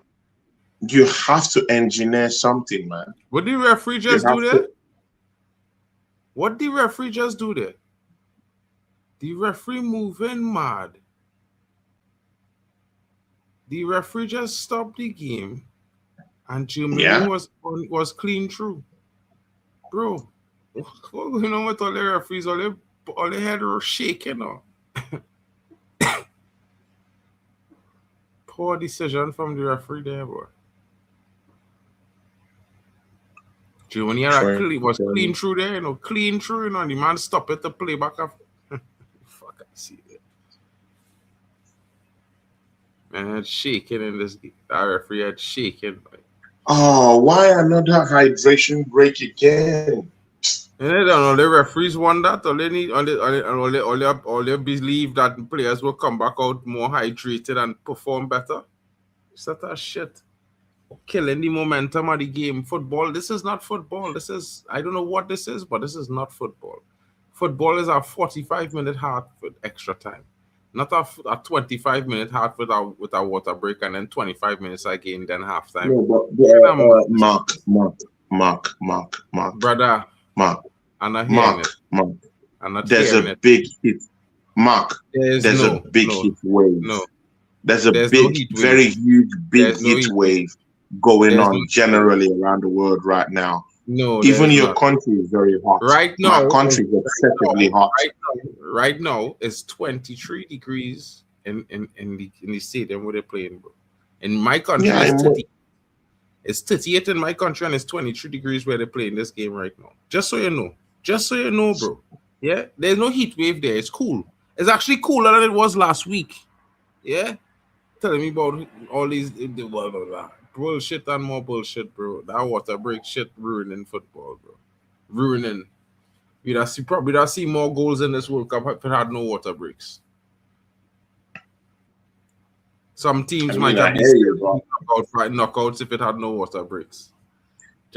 you have to engineer something, man. What did the referee just do there? What did the referee just do there? The referee moving mad. The referee just stopped the game, and Germany was clean through. Bro, you know what? All the referees, all their head were shaking now. Poor decision from the referee there, boy. Germany was clean through there, you know, clean through, you know, and the man stopped it to play back up. Fuck, I see it. Man, it's shaking in this game. That referee had shaking. Oh, why another hydration break again? And they don't know the referees want that, or they need, or they believe that players will come back out more hydrated and perform better. It's that shit. Killing the momentum of the game. Football, this is not football. This is, I don't know what this is, but this is not football. Football is a 45-minute half with extra time. Not a 25-minute half with a water break and then 25 minutes again, then halftime. No, but Mark. Brother. Mark. I'm not hearing it. Mark. I'm not There's hearing a it. big hit. Mark, there's a big heat wave. No. There's a very huge big heat wave going on generally around the world right now. No, even your country is very hot. Right now, my country is excessively hot. Right now, it's 23 degrees in the stadium where they're playing, bro. In my country, it's 38 in my country, and it's 23 degrees where they're playing this game right now. Just so you know, bro. Yeah, there's no heat wave there. It's cool. It's actually cooler than it was last week. Yeah, telling me about all these blah, blah, blah. Bullshit and more bullshit, bro. That water break shit ruining football, bro. Ruining. We'd see more goals in this World Cup if it had no water breaks. Some teams might have been knockouts if it had no water breaks.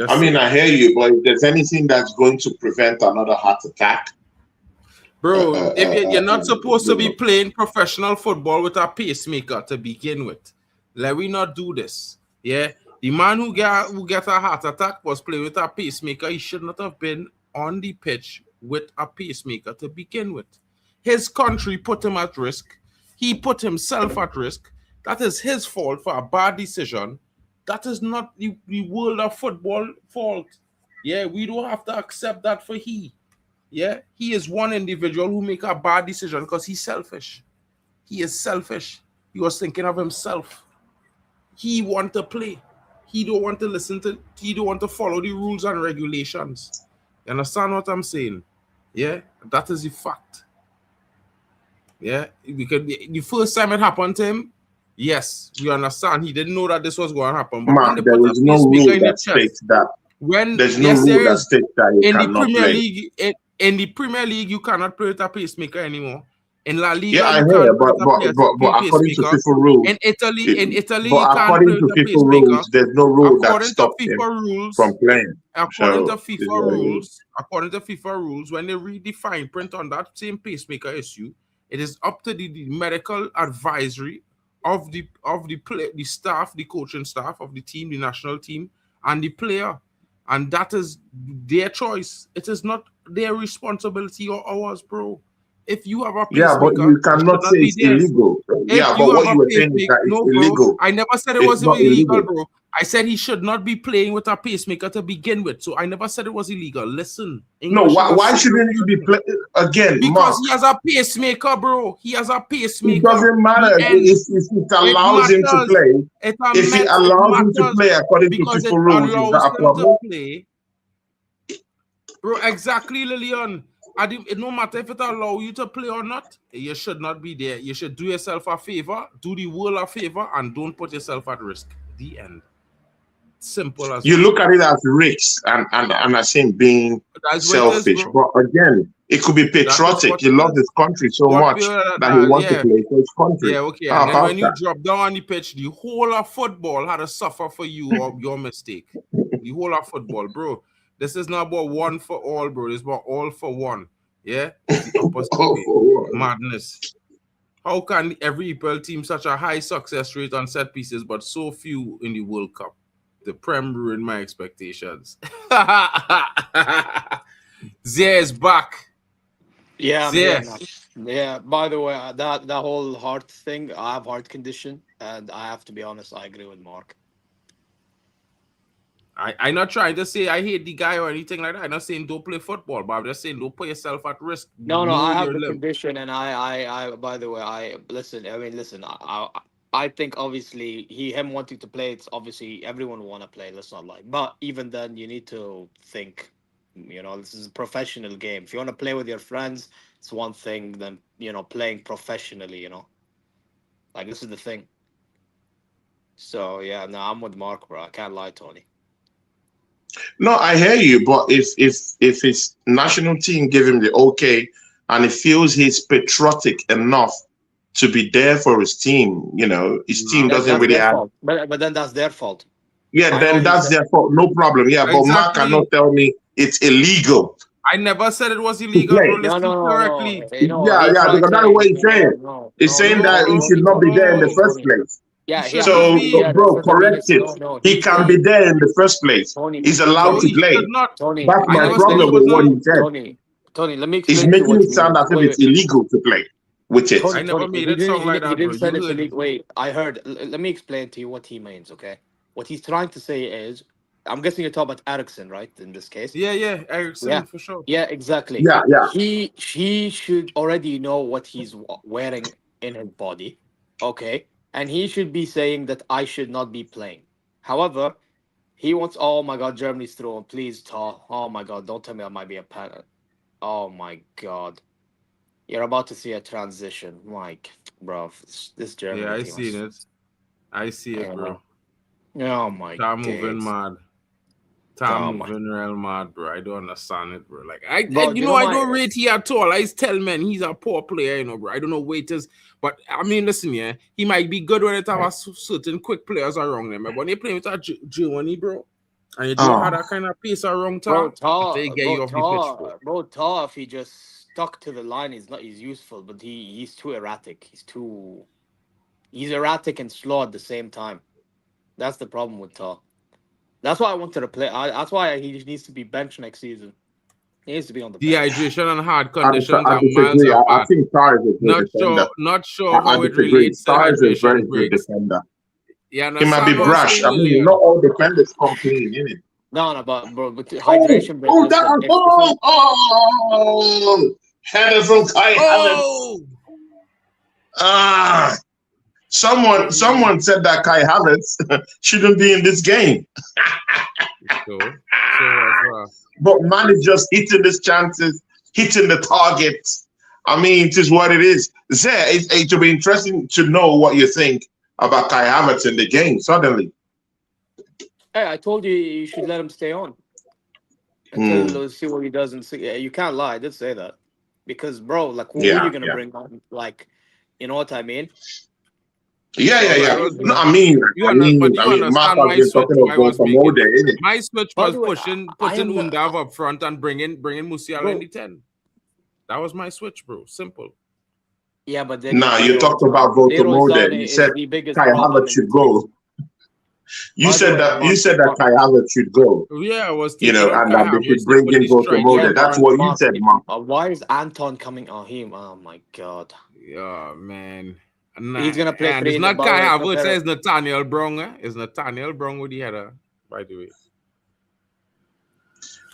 I hear you, but if there's anything that's going to prevent another heart attack, Bro, if you're not supposed to be playing professional football with a pacemaker to begin with. Let we not do this. Yeah. The man who get a heart attack was playing with a pacemaker. He should not have been on the pitch with a pacemaker to begin with. His country put him at risk. He put himself at risk. That is his fault for a bad decision. That is not the world of football fault. Yeah, we don't have to accept that for he. Yeah, he is one individual who make a bad decision because he's selfish. He is selfish. He was thinking of himself. He want to play. He don't want to listen to. He don't want to follow the rules and regulations. You understand what I'm saying? Yeah, that is the fact. Yeah, because the first time it happened to him, yes, we understand. He didn't know that this was going to happen. But Mark, there is no rule that states that. There's no rule that states that you cannot play. In the Premier League, you cannot play with a pacemaker anymore. In La Liga, yeah, I hear, but according to FIFA rules, in Italy, but according to FIFA rules, there's no rule that stops him from playing. According to FIFA rules, when they read the fine print on that same pacemaker issue, it is up to the medical advisory of the staff, the coaching staff of the team, the national team, and the player, and that is their choice. It is not their responsibility or ours, bro. If you have a pacemaker, yeah, but you cannot say it's illegal. Yeah, but what you were saying is that it's illegal. I never said it was illegal, bro. I said he should not be playing with a pacemaker to begin with. So I never said it was illegal. Listen. English, no, why shouldn't you be playing again? Because Mark, he has a pacemaker, bro. He has a pacemaker. It doesn't matter if it allows him to play. If it allows him to play according to FIFA rules, is that a problem? Bro, exactly, Lillian. It no matter if it allows you to play or not, you should not be there. You should do yourself a favor, do the world a favor, and don't put yourself at risk. The end. Simple as you look at it as risk and as him being selfish. But again, it could be patriotic. He loves his country so much that he wants to play for his country. Yeah, okay. And then when you drop down on the pitch, the whole of football had to suffer for you or your mistake. The whole of football, bro. This is not about one for all, bro. It's about all for one. Yeah? It's the opposite madness. How can every EPL team such a high success rate on set pieces, but so few in the World Cup? The Prem ruined my expectations. Zia is back. Yeah, yeah. By the way, that whole heart thing, I have heart condition, and I have to be honest, I agree with Mark. I'm not trying to say I hate the guy or anything like that. I'm not saying don't play football, but I'm just saying don't put yourself at risk. No, I have the condition, and I by the way, I think obviously him wanting to play, it's obviously everyone want to play, let's not lie. But even then you need to think, this is a professional game. If you want to play with your friends, it's one thing than, playing professionally, Like this is the thing. So yeah, no, I'm with Mark, bro. I can't lie, Tony. No, I hear you, but if his national team give him the okay and he feels he's patriotic enough to be there for his team, his team doesn't really have. But then that's their fault. Yeah, then that's their fault. No problem. Yeah, exactly. But Mark cannot tell me it's illegal. I never said it was illegal. No. Correctly. Because that's what he's saying. He's saying that he should not be there in the first place. Yeah. So, bro, correct it. He can be there in the first place. He's allowed to play. That's my problem with what he said. Tony, let me explain. He's making it sound as if it's illegal to play with it. I never made it sound like that. He didn't say it's illegal. Wait, I heard. Let me explain to you what he means, okay? What he's trying to say is, I'm guessing you're talking about Ericsson, right? In this case. Yeah, Ericsson for sure. Yeah, exactly. Yeah. He should already know what he's wearing in his body, okay? And he should be saying that I should not be playing. However, he wants, oh my God, Germany's through. Please talk. Oh my God, don't tell me I might be a penalty. Oh my God. You're about to see a transition. Mike, bro, this Germany. Yeah, I see it, bro. Oh my God. Moving mad. Moving real mad, bro. I don't understand it, bro. Like, I don't rate he at all. I tell man he's a poor player, bro. I don't know what it is. But I mean, listen, yeah, he might be good when it have certain quick players around him. But when they play with a Germany, bro, and you don't have that kind of pace around time, they get you off the pitch, bro. Bro, if he just stuck to the line. He's useful, but he's too erratic. He's erratic and slow at the same time. That's the problem with Tar. That's why I wanted to play. That's why he needs to be benched next season. He needs to be on the bench. Dehydration and hard conditions I are miles disagree. I apart. think Tar is a good defender. Not sure how it disagree. relates to Tar is a very hydration good breaks. defender. Yeah, He might be brash. I mean, not all defenders come clean, innit? No, but bro, but the hydration break. Header from Kai Havertz. Someone said that Kai Havertz shouldn't be in this game. But man is just hitting his chances, hitting the targets. I mean, it is what it is. It will be interesting to know what you think about Kai Havertz in the game suddenly. Hey, I told you should let him stay on. Until see what he does and see. You can't lie. I did say that. Because, bro, like, who are you going to bring on? Like, you know what I mean? Yeah. No, I mean, Mark has been talking about Mode, innit? My switch was putting Undav up front and bringing Musiala in the 10. That was my switch, bro. Simple. Yeah, but then you talked about Mode. You said Kai Havertz should go. You said that Kai Havertz should go. Yeah, I was and that they should bring in Mode. That's what you said, Mark. Why is Anton coming on him? Oh my god. Yeah, man. He's gonna play. And it's not Kai Havertz, it's Nathaniel Brown. It's Nathaniel Brown with the header, by the way.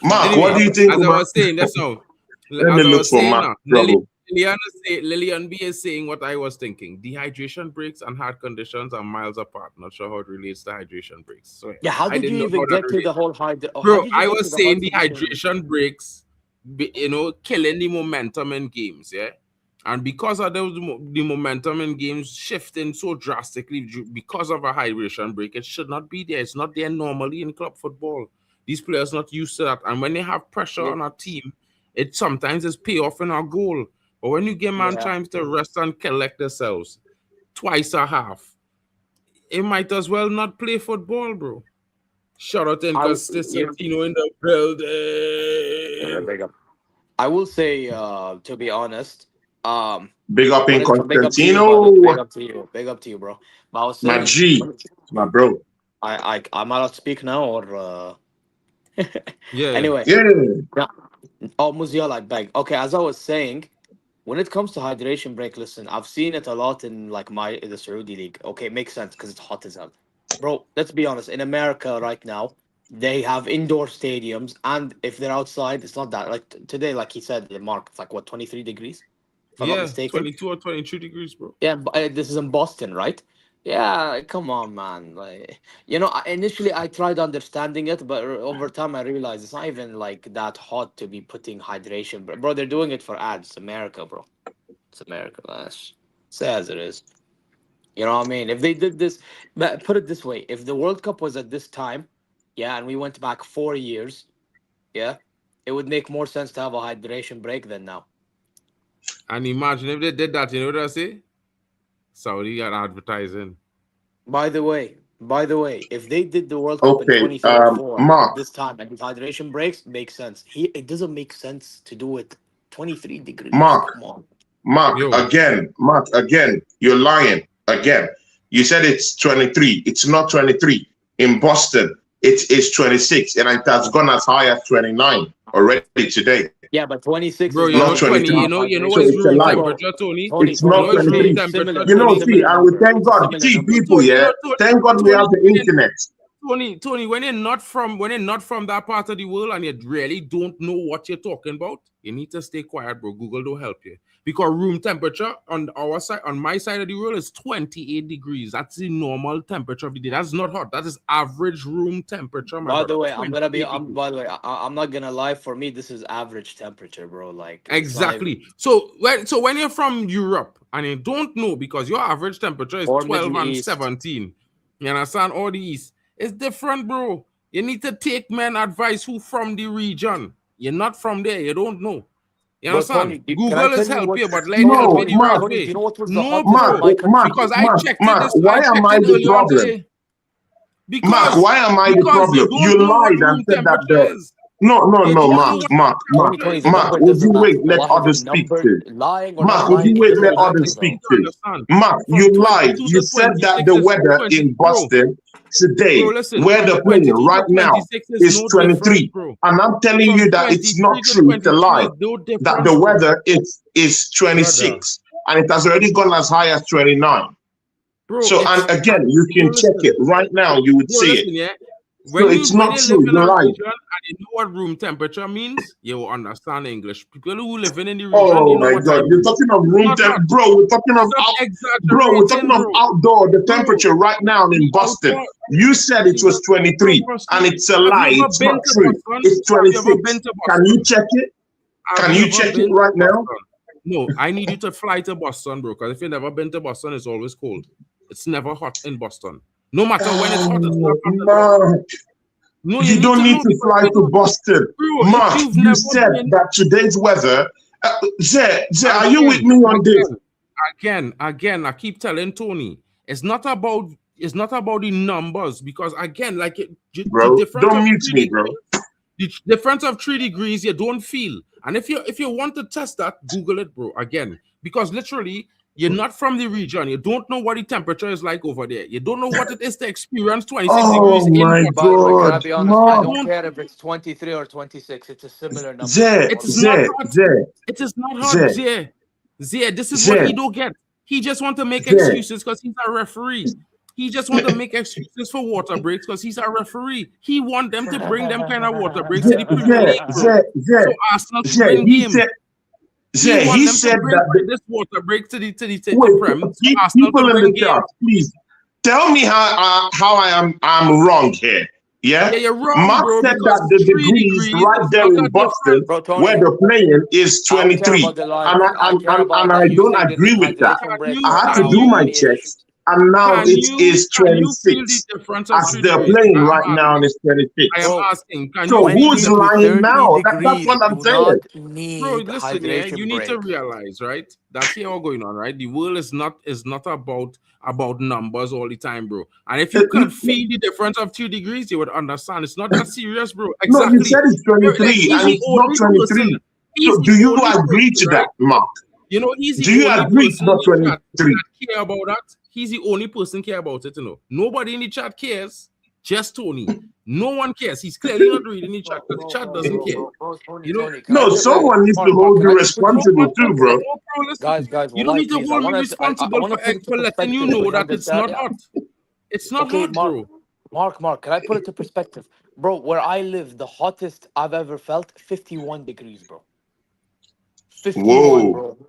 Mark, anyway, what do you think? As I was saying, that's all. Let me look for Mark. Lillian B is saying what I was thinking. Dehydration breaks and hard conditions are miles apart. Not sure how it relates to hydration breaks. So yeah, how did you even get to the whole Bro, I was saying dehydration breaks, killing the momentum in games, yeah? And because of the momentum in games shifting so drastically because of a hydration break, it should not be there. It's not there normally in club football. These players not used to that. And when they have pressure on our team, it sometimes is pay off in our goal. But when you give man time to rest and collect themselves twice a half, it might as well not play football, bro. Shout out to Inconsistentino in the building. Big up. I will say, to be honest, big up in Constantino. Big up to you, bro. But I was saying, my G, my bro. I'm allowed to speak now, or yeah. Anyway, yeah. Oh, Musiala, I beg. Okay, as I was saying, when it comes to hydration break, listen, I've seen it a lot in like the Saudi league. Okay, it makes sense because it's hot as hell, bro. Let's be honest. In America right now, they have indoor stadiums, and if they're outside, it's not that. Like today, like he said, Mark, it's like what 23 degrees. If I'm not mistaken. 22 or 23 degrees, bro. Yeah, but this is in Boston, right? Yeah, come on, man. Like, initially I tried understanding it, but over time I realized it's not even like that hot to be putting hydration. Bro, they're doing it for ads. It's America, bro. It's America. Say as it is. You know what I mean? If they did this, but put it this way: if the World Cup was at this time, and we went back 4 years, it would make more sense to have a hydration break than now. And imagine if they did that, you know what I say? Saudi got advertising. By the way, if they did the World Cup in 2034 this time and the hydration breaks, makes sense. It doesn't make sense to do it 23 degrees. Mark, again, you're lying. Again, you said it's 23. It's not 23. In Boston, it is 26, and it has gone as high as 29 already today. Yeah, but 26 bro, is not 23. You know what's room temperature, Tony? It's not 23. And we thank God, people, thank God we have the internet. Tony, when you're not from that part of the world and you really don't know what you're talking about, you need to stay quiet, bro. Google don't help you. Because room temperature on our side, on my side of the world, is 28 degrees. That's the normal temperature of the day. That's not hot. That is average room temperature. By the way, I'm not gonna lie. For me, this is average temperature, bro. Like exactly. So when you're from Europe and you don't know, because your average temperature is 12 and 17, you understand? Or the East, it's different, bro. You need to take men advice who from the region. You're not from there. You don't know. You understand? Google is help you, but like Mark, because I checked it. Why am I the problem? Mark, why am I the problem? You lied and said that No, no, You no, don't Mark, know what Mark, Mark, The Mark. number Would you doesn't wait? matter. Let Wallahi, the others speak number, to. lying or Mark, not would lying, you it wait? doesn't Let bro, I others matter, just need speak bro. to to. understand. Mark, From you lied. 22 You to said that 26 the is weather in 26, bro. Boston Bro, today, listen, where from they're playing 22 to right now, 26 is is no difference, 23. bro. And I'm telling From you that it's 23 not to true. It's a 22 lie. is no That difference, the bro. weather is Brother, 26, and it has already gone as high as 29. bro, So, it's, and again, you bro, can check it listen, right now. You would bro, see it. listen, yeah. So it's When not you true. live in You're a right. region and you know what room temperature means, you will understand English. People who live in the region, Oh you know my what I God! You're mean. talking of It's room not temp, hot. bro. We're talking of Stop out, bro. We're talking exaggerating, of bro. outdoor. The Bro, temperature right now in the Boston. outdoor. You said it See, was bro, 23, and Boston. it's a Have you lie. ever It's been not to true. Boston? It's Have you ever 26. been to Can you Boston? check it? Have Can you you ever check it been to right now? Boston? No, I need you to fly to Boston, bro. Because if you've never been to Boston, it's always cold. It's never hot in Boston. No matter when it's hot, it's not hot in Boston. Mark, No, you you need don't to need know to because fly you to know, Boston. bro. If Mark, you've you never said been, that today's weather. Zay, are you with me on this? Again, I keep telling Tony, it's not about the numbers because again, like the Bro, difference don't of mute 3 me, bro. degrees, the difference of 3 degrees, you don't feel. And if you want to test that, Google it, bro. Again, because literally, you're not from the region. You don't know what the temperature is like over there. You don't know what it is to experience 26 degrees Oh in my Boston. By the way, can I God, be honest? I Mark. don't care if it's 23 or 26. It's a similar number. Zay, It is not Zay, hot. Zay, It is not hot, Zay, Zia. Zia, this is what Zay, he don't get. He just want to make Zay. excuses because he's a referee. He just want to make excuses for water breaks because he's a referee. He want them to bring them kind of water breaks to the Premier Zay, League, bro. Zay, So Arsenal can Zay. win game. He Zay, want he them to said bring that. this water break to the Wait, Prem so Arsenal people can in win the game. chat, please tell me how I'm wrong here. Yeah, Yeah, you're wrong, Mark bro, said because that the 3 degrees degrees right is there not in a Boston difference. Bro, where Tony, they're playing is I don't care 23, about the lie, and bro. I care about I that you don't think the agree with that. dehydration breaks I right had to now do without my any issue. checks, and now Can it is you feel the 26 difference of as 3 they're degrees? playing I'm right now, and asking. it's 26. I am Bro, asking, can So you feel who's 20 the to lying 30 now? That's degrees what I'm do saying. not bro? need Listen, yeah, you hydration need to breaks. realize, right? That's here all going on, right? The world is not about numbers all the time, bro. And if you could feel the difference of 2 degrees, you would understand. It's not that serious, bro. No, you Exactly. said it's Like 23, he's and the it's not only person. 23. He's So the do you only agree to person, that, right? Mark? You know, he's Do the you only agree it's person in not the chat 23? that care about that. He's the only person care about it, you know. Nobody in the chat cares. Just Tony. No one cares. He's clearly not reading the chat because the chat doesn't care. Tony, You know, can I No, just, someone needs to Mark, hold can you I just put this, responsible too, can I, bro. no, bro, listen. guys, You don't wallahi, need to please, hold me I responsible want to put it to for letting you perspective so know you that it's understand. not hot. It's not Okay, hot, bro. Mark, can I put it to perspective? Bro, where I live, the hottest I've ever felt, 51 degrees, bro. 51, Whoa, bro. He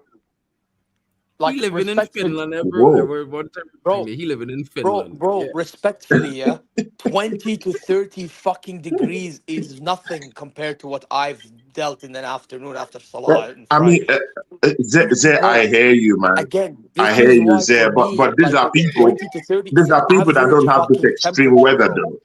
Like, living in respectfully, Finland whoa. one time. bro, He living in Finland. bro, Yeah. respectfully, yeah, 20 to 30 fucking degrees is nothing compared to what I've dealt in an afternoon after Salah on I mean, Friday. Zay, Bro, I hear you, man. again, I this hear is you, why Zay. for me, But like 20 to 30 is these the are people that average don't have this fucking extreme temperature, weather, bro. though.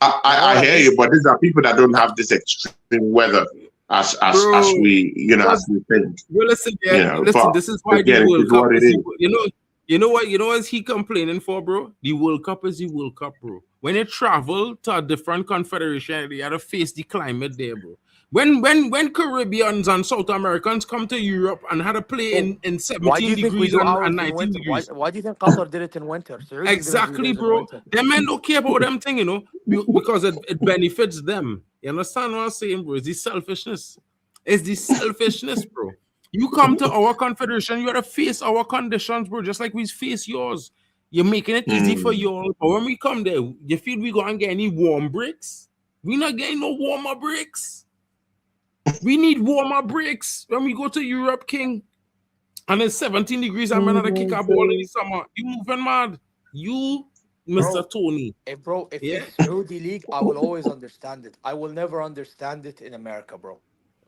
You know what I I hear mean? you, but these are people that don't Like, have this extreme weather as Bro, we, as we think. well, listen, yeah, listen. But This is why the again, it World is Cup what it is. is. You know what is he complaining for, bro? The World Cup is the World Cup, bro. When you travel to a different confederation, you have to face the climate there, bro. When Caribbeans and South Americans come to Europe and had to play in why do 17 you think we degrees do and ours in 19 winter? Why, degrees. why do you think Qatar did it in winter? Saudi's gonna do Exactly, theirs in bro. winter. Them men don't care about them thing, you know, because it benefits them. You understand what I'm saying, bro? It's the selfishness. It's the selfishness, bro. You come to our confederation, you gotta face our conditions, bro, just like we face yours. You're making it easy for you all. But when we come there, you feel we gonna get any warm breaks? We not getting no warmer breaks. We need warmer breaks when we go to Europe, King. And it's 17 degrees and another kick a ball in the summer. You moving mad. You, Mr. Tony. If Yeah. it's Saudi League, I will always understand it. I will never understand it in America, bro.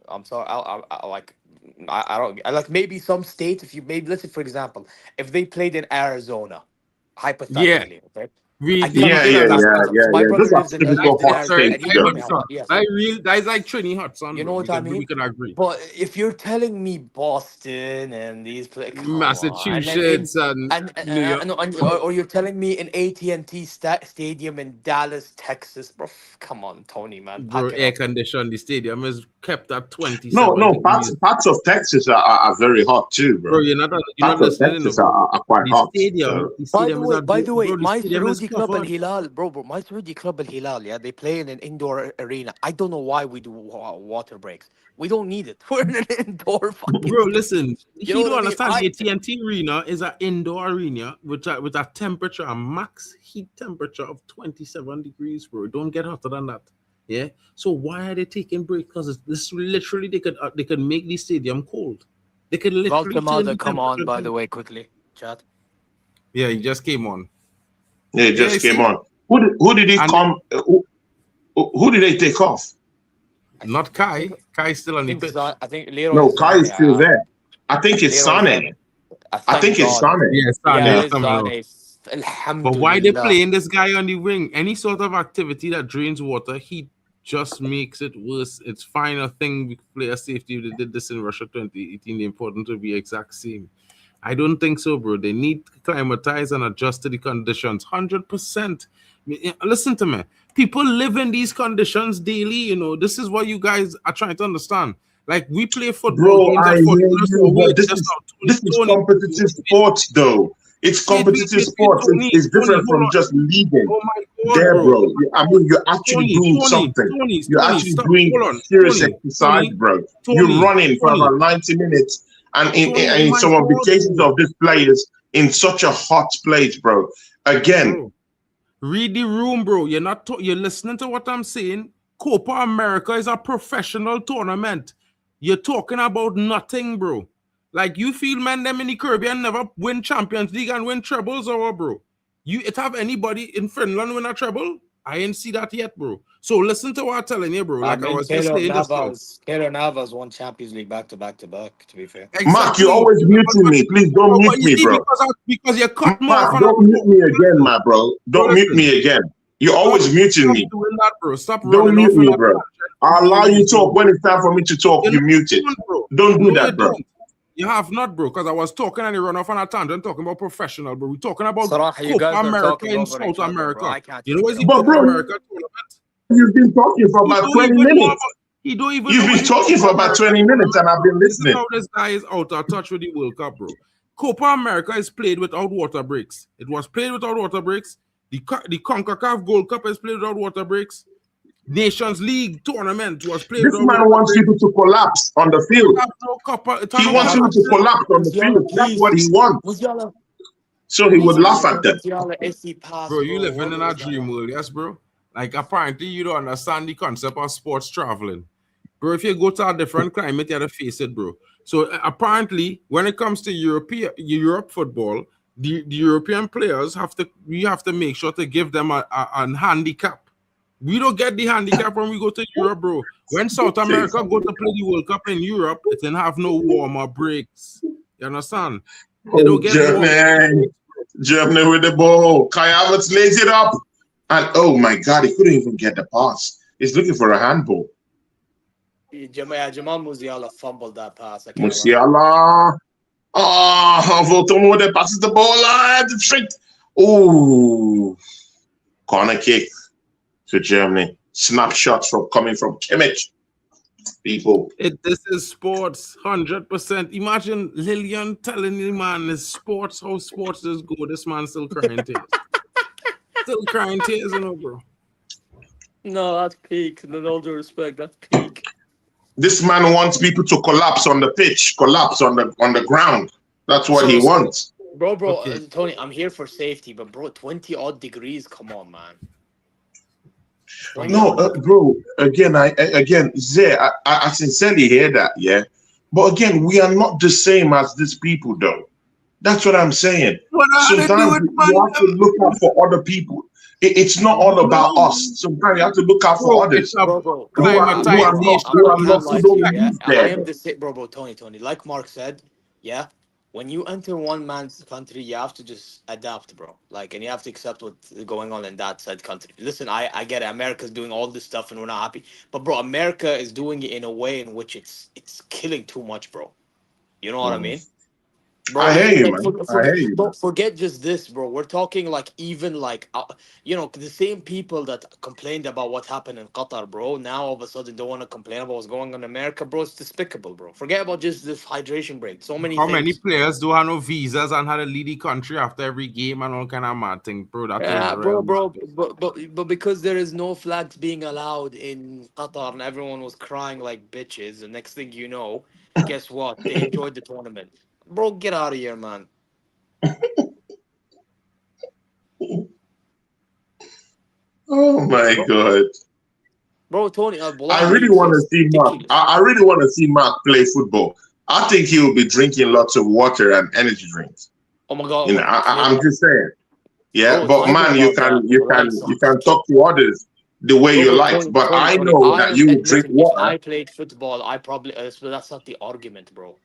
I'm sorry. I don't like maybe some state. If you maybe let's say for example, if they played in Arizona, Yeah. hypothetically, okay, Really, I cannot Yeah, say yeah, that yeah, because yeah, my yeah. brother Those are lives in typical Egypt and, hot sorry, takes, he I told though. me agree, how. son. Yes, Like real, that's like Trini Hudson, you know bro. what I We mean. can agree. But if you're telling me Boston and these places, come on, and then in Massachusetts and New York. or you're telling me an AT&T Stadium in Dallas, Texas, bro. Come on, Tony, man, Bro, pack it air up. conditioned. The stadium is kept at No, 27 no, degrees. parts of Texas are very hot too, Bro, bro. you're not Parts of listening, no, Texas bro. are quite hot. So The stadium is not By built, the way, bro. The my stadium is Saudi club Al covered. Hilal, bro, my Saudi club Al Hilal, yeah, they play in an indoor arena. I don't know why we do water breaks. We don't need it. We're in an indoor fucking. Bro, listen, You know he what don't I mean? understand. The AT&T Arena is an indoor arena with a temperature, a max heat temperature of 27 degrees, bro. Don't get hotter than that. Yeah. So why are they taking breaks? Because this literally they could make the stadium cold. They could literally turn the Come on, temperature by the down. way, quickly, chat. Yeah, he just came on. yeah, it Yeah, you just came see, on. Who did he and come? Who did they take off? not Kai. Kai's still on the pitch. I think Leroy No, Kai Zane. is still there. I think it's Leroy Sane. Zane. I Thank think it's God. Sane. Yeah, Sane Yeah, is Yeah. it's coming out. Zane. But why they Alhamdulillah. playing this guy on the wing? Any sort of activity that drains water, he just makes it worse. It's fine a thing with player safety. They did this in Russia 2018. The important to be exact same. I don't think so, bro. They need to climatize and adjust to the conditions. 100%. Listen to me. People live in these conditions daily. You know, this is what you guys are trying to understand. Like we play football Bro, games I at hear 40. you, but this is competitive sports, though. It's competitive sports. It's different Hold from on. just leading. Oh my God, There, bro. bro. I mean, you're actually doing something. You're Tony, actually stop. doing Hold on. serious exercise, bro. You're running for about 90 minutes, and Oh in my some of the God, cases bro. of these players in such a hot place, bro. Again, Bro, read the room, bro. You're listening to what I'm saying. Copa America is a professional tournament. You're talking about nothing, bro. Like you feel man them in the Caribbean never win Champions League and win trebles or what, bro? It have anybody in Finland win a treble? I ain't see that yet, bro. So listen to what I'm telling you, bro. I Like I mean, was just saying just now. Keylor Navas won Champions League back to back. To be fair, Mark, Exactly. you're always muting me. Please don't But mute you me, see, bro. because you cut me off Mark, and don't mute me again, my bro. Don't mute me again. You're always muting me. doing that, bro. Stop Don't running mute off in me, that bro. I'll allow you to talk. When it's time for me to talk, you mute it. Bro. Don't do No, that, you bro. don't. You have not, bro, because I was talking and you run off on a tangent talking about professional, bro. We're talking about Sarah, you Copa guys are America talking in over South each other, bro. America. I can't. You know what's the But, Copa bro, America tournament? you've been talking for about 20 minutes. He don't even You've know been talking for about 20 minutes, and I've been This is listening. how this guy is out of touch with the World Cup, bro. Copa America is played without water breaks. It was played without water breaks. The CONCACAF Gold Cup is played without water breaks. Nations League tournament was played This without man water wants breaks. people to collapse on the field. He wants people to collapse on the field. That's what he wants. So he would laugh at them. Bro, you living in a dream world, yes, bro? Like, apparently you don't understand the concept of sports traveling. Bro, if you go to a different climate, you have to face it, bro. So apparently, when it comes to Europe football, the European players have to make sure to give them a handicap. We don't get the handicap when we go to Europe, bro. When South America go to play the World Cup in Europe, it didn't have no warmer breaks. You understand? They don't get Germany with the ball. Kai Havertz lays it up. And oh my God, he couldn't even get the pass. He's looking for a handball. Jamal Musiala fumbled that pass. Musiala. Voltomo that passes the ball. Straight. Oh, corner kick to Germany. Snapshots coming from Kimmich. People. This is sports, 100%. Imagine Lillian telling the man it's sports, how sports is good. This man still crying tears. Still crying tears, you know, bro. No, that's peak. In all due respect, that's peak. This man wants people to collapse on the pitch, collapse on the ground. That's what he wants. Bro, okay. Tony, I'm here for safety, but bro, 20 odd degrees. Come on, man. No, bro. Again, Zay, I sincerely hear that, yeah. But again, we are not the same as these people, though. That's what I'm saying. Sometimes you have to look out for other people. It's not all about us. Sometimes you have to look out for others. Bro, who are not, Tony. Like Mark said, yeah. when you enter one man's country, you have to just adapt, bro. Like, and you have to accept what's going on in that said country. Listen, I get it. America's doing all this stuff and we're not happy. But bro, America is doing it in a way in which it's killing too much, bro. You know what I mean? Bro, I hear you, like, man. I hear you. don't forget just this, bro. We're talking like even like you know, the same people that complained about what happened in Qatar, bro. Now all of a sudden don't want to complain about what's going on in America, bro. It's despicable, bro. Forget about just this hydration break. So many How things. many players do have no visas and had to leave the country after every game and all kind of mad thing, bro? That Yeah, is real. but because there is no flags being allowed in Qatar and everyone was crying like bitches, the next thing you know, guess what? They enjoyed the tournament. Bro, get out of here, man. Oh my God. Bro, Tony, I really want to see Mark. I really want to see Mark play football. I think he will be drinking lots of water and energy drinks. Oh my God. You know, I'm just saying. Yeah, Bro, but man, you can talk to others the way you like. But I know that you drink water. If I played football, I probably so that's not the argument, bro.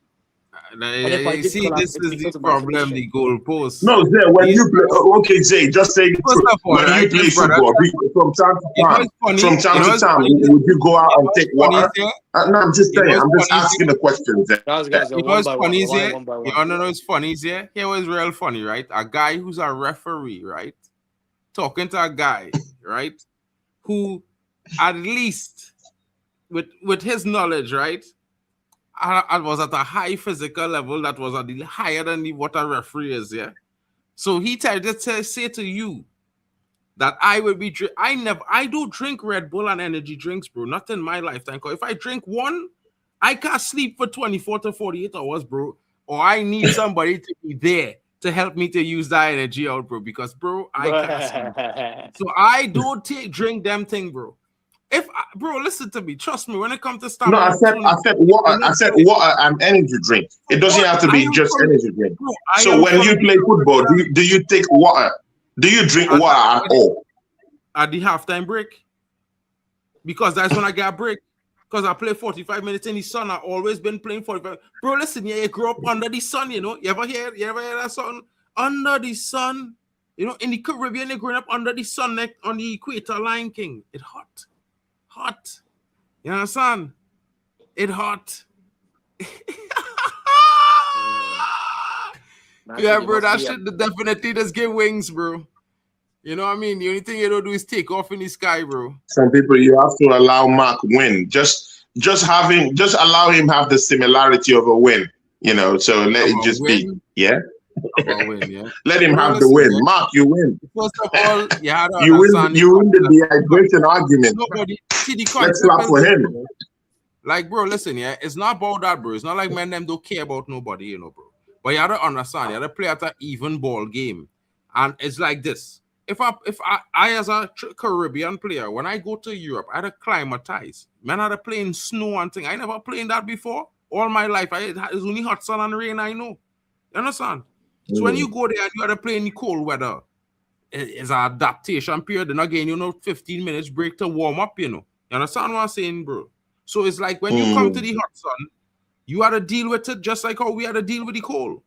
You see, this is the problem, the goalpost. No, Zay, when you play, okay, Zay, just say the truth. When you play football, from time to time, would you go out and take water? No, I'm just saying, I'm just asking the question, Zay. You know what's funny, Zay? You want to know what's funny, Zay? Here was real funny, right? A guy who's a referee, right? Talking to a guy, right? Who, at least, with his knowledge, right? I was at a high physical level that was higher than what a referee is, yeah. So he tried to say to you that I would be I do drink Red Bull and energy drinks, bro. Not in my lifetime. Cause if I drink one, I can't sleep for 24 to 48 hours, bro. Or I need somebody to be there to help me to use that energy out, bro. Because, bro, I can't sleep. So I don't drink them thing, bro. Bro, listen to me. Trust me. When it comes to stuff, no, I said water. I said water and energy drink. It doesn't have to be just energy drink. Bro, so when you play football, do you take water? Do you drink water at all? At the halftime break, because that's when I get a break. Because I play 45 minutes in the sun. I've always been playing 45. Bro, listen, you grew up under the sun. You know, you ever hear that song? Under the sun. You know, in the Caribbean, you're growing up under the sun, on the equator, Lion King. It's hot. Hot. You understand? It hot. Yeah, bro, that shit definitely just give wings, bro. You know what I mean? The only thing you don't do is take off in the sky, bro. Some people, you have to allow Mark win. Just allow him have the similarity of a win. You know, so let it just be. Yeah. Win, yeah. Let him have the win. Mark, you win. First of all, you win the dehydration argument. Nobody see the Let's clap for him. Like, bro, listen, yeah, it's not about that, bro. It's not like men them don't care about nobody, you know, bro. But you have to understand, you have to play at an even ball game. And it's like this. If I as a Caribbean player, when I go to Europe, I had to climatize. Man, I had to play in snow and thing. I never played that before. All my life, it's only hot sun and rain, I know. You understand? So when you go there and you have to play in the cold weather, it's an adaptation period. Then again, 15 minutes break to warm up, you know. You understand what I'm saying, bro? So it's like when you come to the hot sun, you have to deal with it just like how we had to deal with the cold.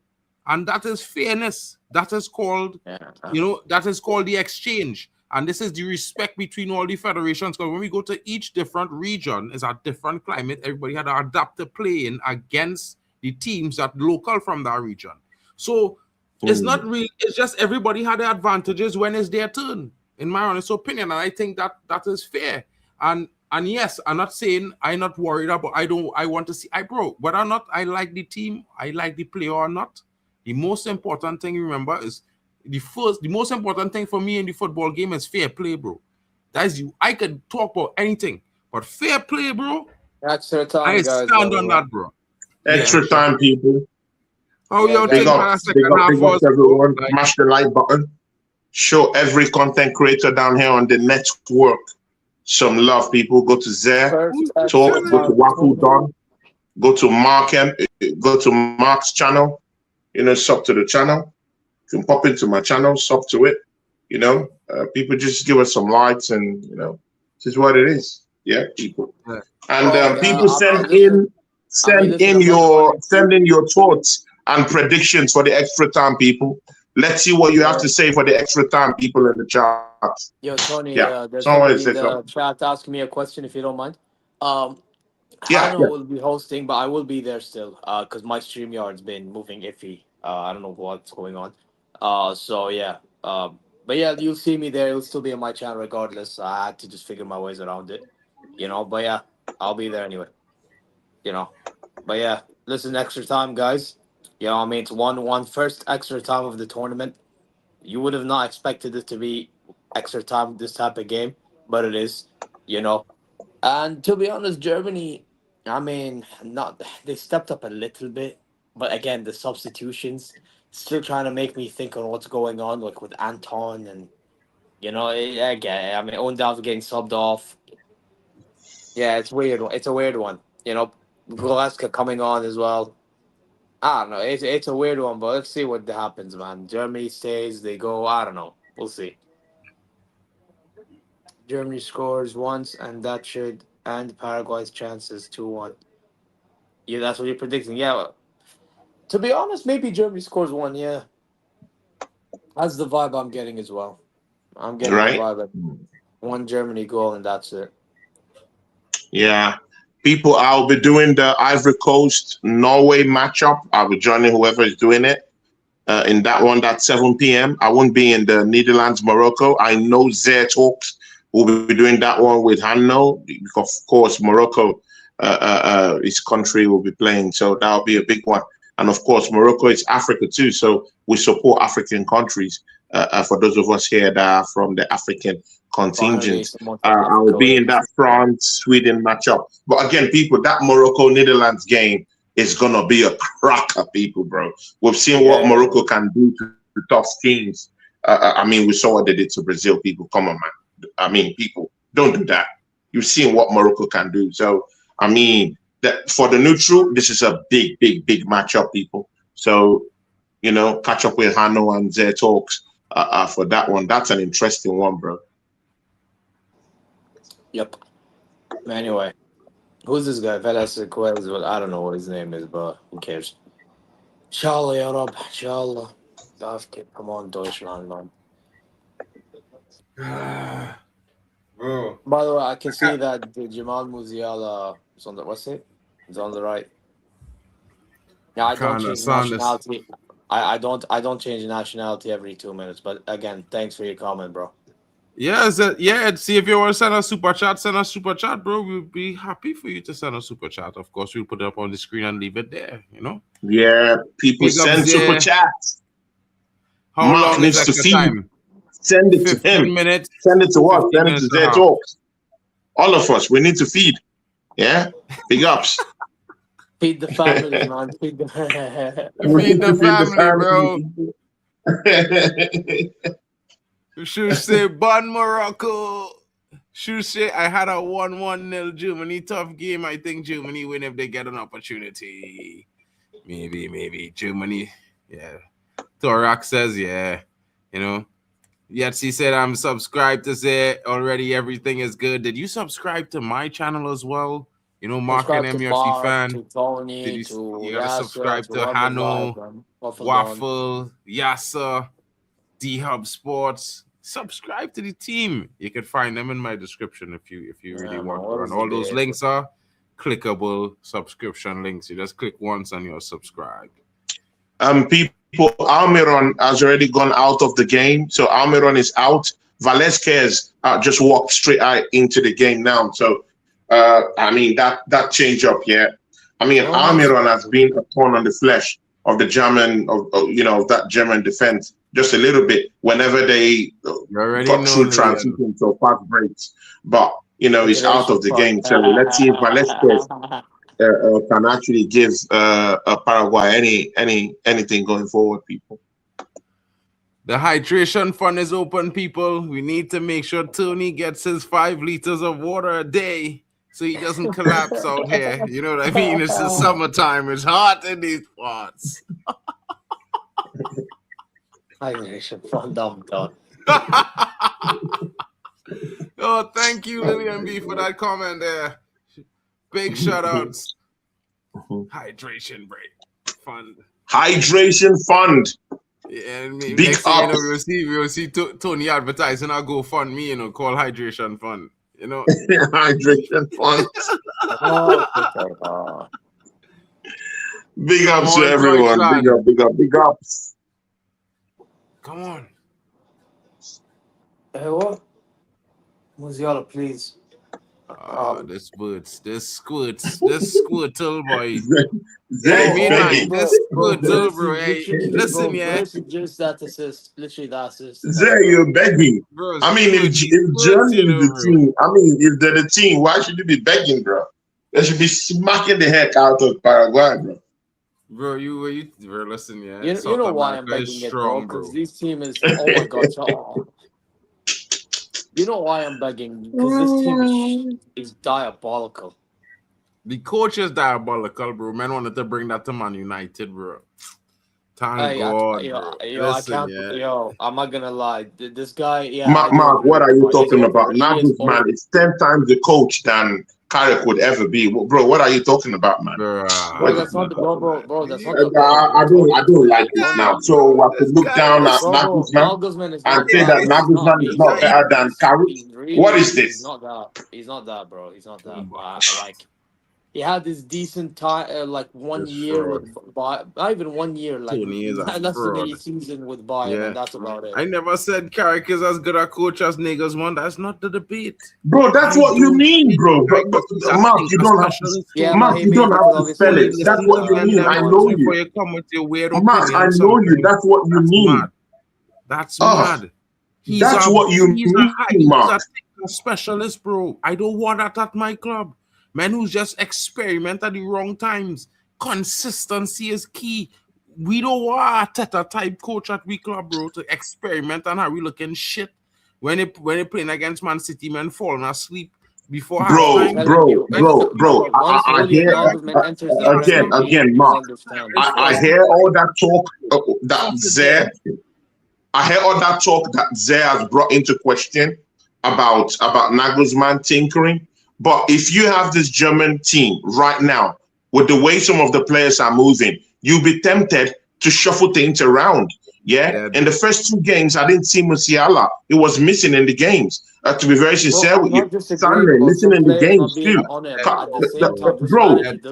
And that is fairness. That is called, that is called the exchange. And this is the respect between all the federations. Because when we go to each different region, it's a different climate. Everybody had to adapt to playing against the teams that local from that region. So it's not really, it's just everybody had the advantages when it's their turn, in my honest opinion. And I think that is fair. And yes, I'm not saying I'm not worried about, I want to see, bro, whether or not I like the team, I like the player or not, the most important thing, remember, is the most important thing for me in the football game is fair play, bro. That's you. I could talk about anything, but fair play, bro. Extra time, I stand on that, bro. Extra time, people. Oh, yo, big up everyone. Smash the like button. Show every content creator down here on the network some love, people. Go to Zare, talk, go to Waffle Don, go to MarkN, go to Mark's channel, sub to the channel. You can pop into my channel, sub to it. People just give us some likes, and this is what it is. Yeah, people. And people send in your thoughts and predictions for the extra time, people. Let's see what you have to say for the extra time, people in the chat. Yo, Tony, Yeah, there's someone somebody in said the something. chat asking me a question, if you don't mind. Yeah, Hano yeah. will be hosting, but I will be there still because my StreamYard's been moving iffy. I don't know what's going on. So yeah. But yeah, you'll see me there. It'll still be on my channel regardless. I had to just figure my ways around it, But yeah, I'll be there anyway, you know. But yeah, listen, extra time, guys. I mean, it's one first extra time of the tournament. You would have not expected it to be extra time, this type of game, but it is, you know. And to be honest, Germany, I mean, not they stepped up a little bit, but again, the substitutions still trying to make me think on what's going on, like with Anton and again, I mean, Ondav's getting subbed off. Yeah, it's weird. It's a weird one. Goretzka coming on as well. I don't know. It's a weird one, but let's see what happens, man. Germany stays, they go. I don't know. We'll see. Germany scores once, and that should end Paraguay's chances 2-1. Yeah, that's what you're predicting. Yeah. To be honest, maybe Germany scores one. Yeah. That's the vibe I'm getting as well. I'm getting the Right? vibe that one Germany goal, and that's it. Yeah. People, I'll be doing the Ivory Coast Norway matchup. I'll be joining whoever is doing it in that one. That's 7 p.m. I won't be in the Netherlands, Morocco. I know Zare Talks will be doing that one with Hanno because, of course, Morocco, his country will be playing. So that'll be a big one. And of course, Morocco is Africa too. So we support African countries for those of us here that are from the African contingent. I will be in that France-Sweden matchup. But again, people, that Morocco-Netherlands game is going to be a cracker, people, bro. We've seen what Morocco can do to tough teams. I mean, we saw what they did to Brazil, people. Come on, man. I mean, people, don't do that. You've seen what Morocco can do. So, I mean, for the neutral, this is a big, big, big matchup, people. So, catch up with Hanno and Zare Talks for that one. That's an interesting one, bro. Yep. Anyway, who's this guy? Velasquez. Well, I don't know what his name is, but who cares? Inshallah, ya Rab. Inshallah. Come on, Deutschland, man. Bro. By the way, I can see that Jamal Musiala is on the It's on the right. Yeah, I don't change nationality. I don't change nationality every 2 minutes. But again, thanks for your comment, bro. Yeah, see if you want to send a super chat, send a super chat, bro. We'll be happy for you to send a super chat. Of course, we'll put it up on the screen and leave it there, Yeah, people Big send super chats. How Mark long needs is to extra feed. time? Send it to 15 him. minutes. Send it to us. Send it to minutes Zare Talks. All of us, we need to feed. Yeah? Big ups. Feed the family, man. Feed the Feed the family, bro. Should say Bon Morocco. Should say I had a 1-1-0 Germany tough game. I think Germany win if they get an opportunity. Maybe Germany. Yeah. Torak says, yeah. Yetzi said I'm subscribed to say already everything is good. Did you subscribe to my channel as well? MarkN MUFC fan. To Tony, you gotta subscribe to Hanno, Waffle, Yasser, D-Hub Sports. Subscribe to the team. You can find them in my description if you really want to. And all those links are clickable subscription links. You just click once and you're subscribed. People, Almiron has already gone out of the game. So Almiron is out. Velasquez just walked straight out into the game now. So I mean that change up here. I mean, Almiron has been a thorn on the flesh of the German, of that German defense just a little bit whenever they got through transition to fast breaks. But he's out of the game. So let's see if Velasquez can actually give Paraguay anything going forward, people. The hydration fund is open, people. We need to make sure Tony gets his 5 liters of water a day so he doesn't collapse out here. You know what I mean? It's the summertime. It's hot in these parts. Hydration fund, dumb dog. Oh, thank you, Lillian B, for that comment there. Big shout outs. Hydration break fund. Hydration fund. Yeah, and Big next thing you know, ups. we'll see Tony advertising our GoFundMe, you know, called Hydration Fund. You know, Hydration fund. Oh, okay. Big ups Come to on, everyone. Big Deutschland. up, big up, big ups. Come on. Hey, what? Musiala, please. This squirtle boy. Zay Hey, is me man, begging. this Bro, squirtle, bro. Hey, listen, yeah, Versus just that assist. Literally that assist. Zay, you're begging. bro. I mean, if Squirts, Germany you is know, the bro. team, I mean, if they're the team, why should you be begging, bro? They should be smacking the heck out of Paraguay, bro. Bro, bro, listen, yeah. You South know why I'm America is begging it, bro? strong, Because bro. this team is. Oh my god. You know why I'm begging? Because this team is diabolical. The coach is diabolical, bro. Man wanted to bring that to Man United, bro. Thank God, bro. I Listen, can't. yeah. Yo, I'm not gonna lie. This guy, yeah, I do Mark, agree what with are you He's talking about? He is Nagelsmann is 10 times the coach than Carrick would ever be. Bro, what are you talking about, man? Bro, Bro, that's not the bro. That's not the I don't like this now. So I could look down at bro. Nagelsmann Nagelsmann is and not say that. that Nagelsmann is not better than Carrick. What is He's this? not that. He's not that, bro. He's not that. Like he had this decent time, like 1 It's year fraud. with not even 1 year, like Tony is a less than fraud. a season with Bayern, Yeah. and that's about it. I never said Carrick is as good a coach as Nagelsmann. That's not the debate. Bro, that's what you mean, bro. But, Mark, you don't have to. Yeah, Mark, but you don't have to spell it. obviously That's what you mean. I know before you. you come with your weird Mark, I opinion. know you. That's what you mean. Mad. That's Ugh. mad. That's what you mean, Mark. He's a specialist, bro. I don't want that at my club. Man who's just experiment at the wrong times. Consistency is key. We don't want a Teta type coach at we club, bro, to experiment and how we looking shit. When they playing against Man City, man falling asleep before halftime. Bro. I hear again, Mark. I hear all that talk that Zay. I hear all that talk that Zay has brought into question about Nagelsmann tinkering. But if you have this German team right now, with the way some of the players are moving, you'll be tempted to shuffle things around. Yeah. In the first 2 games, I didn't see Musiala. He was missing in the games. To be very sincere with you, Sunday missing in the games too.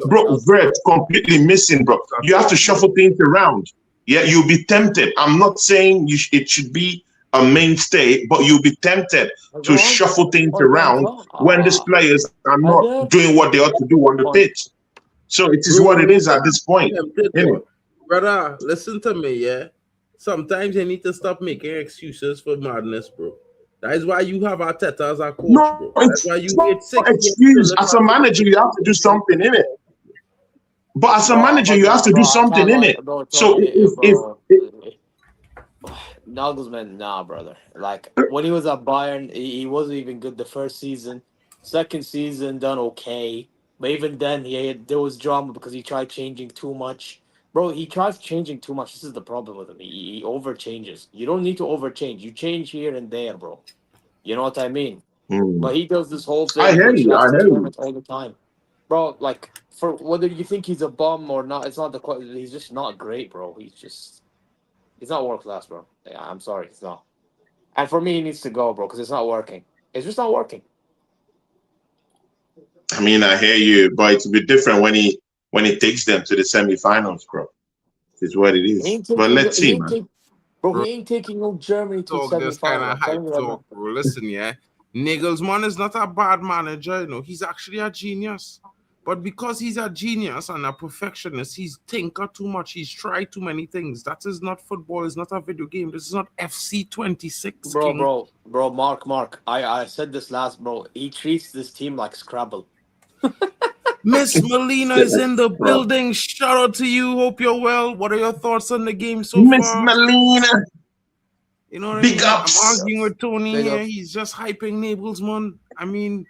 Bro, Vert completely missing, bro. You have to shuffle things around. Yeah, you'll be tempted. I'm not saying it should be a mainstay, but you'll be tempted to shuffle things around when these players are not doing what they ought to do on the pitch. So it is what it is at this point. Brother, listen to me, yeah? Sometimes you need to stop making excuses for madness, bro. That is why you have Arteta as a coach, bro. That's why you get sick. Excuse. As a manager, you have to do something in it. But as a manager, you have to do something in it. So if Nagelsmann, nah, brother. Like when he was at Bayern, he wasn't even good the first season. Second season, done okay. But even then, there was drama because he tried changing too much. Bro, he tries changing too much. This is the problem with him. He overchanges. You don't need to overchange. You change here and there, bro. You know what I mean? But he does this whole thing. I hear you. All the time. Bro, like, for whether you think he's a bum or not, it's not the question. He's just not great, bro. He's not world class, bro. Yeah, I'm sorry, it's not. And for me, he needs to go, bro, because it's not working. It's just not working. I mean, I hear you, but it's a bit different when he takes them to the semifinals, bro. It's what it is. But let's see, man. Bro, he ain't taking no Germany to the This kind of hype semifinals. talk, bro. Listen, yeah. Nagelsmann is not a bad manager, you know. He's actually a genius. But because he's a genius and a perfectionist, he's thinker too much. He's tried too many things. That is not football. It's not a video game. This is not FC 26. Bro, Mark. I said this last, bro. He treats this team like Scrabble. Miss Molina is in the building. Shout out to you. Hope you're well. What are your thoughts on the game so far? Miss Molina. You know what Big I mean? ups. I'm arguing with Tony here. He's just hyping Nagelsmann. I mean,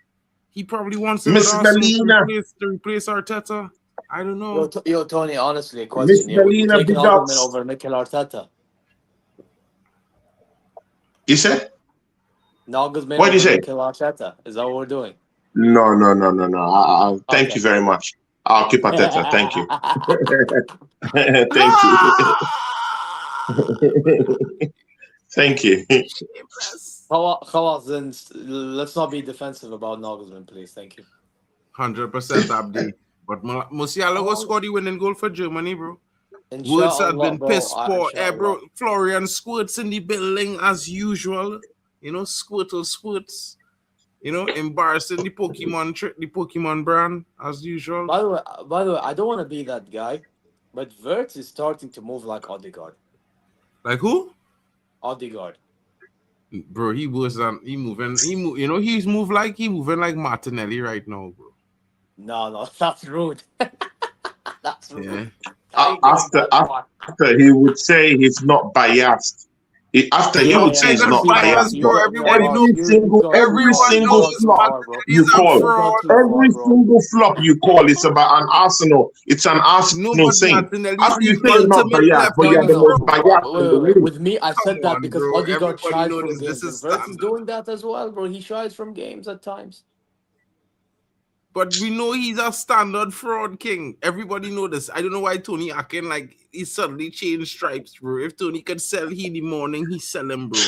he probably wants to replace Arteta. I don't know. Yo, Tony, honestly, a question. Miss Molina, big ups. Over Mikel Arteta. You said? Nagelsmann What did you say? Mikel Arteta. Is that what we're doing? No. Thank you very much. I'll keep Ateta. Thank you. Thank you. Thank you. Khalas, then let's not be defensive about Nagelsmann, please. Thank you. 100% Abdi. But Musiala go score the winning goal for Germany, bro. Words have been bro, pissed poor, bro. inshallah. Florian Squirts in the building as usual. You know, Squirts. You know, embarrassing the Pokemon trick, the Pokemon brand as usual. By the way, I don't want to be that guy, but Wirtz is starting to move like Odegaard. Like who? Odegaard. Bro, he you know, he's moving like Martinelli right now, bro. No, that's rude. That's rude. Yeah. After he would say he's not biased. After he would say he's not biased, bro. Every single flop you call, every single flop you call, it's about an Arsenal. It's an Arsenal thing. After you say he's not biased, but you're the most biased. With me, I said that because bro. Odegaard shies from This games. is Wirtz is doing that as well, bro. He shies from games at times. But we know he's a standard fraud king. Everybody know this. I don't know why Tony acting like he suddenly changed stripes, bro. If Tony could sell he in the morning, he sell him, bro.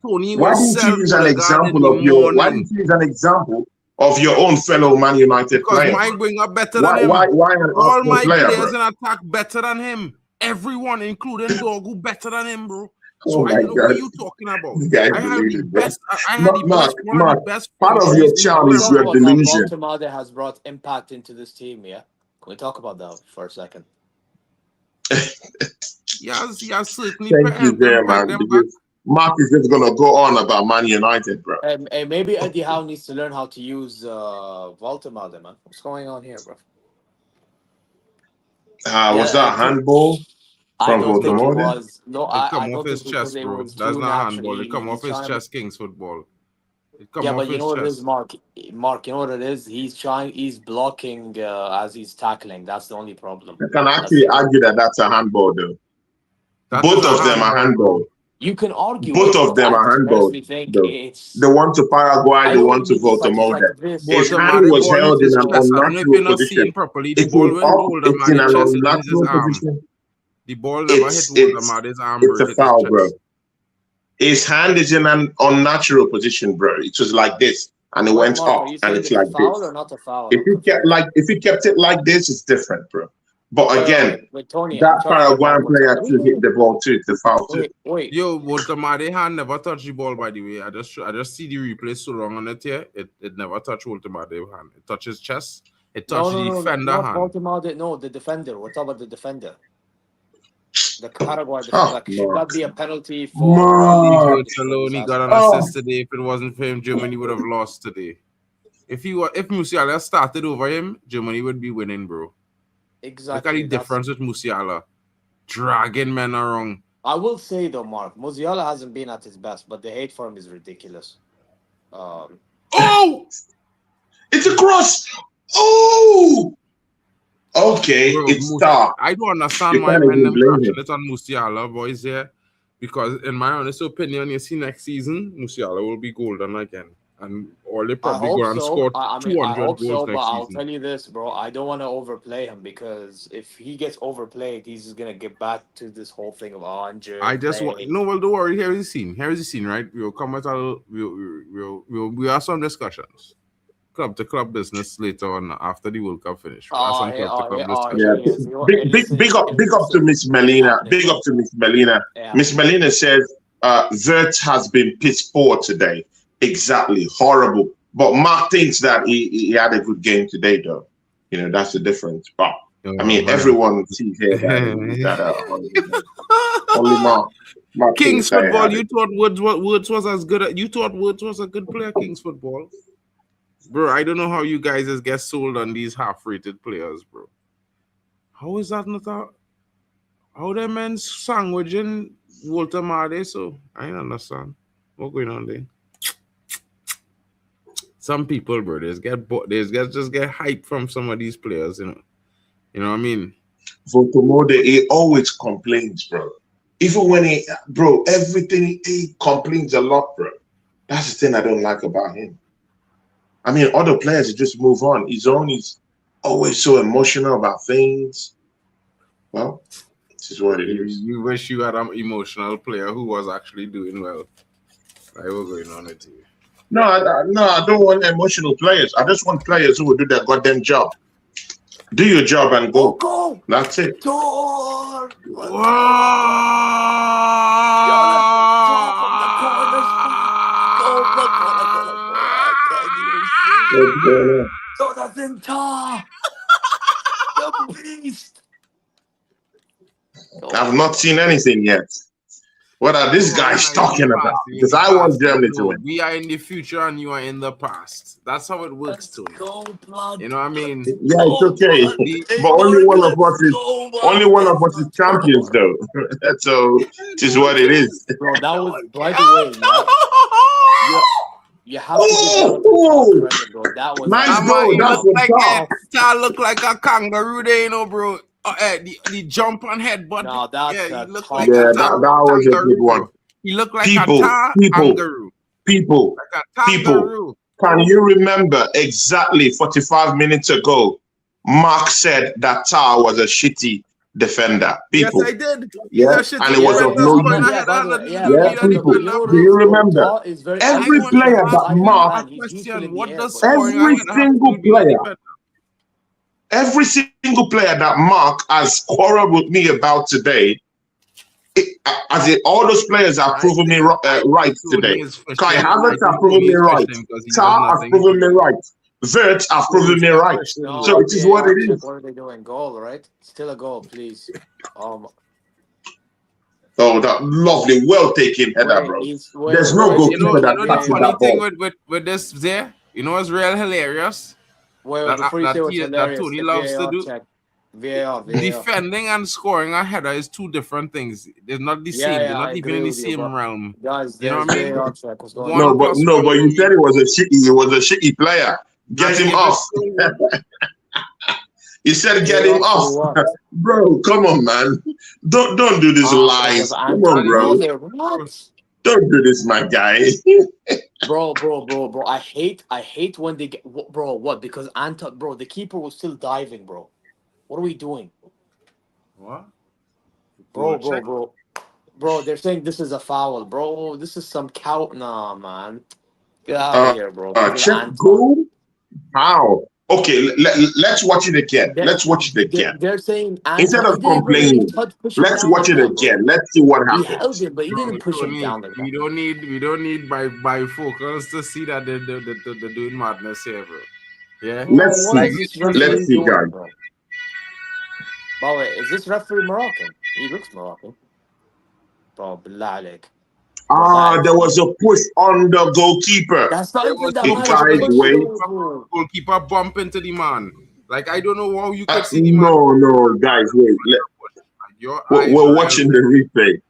Tony Why will didn't sell you use an example of your? Why didn't you use an example of your own fellow Man United player? Because my winger better than him. Why an all my player, players bro? in attack better than him. Everyone, including Dogu, better than him, bro. Oh So I don't know what you talking about. I have the best. I had the best. Part of your charm is your delusion. Baltimore has brought impact into this team. Yeah, can we talk about that for a second? Yes, certainly. Thank you there, man. Because Mark is just gonna go on about Man United, bro. Maybe Eddie Howe needs to learn how to use Baltimore, man. What's going on here, bro? Was that handball? I don't think it Baltimore? was. No, It come I off don't his think chest, it bro. was That's too not handball. naturally. It come off He's his trying to- chest, Kings football. It come Yeah, off but you his know what it chest. is, Mark? Mark, you know what it is? He's blocking as he's tackling. That's the only problem. I can actually argue that that's a handball, though. That Both is a of them are handball. You can argue. Both it, of but them I are handball, personally think though. it's. The one to Paraguay, I the know one you to need to touch it Baltimore. like this. His Baltimore, hand the was ball held hits in his an chest. I don't know if unnatural you're not position. seeing properly. The It ball was went up. Voldemort It's in his an chest. It hit his unnatural arm. position. The ball never hit Voldemort his arm, It's bro. a foul, bro. His hand is in an unnatural position, bro. It was like this, and it went Mark, up, are you and saying it's it's a like foul this. or not a foul? If he kept it like this, it's different, bro. But again, wait, Tony, that I'm trying to Paraguayan player to hit the ball too. It's a foul too. Wait. Yo, Voldemort hand never touched the ball, by the way. I just see the replay so long on it here. It never touched Voldemort hand. It touches chest. It touched the defender hand. Baltimore, no, the defender. What about the defender? The Paraguay defender. Oh, Like, should Mark. that be a penalty for? Mark. Alone, he got an assist today. If it wasn't for him, Germany would have lost today. If Musiala started over him, Germany would be winning, bro. Exactly. Look at the difference with Musiala. Dragging men around. I will say though, Mark, Musiala hasn't been at his best, but the hate for him is ridiculous. Oh! It's a cross! Oh! Okay, Bro, it's dark. I don't understand why men them crashing it on Musiala, boys, here. Because in my honest opinion, you see next season, Musiala will be golden again. And or they probably go and score 200 I hope goals so, next but I'll season. tell you this, bro. I don't want to overplay him because if he gets overplayed, he's just gonna get back to this whole thing of injured. I just want well, don't worry. Here is the scene. Here is the scene, right? We'll come at we'll have some discussions. Club to club business later on after the World Cup finish. Big up to Miss Melina. Big up to Miss Melina. Yeah. Miss Melina says Wirtz has been piss poor today. Exactly, horrible. But Mark thinks that he had a good game today, though. You know, that's the difference. But I mean, everyone sees here that only Mark Kings football. You thought Woods was as good. You thought Woods was a good player. Kings football, bro. I don't know how you guys just get sold on these half-rated players, bro. How is that not a? How them men sandwiching Walter Made? So I don't understand what's going on there. Some people, bro, just get hype from some of these players, you know. You know what I mean? Votomode, he always complains, bro. Even when everything he complains a lot, bro. That's the thing I don't like about him. I mean, other players just move on. His own is always so emotional about things. Well, this is what it is. You wish you had an emotional player who was actually doing well. Like, what's going on with you? No, I don't want emotional players. I just want players who will do their goddamn job. Do your job and go. Go! That's it. Door! Jonathan, the beast. I've not seen anything yet. What are these guys talking about? Because I want Germany to win. We are in the future and you are in the past. That's how it works too. You know what I mean? Yeah, it's okay. But only one of us is champions, though. So it is what it is. Bro, that was, by the way, you have to give credit, bro. That was nice goal. That's what look like a kangaroo there, you know, bro. The jump on headbutt. No, that's that was a good one. He looked like a kangaroo. People, can you remember exactly 45 minutes ago, Mark said that Tar was a shitty defender? People. Yes, I did. Yeah, and it was of no use. People. Do you remember? Every player that Mark, every single player that Mark has quarreled with me about today, all those players have proven me right today. Kai Havertz have proven me right. Tar have proven me right. Vert have proven me right. So it is what it is. What are they doing? Goal, right? Still a goal, please. Oh, that lovely, well taken header, bro. There's no goalkeeper that catches that ball. With this there, you know what's real hilarious? That Tony loves to do. VAR. Defending and scoring a header is two different things. They're not the same. They're not even in the same realm. Guys, you know what I mean? But you said he was a shitty player. Get him off. You said get him off. Bro, come on, man. Don't do this lies. Come on, bro. Don't do this, my guy. bro. I hate when they get what? Because the keeper was still diving, bro. What are we doing? What? Bro, they're saying this is a foul, bro. This is some cow. Nah, man. Get out of here, bro. Check goal? How? Okay, let's watch it again. They're saying instead of complaining, let's watch it again. Let's see what happened. He held him, but he didn't push him down. We don't need bifocals to see that they're doing madness here, bro. Yeah. Let's see, guys. By the way, is this referee Moroccan? He looks Moroccan. Bro, billah alayk. There was a push on the goalkeeper. That's not even that goalkeeper bump into the man. Like, I don't know how you could see the man. No, guys, wait. We're watching the replay.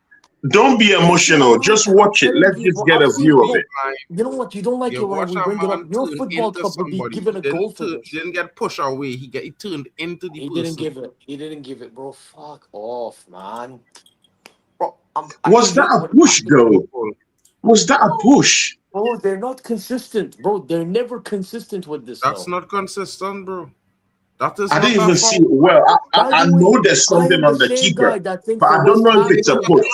Don't be emotional. Just watch it. Let's just get a view of it. You know what? You don't like it when we bring it up. Your football cup would be given a goal for this. He didn't get pushed away. He turned into the person. He didn't give it, bro. Fuck off, man. Was that a push, though? Was that a push? Bro, they're not consistent, bro. They're never consistent with this. That's not consistent, bro. That is. I didn't even see it well. I know there's something on the keeper, but I don't know if it's a push.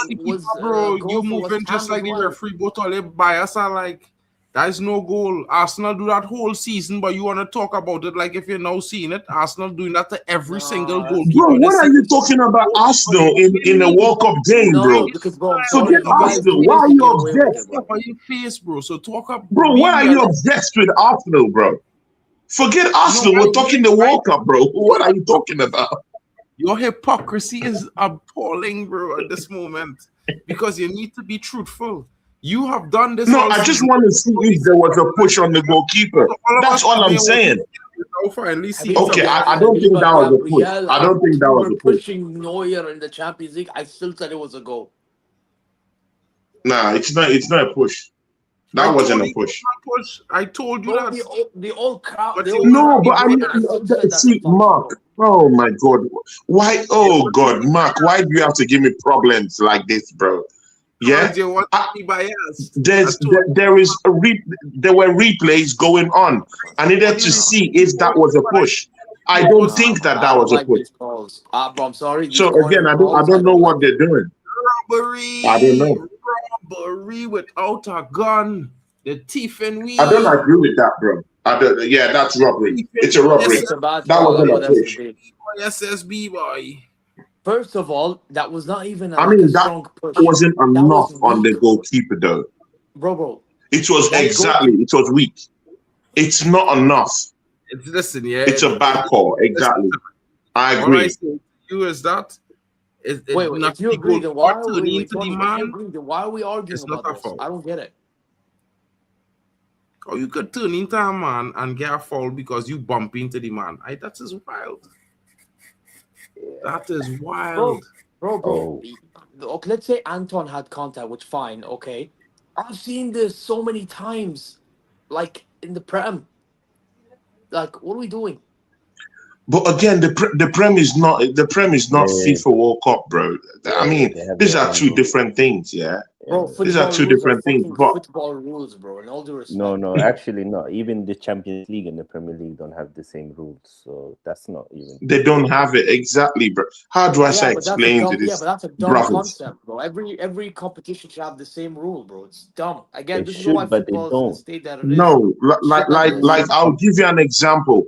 Bro, you moving just like the referee, but all the bias are like, there's no goal. Arsenal do that whole season, but you want to talk about it like if you're now seeing it. Arsenal doing that to every single goal. Bro, what are you talking about Arsenal in a World Cup game, bro? Forget Arsenal. Why are you obsessed? Why you face, bro? So talk about. Bro, why are you obsessed with Arsenal, bro? Forget Arsenal. We're talking the World Cup, bro. What are you talking about? Your hypocrisy is appalling, bro, at this moment. Because you need to be truthful. You have done this. No, I just want to see if there was a push on the goalkeeper. That's all I'm saying. Okay, I don't think that was a push. I don't think that was a push. Pushing Neuer in the Champions League, I still said it was a goal. Nah, it's not a push. That wasn't a push. I told you that. The old crowd. No, but I mean, see, Mark. Oh my God, why? Oh God, Mark, why do you have to give me problems like this, bro? Yeah, there were replays going on. I needed to see if that was a push. I don't think that I don't was a like push. these calls. Bro, I'm sorry. These So again, corner I calls, don't know like what they're doing. I don't know. Robbery without a gun. The thief and we. I don't agree with that, bro. Yeah, that's robbery. It's a robbery. It's a bad That call. wasn't That's a what has to push. be. SSB boy. First of all, that was not even I like mean, a that strong push. wasn't That enough was on the weak, goalkeeper, though. bro. It was That exactly. It was weak. It's not enough. Listen, yeah. It's a bad call. Exactly. I All I agree. say to you is that Wait, not if you the agree, then why goalkeeper are turning we? into the Tony, if you man. agree, then why are we arguing It's not about a this? foul. I don't get it. Or you could turn into a man and get a foul because you bump into the man. That is wild. That is wild. Bro. Oh. Okay, let's say Anton had contact, which fine, okay. I've seen this so many times, like in the Prem. Like, what are we doing? But again, the Prem is not FIFA World Cup, bro. I mean, these are two different things, yeah. Bro, These are two different things. But football rules, bro. In all due respect. No, actually not. Even the Champions League and the Premier League don't have the same rules, so that's not even. they don't have it exactly, bro. How do I say explain to this? Yeah, but that's a dumb brothers? concept, bro. Every competition should have the same rule, bro. It's dumb. Again, They this is should, why but they football is in the don't. state that it is. No, Shit like I'll give you an example.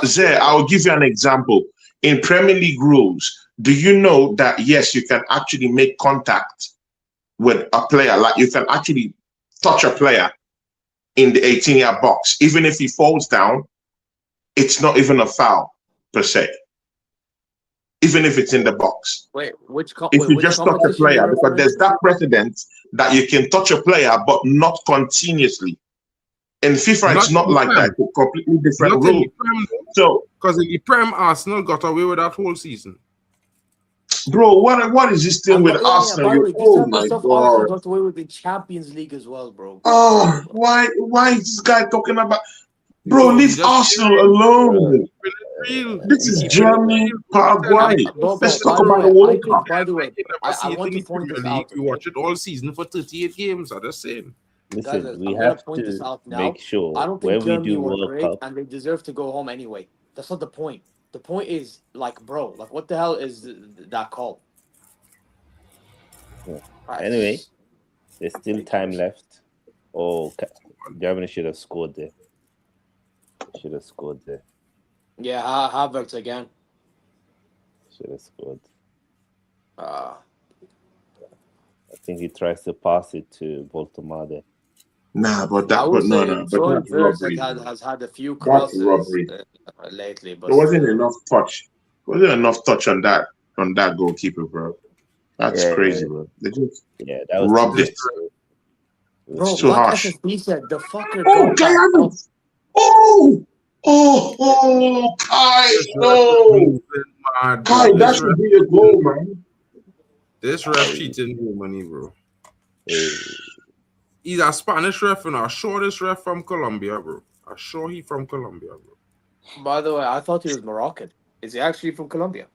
Zay, I'll give you an example. In Premier League rules, do you know that yes, you can actually make contact with a player, like you can actually touch a player in the 18-yard box, even if he falls down, it's not even a foul per se. Even if it's in the box. Wait, which If you just touch a player, because there's that precedent that you can touch a player, but not continuously. In FIFA, it's not like that. It's a completely different rule. So, because in the Prem, Arsenal got away with that whole season. Bro, what is this thing with Arsenal? Oh my God! Arsenal got away with the Champions League as well, bro. Oh, why is this guy talking about? Bro, leave Arsenal alone. This is Germany, Paraguay. Let's talk about the World Cup. By the way, I want to point this out. We watch it all season for 38 games. I'm just saying. Listen, Guys, we have to make sure I don't when think we Germany do were World great, Cup. and they deserve to go home anyway. That's not the point. The point is, like, bro, like, what the hell is that call? Yeah. Anyway, there's still time left. Oh, Germany should have scored there. Yeah, Havertz again. Should have scored. Uh, I think he tries to pass it to Voltomade. Nah, but that, I would but no, say no, but Troy that's robbery. has had a few That's crosses robbery. lately, but There wasn't enough touch. Wasn't enough touch on that goalkeeper, bro. That's crazy, bro. They just that was robbed it. Bro, It's too like harsh. SSB said, the fucker. Oh, Guyana! Oh, Kai! No, Kai, that should be a goal, man. This ref cheating money, bro. He's a Spanish ref and a shortest ref from Colombia, bro. I'm sure he from Colombia, bro. By the way, I thought he was Moroccan. Is he actually from Colombia?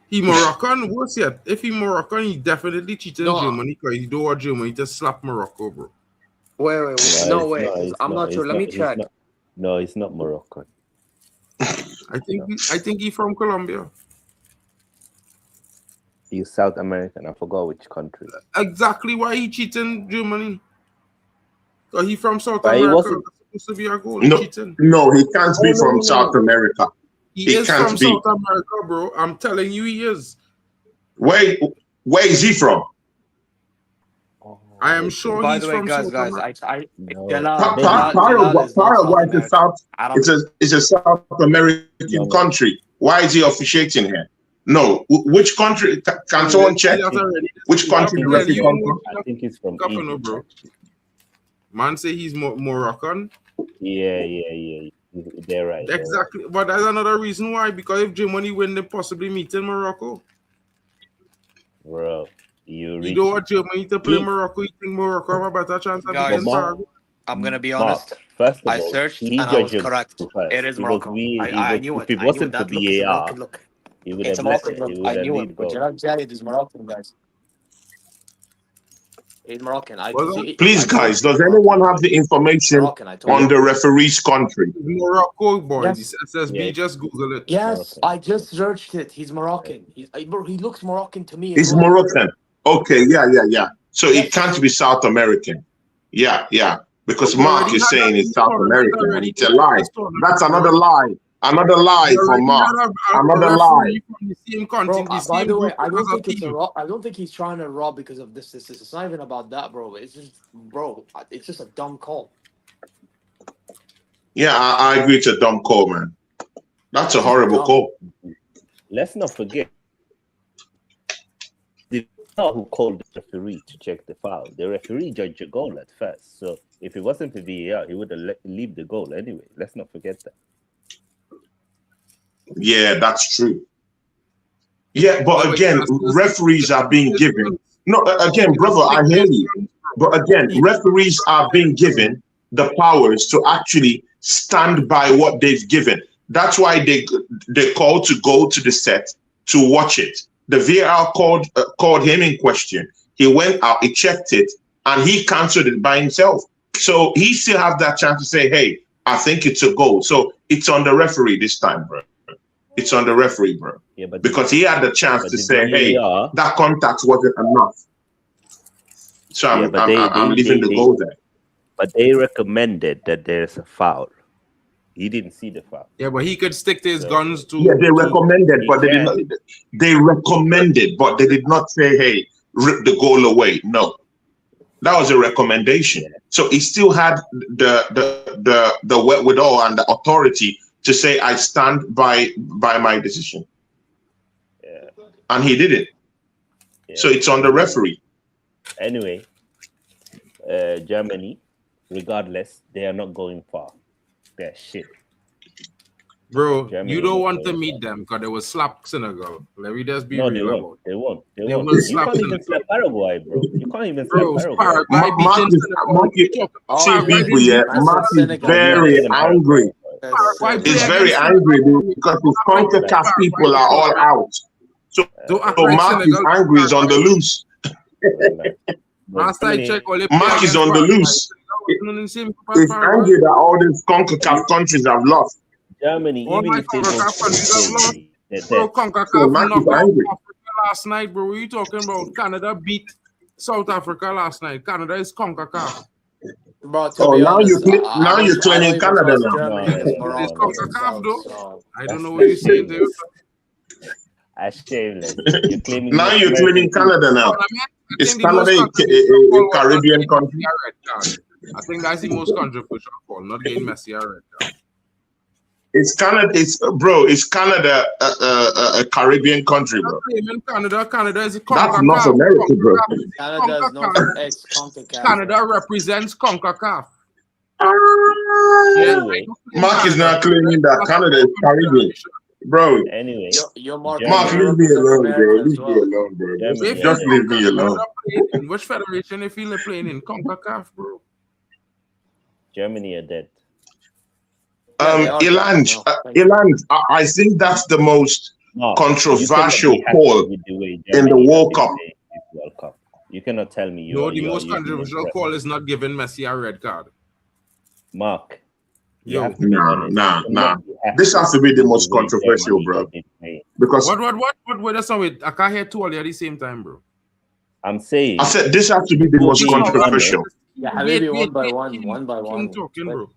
He Moroccan? What's yet? If he Moroccan, he definitely cheated in Germany because he don't want Germany to slap Morocco, bro. Wait. No way. I'm not sure. Let me check. No, it's not Moroccan. I think he's from Colombia. He's South American. I forgot which country. Exactly why he cheating Germany. Because he from South But America. wasn't... That's supposed to be a goal. No, he can't be from South America. He is from South America, bro. I'm telling you, he is. Where is he from? I am sure By he's the way, from guys, Paraguay is South. It's a South American country. Why is he officiating here? No, which country? Can someone check? Which country does he come from? I think he's from Egypt. Bro. Man say he's Moroccan. Yeah. They're right. Exactly. Right. But that's another reason why. Because if Germany win, they possibly meet in Morocco. Bro, you don't want Germany to play Morocco. You think Morocco have a better chance of beating Paraguay? I'm gonna be honest. First of all, I searched and I was correct. It is Morocco. I knew it. If it wasn't for VAR, he would have Moroccan. I knew it. But Gerard Jay is Moroccan, guys. He's Moroccan. I Was see. Please, guys, does anyone have the information Moroccan, I told on you. the referee's country? Morocco, boy. Yes. This SSB, Yeah. just Google it. Yes, Moroccan. I just searched it. He's Moroccan. Bro, he looks Moroccan to me. It's as well. Moroccan. Okay, yeah. So Yes. it can't be South American. Yeah. Because We Mark already is had saying that it's South tournament American, and already. it's a lie. That's another lie. Another lie We from already Mark. had a Another referee from the same Bro, country, the by same the way, group I don't as a think it's a team. rob. I don't think he's trying to rob because of this. It's not even about that, bro. It's just, bro, it's just a dumb call. Yeah, I agree. It's a dumb call, man. That's a horrible call. Let's not forget the who called the referee to check the foul. The referee judged the goal at first. So if it wasn't for VAR, he would have leave the goal anyway. Let's not forget that. Yeah, that's true. Yeah, but again, referees are being given. No, again, brother, I hear you. But again, referees are being given the powers to actually stand by what they've given. That's why they called to go to the set to watch it. The VAR called him in question. He went out, he checked it, and he cancelled it by himself. So he still has that chance to say, hey, I think it's a goal. So it's on the referee this time, bro. It's on the referee, bro. Yeah, but because he had the chance to say, hey, that contact wasn't enough. So I'm leaving the goal there. But they recommended that there's a foul. He didn't see the foul. Yeah, but he could stick to his guns too. Yeah, they recommended, but they did not. They recommended, but they did not say, "Hey, rip the goal away." No, that was a recommendation. Yeah. So he still had the wherewithal and the authority to say, "I stand by my decision." Yeah, and he did it. Yeah. So it's on the referee. Anyway, Germany, regardless, they are not going far. They're shit. Bro, Germany, you don't want to meet them because they will slap Senegal. Let me just be real about it. They won't. You can't even slap Paraguay, bro. You can't even slap Paraguay. Mark is very angry. He's very angry because the CONCACAF people are all out. So Mark is angry, is on the loose. Last I checked, Mark is on the loose. He's angry that all these CONCACAF countries have lost. Germany, even if they don't, bro, CONCACAF knocked out Africa last night, bro. What are you talking about? Canada beat South Africa last night. Canada is CONCACAF. Bro, now you're claiming Canada now. It's CONCACAF though. I don't know what you're saying there. That's shameless. You're claiming now you're claiming Canada now. Is Canada a Caribbean country? I think that's the most controversial call, not getting Messi a red card. It's Canada. Is Canada a Caribbean country, bro? Canada is a That's North America, bro. Canada represents CONCACAF. Anyway, Mark is not claiming that Canada is Caribbean, bro. Anyway, Mark, leave me alone, bro. Leave me alone, bro. Just leave me alone. Which federation if you're playing in CONCACAF, bro? Germany are dead. Ilanj, I think that's the most controversial call in the World Cup. You cannot tell me. The most controversial call is not giving Messi a red card. Mark, nah. This has to be the most controversial, bro. Because what? That's not it. I can't hear two all at the same time, bro. I'm saying. I said this has to be the most controversial. Yeah, maybe one by one. Talking, bro.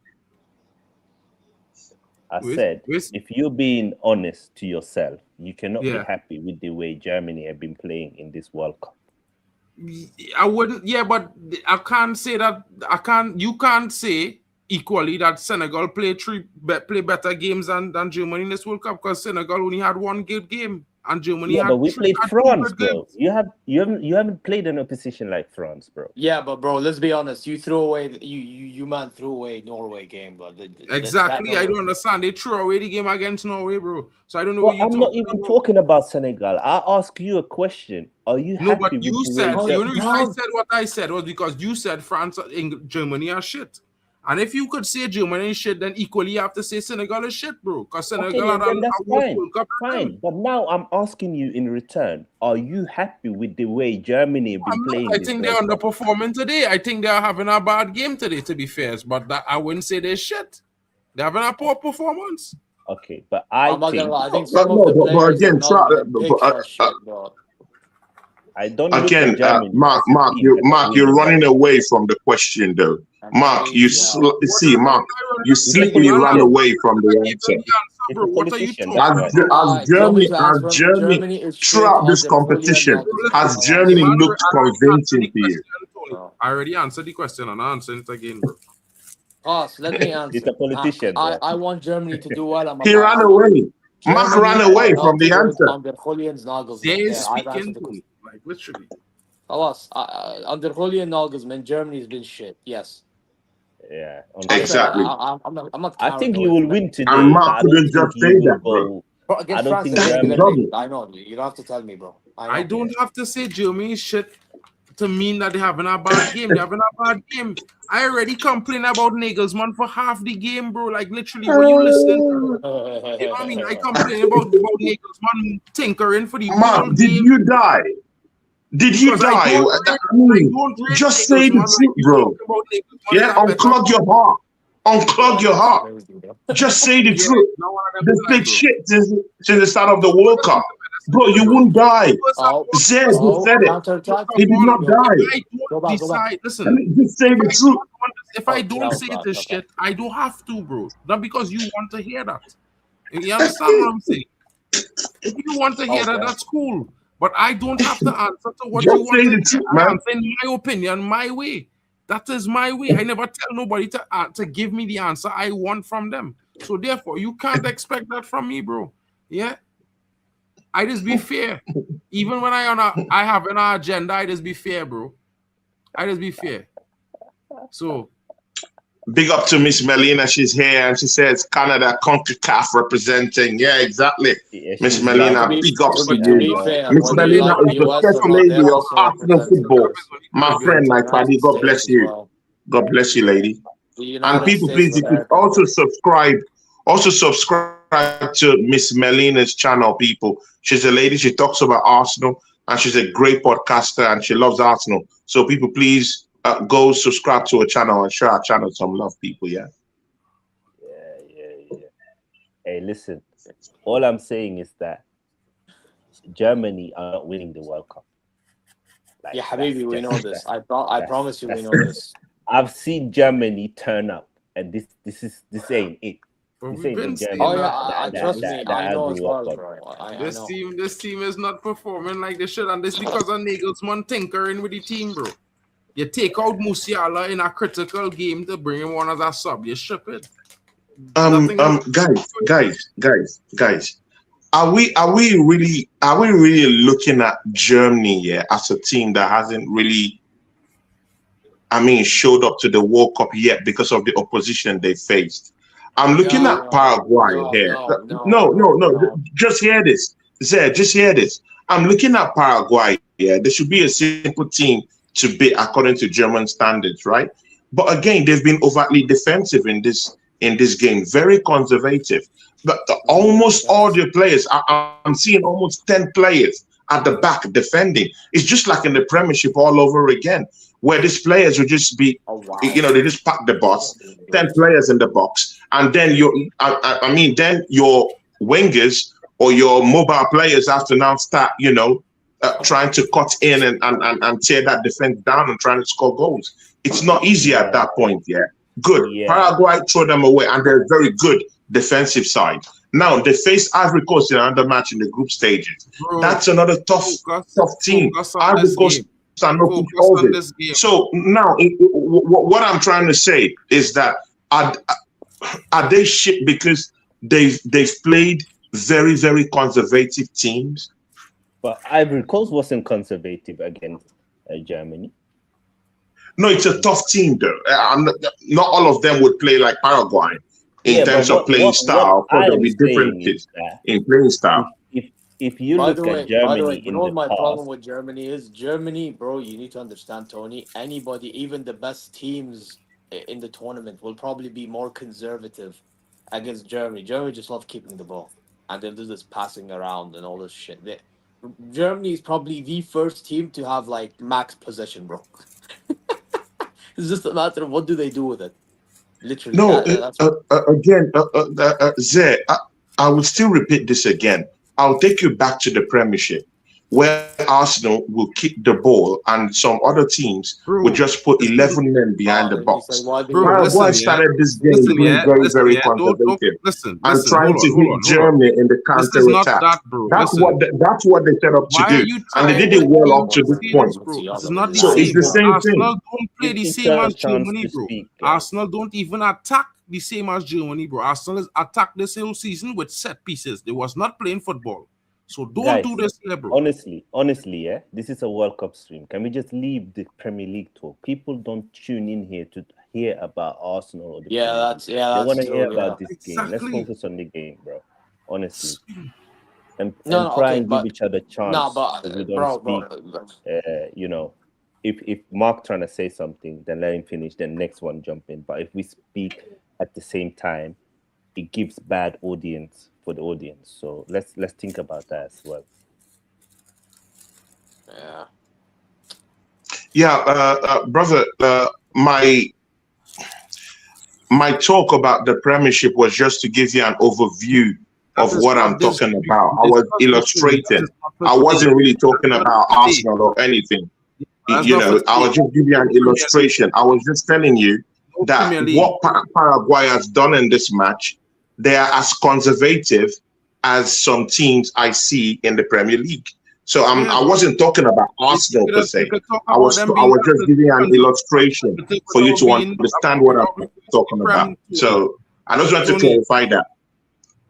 I said, if you're being honest to yourself, you cannot be happy with the way Germany have been playing in this World Cup. I wouldn't, but I can't say that. You can't say equally that Senegal play better games than Germany in this World Cup because Senegal only had one good game and Germany had. But we played France, bro. You haven't played an opposition like France, bro. Yeah, but bro, let's be honest. You threw away you man threw away Norway game, but exactly. I don't understand. They threw away the game against Norway, bro. So I don't know. I'm not even talking about Senegal. I ask you a question. Are you happy? No, but you said the only reason I said what I said was because you said France and Germany are shit. And if you could say Germany is shit, then equally you have to say Senegal is shit, bro. Because Senegal Okay, then that's fine. World Cup. Fine. But now I'm asking you in return, are you happy with the way Germany have been playing? I think they're underperforming today. I think they're having a bad game today, to be fair. But I wouldn't say they're shit. They're having a poor performance. Okay, but I think some of the players again, I don't again, Mark, you're running away from the question, though. Mark, you see, Mark, you slickly ran away from the answer. What are you talking As Germany, throughout this competition, has Germany looked convincing to you? I already answered the question and I answered it again, bro. Let me answer. He's a politician. I want Germany to do well. He ran away. Mark ran away from the answer. They're speaking to me, like literally. Under Julian Nagelsmann, Germany's been shit. Yes. Yeah. Exactly. I'm not. I think you will win today. And Mark couldn't just say that, bro. Against I don't France, think Germany. I know. You don't have to tell me, bro. I don't have to say Germany is shit to mean that they're having a bad game. They're having a bad game. I already complain about Nagelsmann for half the game, bro. Like literally, when you listen, you know what I mean? I complain about Nagelsmann tinkering for the Mark, whole did game. you die? Did you die? Just say the truth, bro. Yeah, unclog your heart. Unclog your heart. Just say the truth. They played shit since the start of the World Cup. Bro, you won't die. Zed said it. He did not die. Listen, just say the truth. If I don't say this shit, I don't have to, bro. Not because you want to hear that. You understand what I'm saying? If you want to hear that, that's cool. But I don't have to answer to what you want to hear. I'm saying my opinion, my way. That is my way. I never tell nobody to give me the answer I want from them. So therefore, you can't expect that from me, bro. Yeah? I just be fair. Even when I have an agenda, I just be fair, bro. I just be fair. So big up to Miss Melina. She's here and she says Canada CONCACAF representing. Yeah, exactly. Miss Melina, big up to you. Miss Melina is the first lady of Arsenal football. My friend, my buddy. God bless you. God bless you, lady. And people, please, you could also subscribe. Also subscribe to Miss Melina's channel, people. She's a lady. She talks about Arsenal and she's a great podcaster and she loves Arsenal. So people, please go subscribe to her channel and show our channel some love, people. Yeah. Hey, listen. All I'm saying is that Germany are not winning the World Cup. Like, yeah, Habibi, we know this. I promise you, we know this. I've seen Germany turn up, and this ain't it. This ain't the Germany. Trust me, I know as well, bro. This team is not performing like they should, and this because of Nagelsmann tinkering with the team, bro. You take out Musiala in a critical game to bring him on as a sub. You ship it. Guys. Are we really looking at Germany as a team that hasn't really, showed up to the World Cup yet because of the opposition they faced? I'm looking at Paraguay here. No. Just hear this. Zed, just hear this. I'm looking at Paraguay here. There should be a simple team to beat according to German standards, right? But again, they've been overtly defensive in this game, very conservative. But almost all the players, I'm seeing almost 10 players at the back defending. It's just like in the Premiership all over again, where these players will just be, they just pack the box, 10 players in the box, and then then your wingers or your mobile players have to now start, trying to cut in and tear that defense down and trying to score goals. It's not easy at that point. Yeah, good. Yeah. Paraguay throw them away, and they're very good defensive side. Now they face Ivory Coast in another match in the group stages. Bro, that's another tough team. Ivory Coast are not So now, what I'm trying to say is that are they shit because they've played very, very conservative teams? But Ivory Coast wasn't conservative against Germany. No, it's a tough team, though. Not all of them would play like Paraguay in terms of playing style. There'll be differences in playing style. If you look at Germany, you know what my problem with Germany is? Germany, bro, you need to understand, Tony. Anybody, even the best teams in the tournament will probably be more conservative against Germany. Germany just love keeping the ball, and they'll do this passing around and all this shit. Germany is probably the first team to have like max possession, bro. It's just a matter of what do they do with it. Literally, No, that's again, Zé, I will still repeat this again. I'll take you back to the Premiership, where Arsenal will kick the ball and some other teams will just put 11 men behind the box. Paraguay started this game being very conservative and trying to hit Germany in the counter attack. That's what they set up to do, and they did it well up to this point. It's not the So same. it's the same Arsenal thing. don't play the same as Germany, bro. Arsenal don't even attack the same as Germany, bro. Arsenal has attacked this whole season with set pieces. They was not playing football. So don't do this here, bro. Honestly, yeah, this is a World Cup stream. Can we just leave the Premier League talk? People don't tune in here to hear about Arsenal or the Premier League. They want to hear about this game. Let's focus on the game, bro. Honestly, and try and give each other chance. No, but we don't speak. You know, if Mark trying to say something, then let him finish. Then next one jump in. But if we speak at the same time, it gives bad audience for the audience. So let's think about that as well. Brother, my talk about the Premiership was just to give you an overview of what I'm talking about. I was illustrating. I wasn't really talking about Arsenal or anything. You know, I was just giving you an illustration. I was just telling you that what Paraguay has done in this match, they are as conservative as some teams I see in the Premier League. So I wasn't talking about Arsenal per se. I was just giving you an illustration for you to understand what I'm talking about. So I just want to clarify that.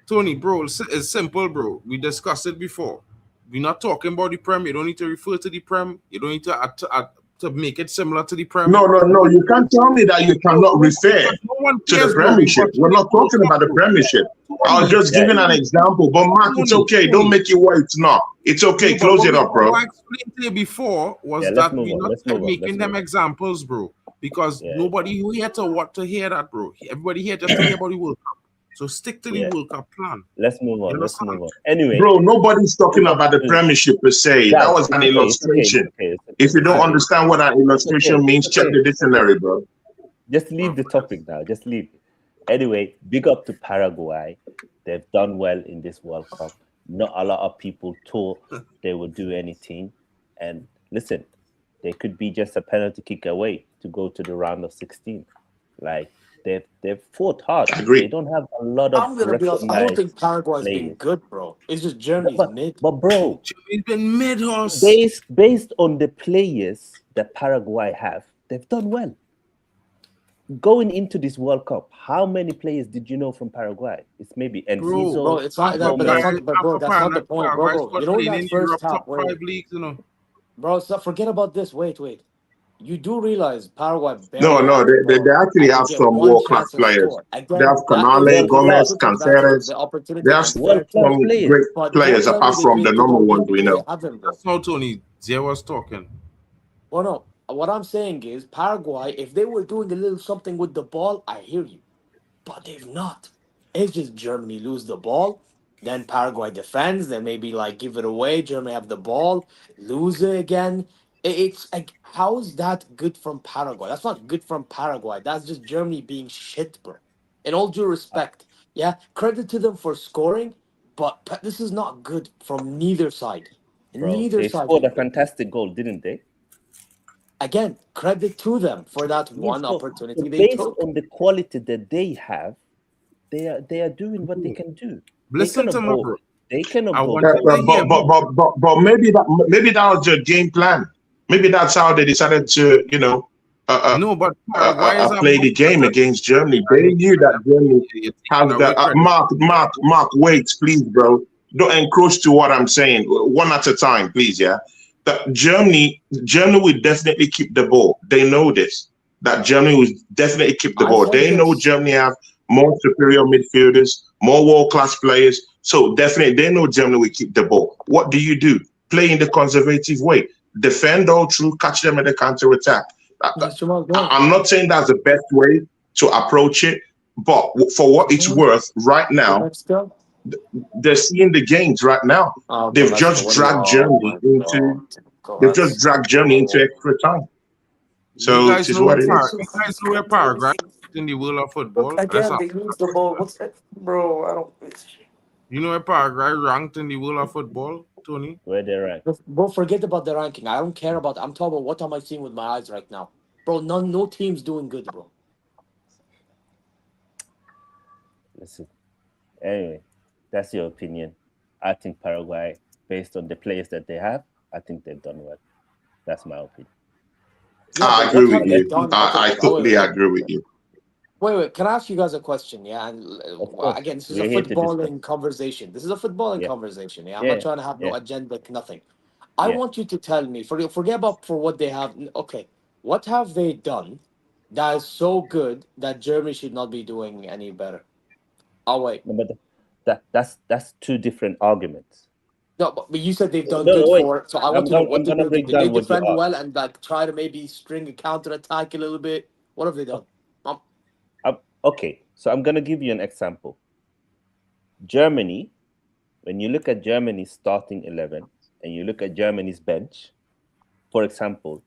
Tony, bro, it's simple, bro. We discussed it before. We're not talking about the Prem. You don't need to refer to the Prem. You don't need to make it similar to the Prem. No. You can't tell me that you cannot refer to the Premiership. We're not talking about the Premiership. I was just giving an example. But Mark, it's okay. Don't make it what it's not. It's okay. Close it up, bro. What I explained to you before was that we're not making them examples, bro. Because nobody here to hear that, bro. Everybody here just to hear about the World Cup. So stick to the World Cup plan. Let's move on. Anyway, bro, nobody's talking about the Premiership per se. That was an illustration. If you don't understand what an illustration means, check the dictionary, bro. Just leave the topic now. Just leave. Anyway, big up to Paraguay. They've done well in this World Cup. Not a lot of people thought they would do anything. And listen, they could be just a penalty kick away to go to the round of 16. Like, they've fought hard. They don't have a lot of. I'm gonna be honest. I don't think Paraguay's been good, bro. It's just Germany's mid. But bro, Germany's been mid horse. Based on the players that Paraguay have, they've done well. Going into this World Cup, how many players did you know from Paraguay? It's maybe Enciso. Bro, it's not that. But that's not the point, bro. You know that first half, bro. So forget about this. Wait. You do realize Paraguay. No, they actually have some world-class players. They have Canale, Gomez, Canceres. They have some great players apart from the normal ones we know. That's how Tony Zia was talking. Well, no. What I'm saying is Paraguay, if they were doing a little something with the ball, I hear you. But they've not. It's just Germany lose the ball. Then Paraguay defends. Then maybe like give it away. Germany have the ball. Lose it again. It's like, how is that good from Paraguay? That's not good from Paraguay. That's just Germany being shit, bro. In all due respect. Yeah, credit to them for scoring, but this is not good from neither side. They scored a fantastic goal, didn't they? Again, credit to them for that one opportunity they took. Based on the quality that they have, they are doing what they can do. Listen to me, bro. They cannot go. But maybe that was their game plan. Maybe that's how they decided to, play the game against Germany. They knew that Germany has that. Mark, wait, please, bro. Don't encroach to what I'm saying. One at a time, please, yeah? That Germany will definitely keep the ball. They know this. That Germany will definitely keep the ball. They know Germany have more superior midfielders, more world-class players. So definitely, they know Germany will keep the ball. What do? Play in the conservative way. Defend all through, catch them at the counter attack. I'm not saying that's the best way to approach it, but for what it's worth, right now, they're seeing the gains right now. They've just dragged Germany into extra time. So you it guys is know what where it is. You guys know where Paraguay is in the world of football. Again, they lose the ball. What's that, bro? I don't. You know where Paraguay ranked in the world of football, Tony? Where they're at. Bro, forget about the ranking. I don't care about. I'm talking about what am I seeing with my eyes right now, bro. No team's doing good, bro. Listen. Anyway, that's your opinion. I think Paraguay, based on the players that they have, I think they've done well. That's my opinion. Yeah, I but agree what with have they you. done? I totally agree with you. Wait. Can I ask you guys a question? Yeah, and Of course. again, this is We're a here to discuss. footballing conversation. This is a footballing Yeah. conversation. Yeah, I'm Yeah, not trying to have no yeah. agenda, nothing. I Yeah. want you to tell me. Forget about for what they have. Okay, what have they done that is so good that Germany should not be doing any better? Oh wait, No, but that's two different arguments. no, but you said they've done No, good wait. for. So I want to know what I'm did gonna they do? break Did they down what you defend are. well and like try to maybe string a counter attack a little bit? What have they done? Okay, so I'm gonna give you an example. Germany, when you look at Germany's starting 11 and you look at Germany's bench, for example,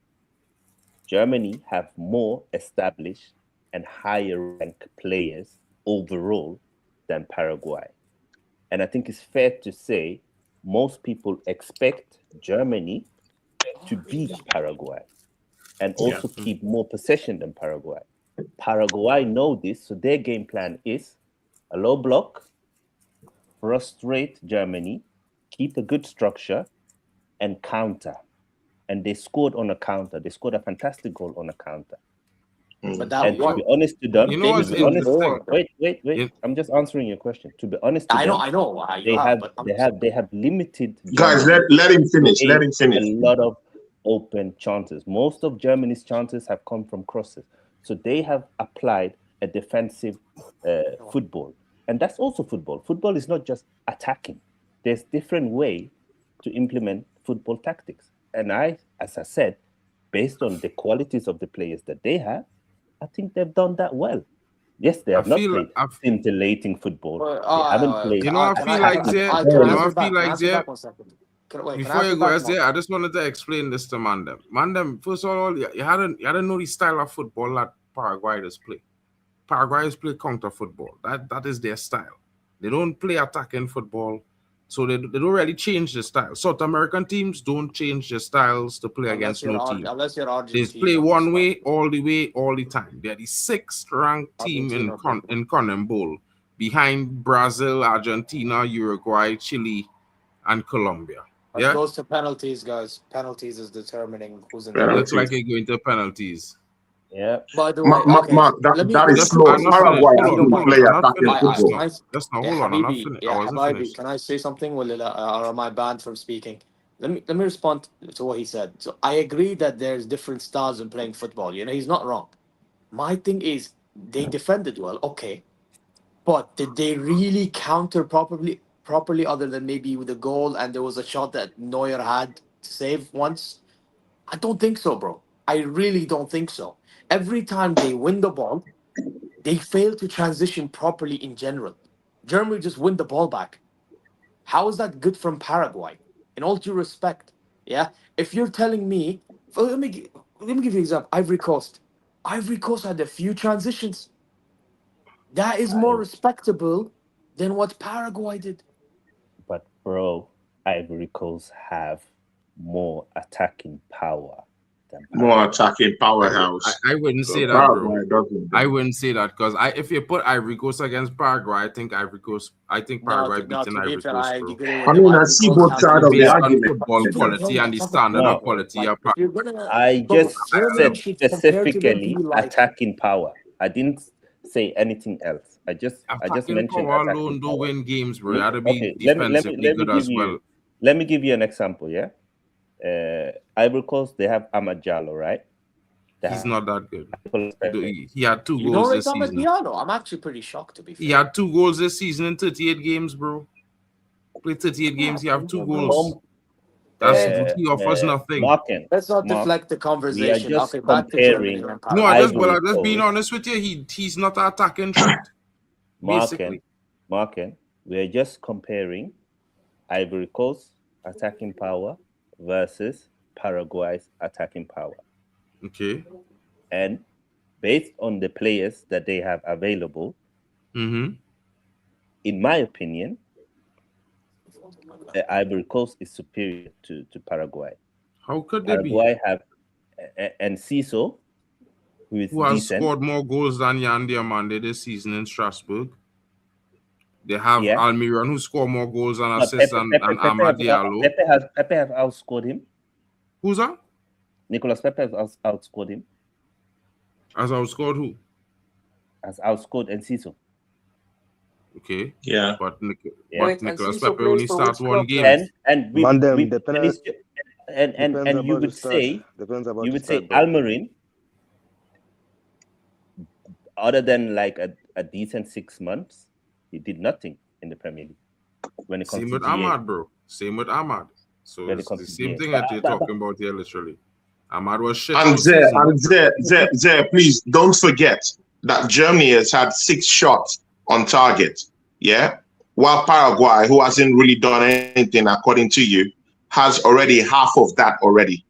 Germany have more established and higher ranked players overall than Paraguay. And I think it's fair to say most people expect Germany to beat Paraguay and also keep more possession than Paraguay. Paraguay know this, so their game plan is a low block, frustrate Germany, keep a good structure, and counter. And they scored on a counter. They scored a fantastic goal on a counter. But that And to be honest to them, You know what's interesting? wait. I'm just answering your question. To be honest to I them, know. they have limited. Guys, Germany let him finish. to Let him finish. a lot of open chances. Most of Germany's chances have come from crosses. So they have applied a defensive football. And that's also football. Football is not just attacking. There's different way to implement football tactics. And as I said, based on the qualities of the players that they have, I think they've done that well. Yes, they have not played scintillating football. They haven't played. You know, I feel like before you go, I just wanted to explain this to Mandem. Mandem, first of all, you hadn't know the style of football that Paraguay does play. Paraguayans play counter football. That is their style. They don't play attacking football, so they don't really change the style. South American teams don't change their styles to play against no team. Unless you're Argentina. They play one way, all the time. They're the 6th ranked team in CONMEBOL, behind Brazil, Argentina, Uruguay, Chile, and Colombia. It goes to penalties, guys. Penalties is determining who's in the It looks like you're going to penalties. Yeah. By the way, that is slow. Paraguay doesn't play attacking football. Just now, hold on. I'm not finished. I wasn't finished. Can I say something? Or am I banned from speaking? Let me respond to what he said. So I agree that there's different styles in playing football. You know, he's not wrong. My thing is they defended well, okay, but did they really counter properly? Other than maybe with a goal and there was a shot that Neuer had to save once? I don't think so, bro. I really don't think so. Every time they win the ball, they fail to transition properly in general. Germany just win the ball back. How is that good from Paraguay? In all due respect, yeah. If you're telling me, let me give you an example. Ivory Coast had a few transitions. That is more respectable than what Paraguay did. But bro, Ivory Coast have more attacking power. More attacking powerhouse. I wouldn't say that, bro. I wouldn't say that because if you put Ivory Coast against Paraguay, I think Paraguay beating Ivory Coast, bro. I mean, I see both sides of the argument. Football quality and the standard of quality of I just said specifically attacking power. I didn't say anything else. I just mentioned power alone don't win games, bro. You gotta be defensively good as well. Let me give you an example, yeah? Ivory Coast, they have Amad Diallo, right? He's not that good. He had 2 goals this season. I'm actually pretty shocked, to be fair. He had 2 goals this season in 38 games, bro. Played 38 games, he have 2 goals. He offers nothing. MarkN. Let's not Mark, deflect the conversation. just Okay, back to Germany comparing- and No, Paraguay. I just being honest with you. He's not an attacking threat. Basically. MarkN, we're just comparing Ivory Coast attacking power versus Paraguay's attacking power. Okay. And based on the players that they have available, Mm-hmm. in my opinion, Ivory Coast is superior to Paraguay. How could they be? Paraguay have and Ciso, Who has scored more goals than Yan Diamande this season in Strasbourg. They have Almiron, who scored more goals and assists than Amad Diallo. Pepe have outscored him. Who's that? Nicolas Pepe has outscored him. Has outscored who? Has outscored Enciso. Okay. Yeah. But Wait, Nicolas Enciso Pepe only plays for starts which one club? game. And you would say Almiron, other than like a decent 6 months, he did nothing in the Premier League. When it comes Same to with GA. Ahmad, bro. Same with Ahmad. So When it it's comes the to same GA. thing that you're talking about here, literally. Ahmad was shit. And all season. Zé, please don't forget that Germany has had 6 shots on target. Yeah. While Paraguay, who hasn't really done anything according to you, has already half of that already.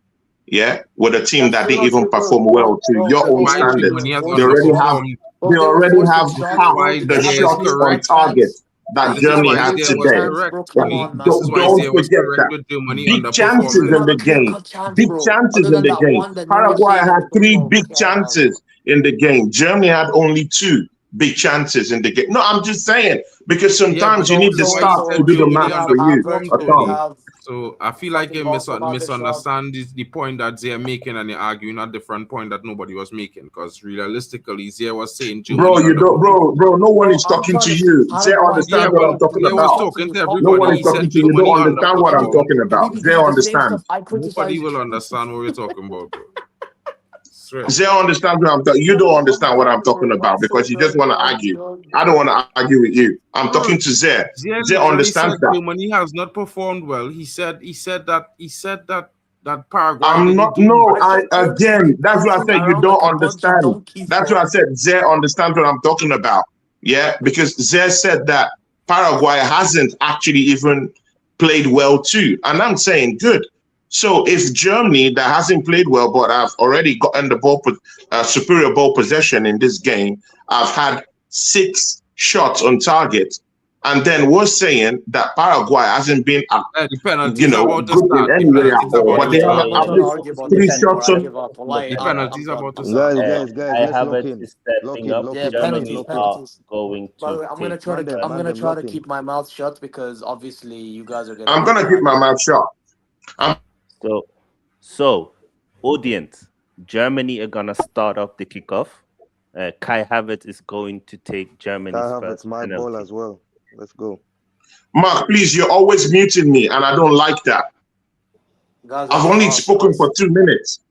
Yeah. With a team that didn't even perform well to your own Why standards. when he has They already have underperformed? they already have half the Zé is shots on correct. target that This is Germany why had Zé was today. correct. Come on, man. This is why Don't Zé was forget correct that. with Germany Big chances underperforming. in the game. Big chances in the game. Paraguay had 3 big chances in the game. Germany had only 2 big chances in the game. No, I'm just saying, because sometimes you need the start to do the math for you. So I feel like you misunderstand the point that Zé making, and you're arguing a different point that nobody was making. Because realistically, Zé was saying, bro, no one is talking to you. Zé understand what I'm talking Zé was about. talking to everybody. No one is He talking said to you. You Germany don't understand what I'm talking about. Zé understands. Nobody will understand what we're talking about, bro. Zé understands what I'm talking. You don't understand what I'm talking about because you just want to argue. I don't want to argue with you. I'm talking to Zé. Zé understands that. Germany has not performed well. He said that Paraguay. I'm not. No, again. That's what I said. You don't understand. That's what I said. Zé understands what I'm talking about. Yeah, because Zé said that Paraguay hasn't actually even played well too, and I'm saying good. So if Germany, that hasn't played well, but I've already gotten the ball, superior ball possession in this game, I've had 6 shots on target, and then we're saying that Paraguay hasn't been, good in any way at all, but they have at least 3 shots on. The penalties about to start. Guys, I have let's it stepping up. Yeah, Germany penalties. are going to. I'm gonna try to keep my mouth shut because obviously you guys are gonna. I'm gonna keep my mouth shut. So, audience, Germany are gonna start off the kickoff. Kai Havertz is going to take Germany's first my penalty. ball as well. Let's go. Mark, please, you're always muting me, and I don't like that. Guys, I've only spoken for 2 minutes.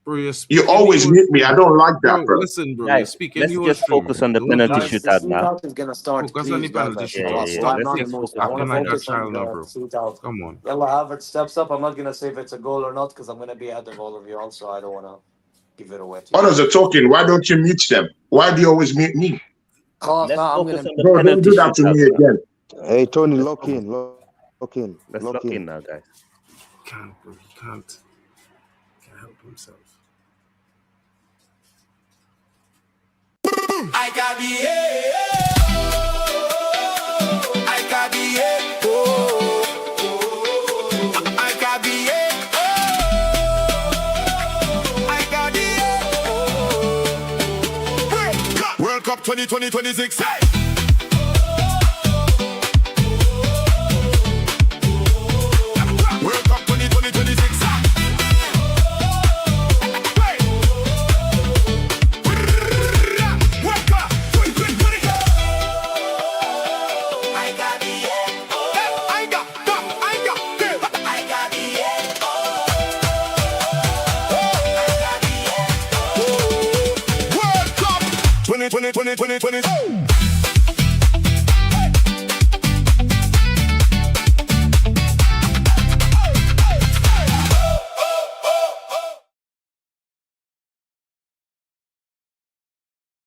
Bro, You always mute me. I don't like that, bro. Listen, bro. Guys, let's just focus on the penalty shootout now. Is gonna start. Focus on the penalty shootout. Let's focus acting like a child now, bro. Come on. Yalla, Havertz steps up. I'm not gonna say if it's a goal or not because I'm gonna be ahead of all of you. Also, I don't wanna give it away. Others are talking. Why don't you mute them? Why do you always mute me? Let's focus on the Bro, penalty don't do that to shootout, me bro. again. Hey, Tony, lock in. Let's lock in now, guys. Can't, bro. He can't help himself. I got the I got the I got the I got the World Cup 2026. World Cup 2026. World Cup 2020.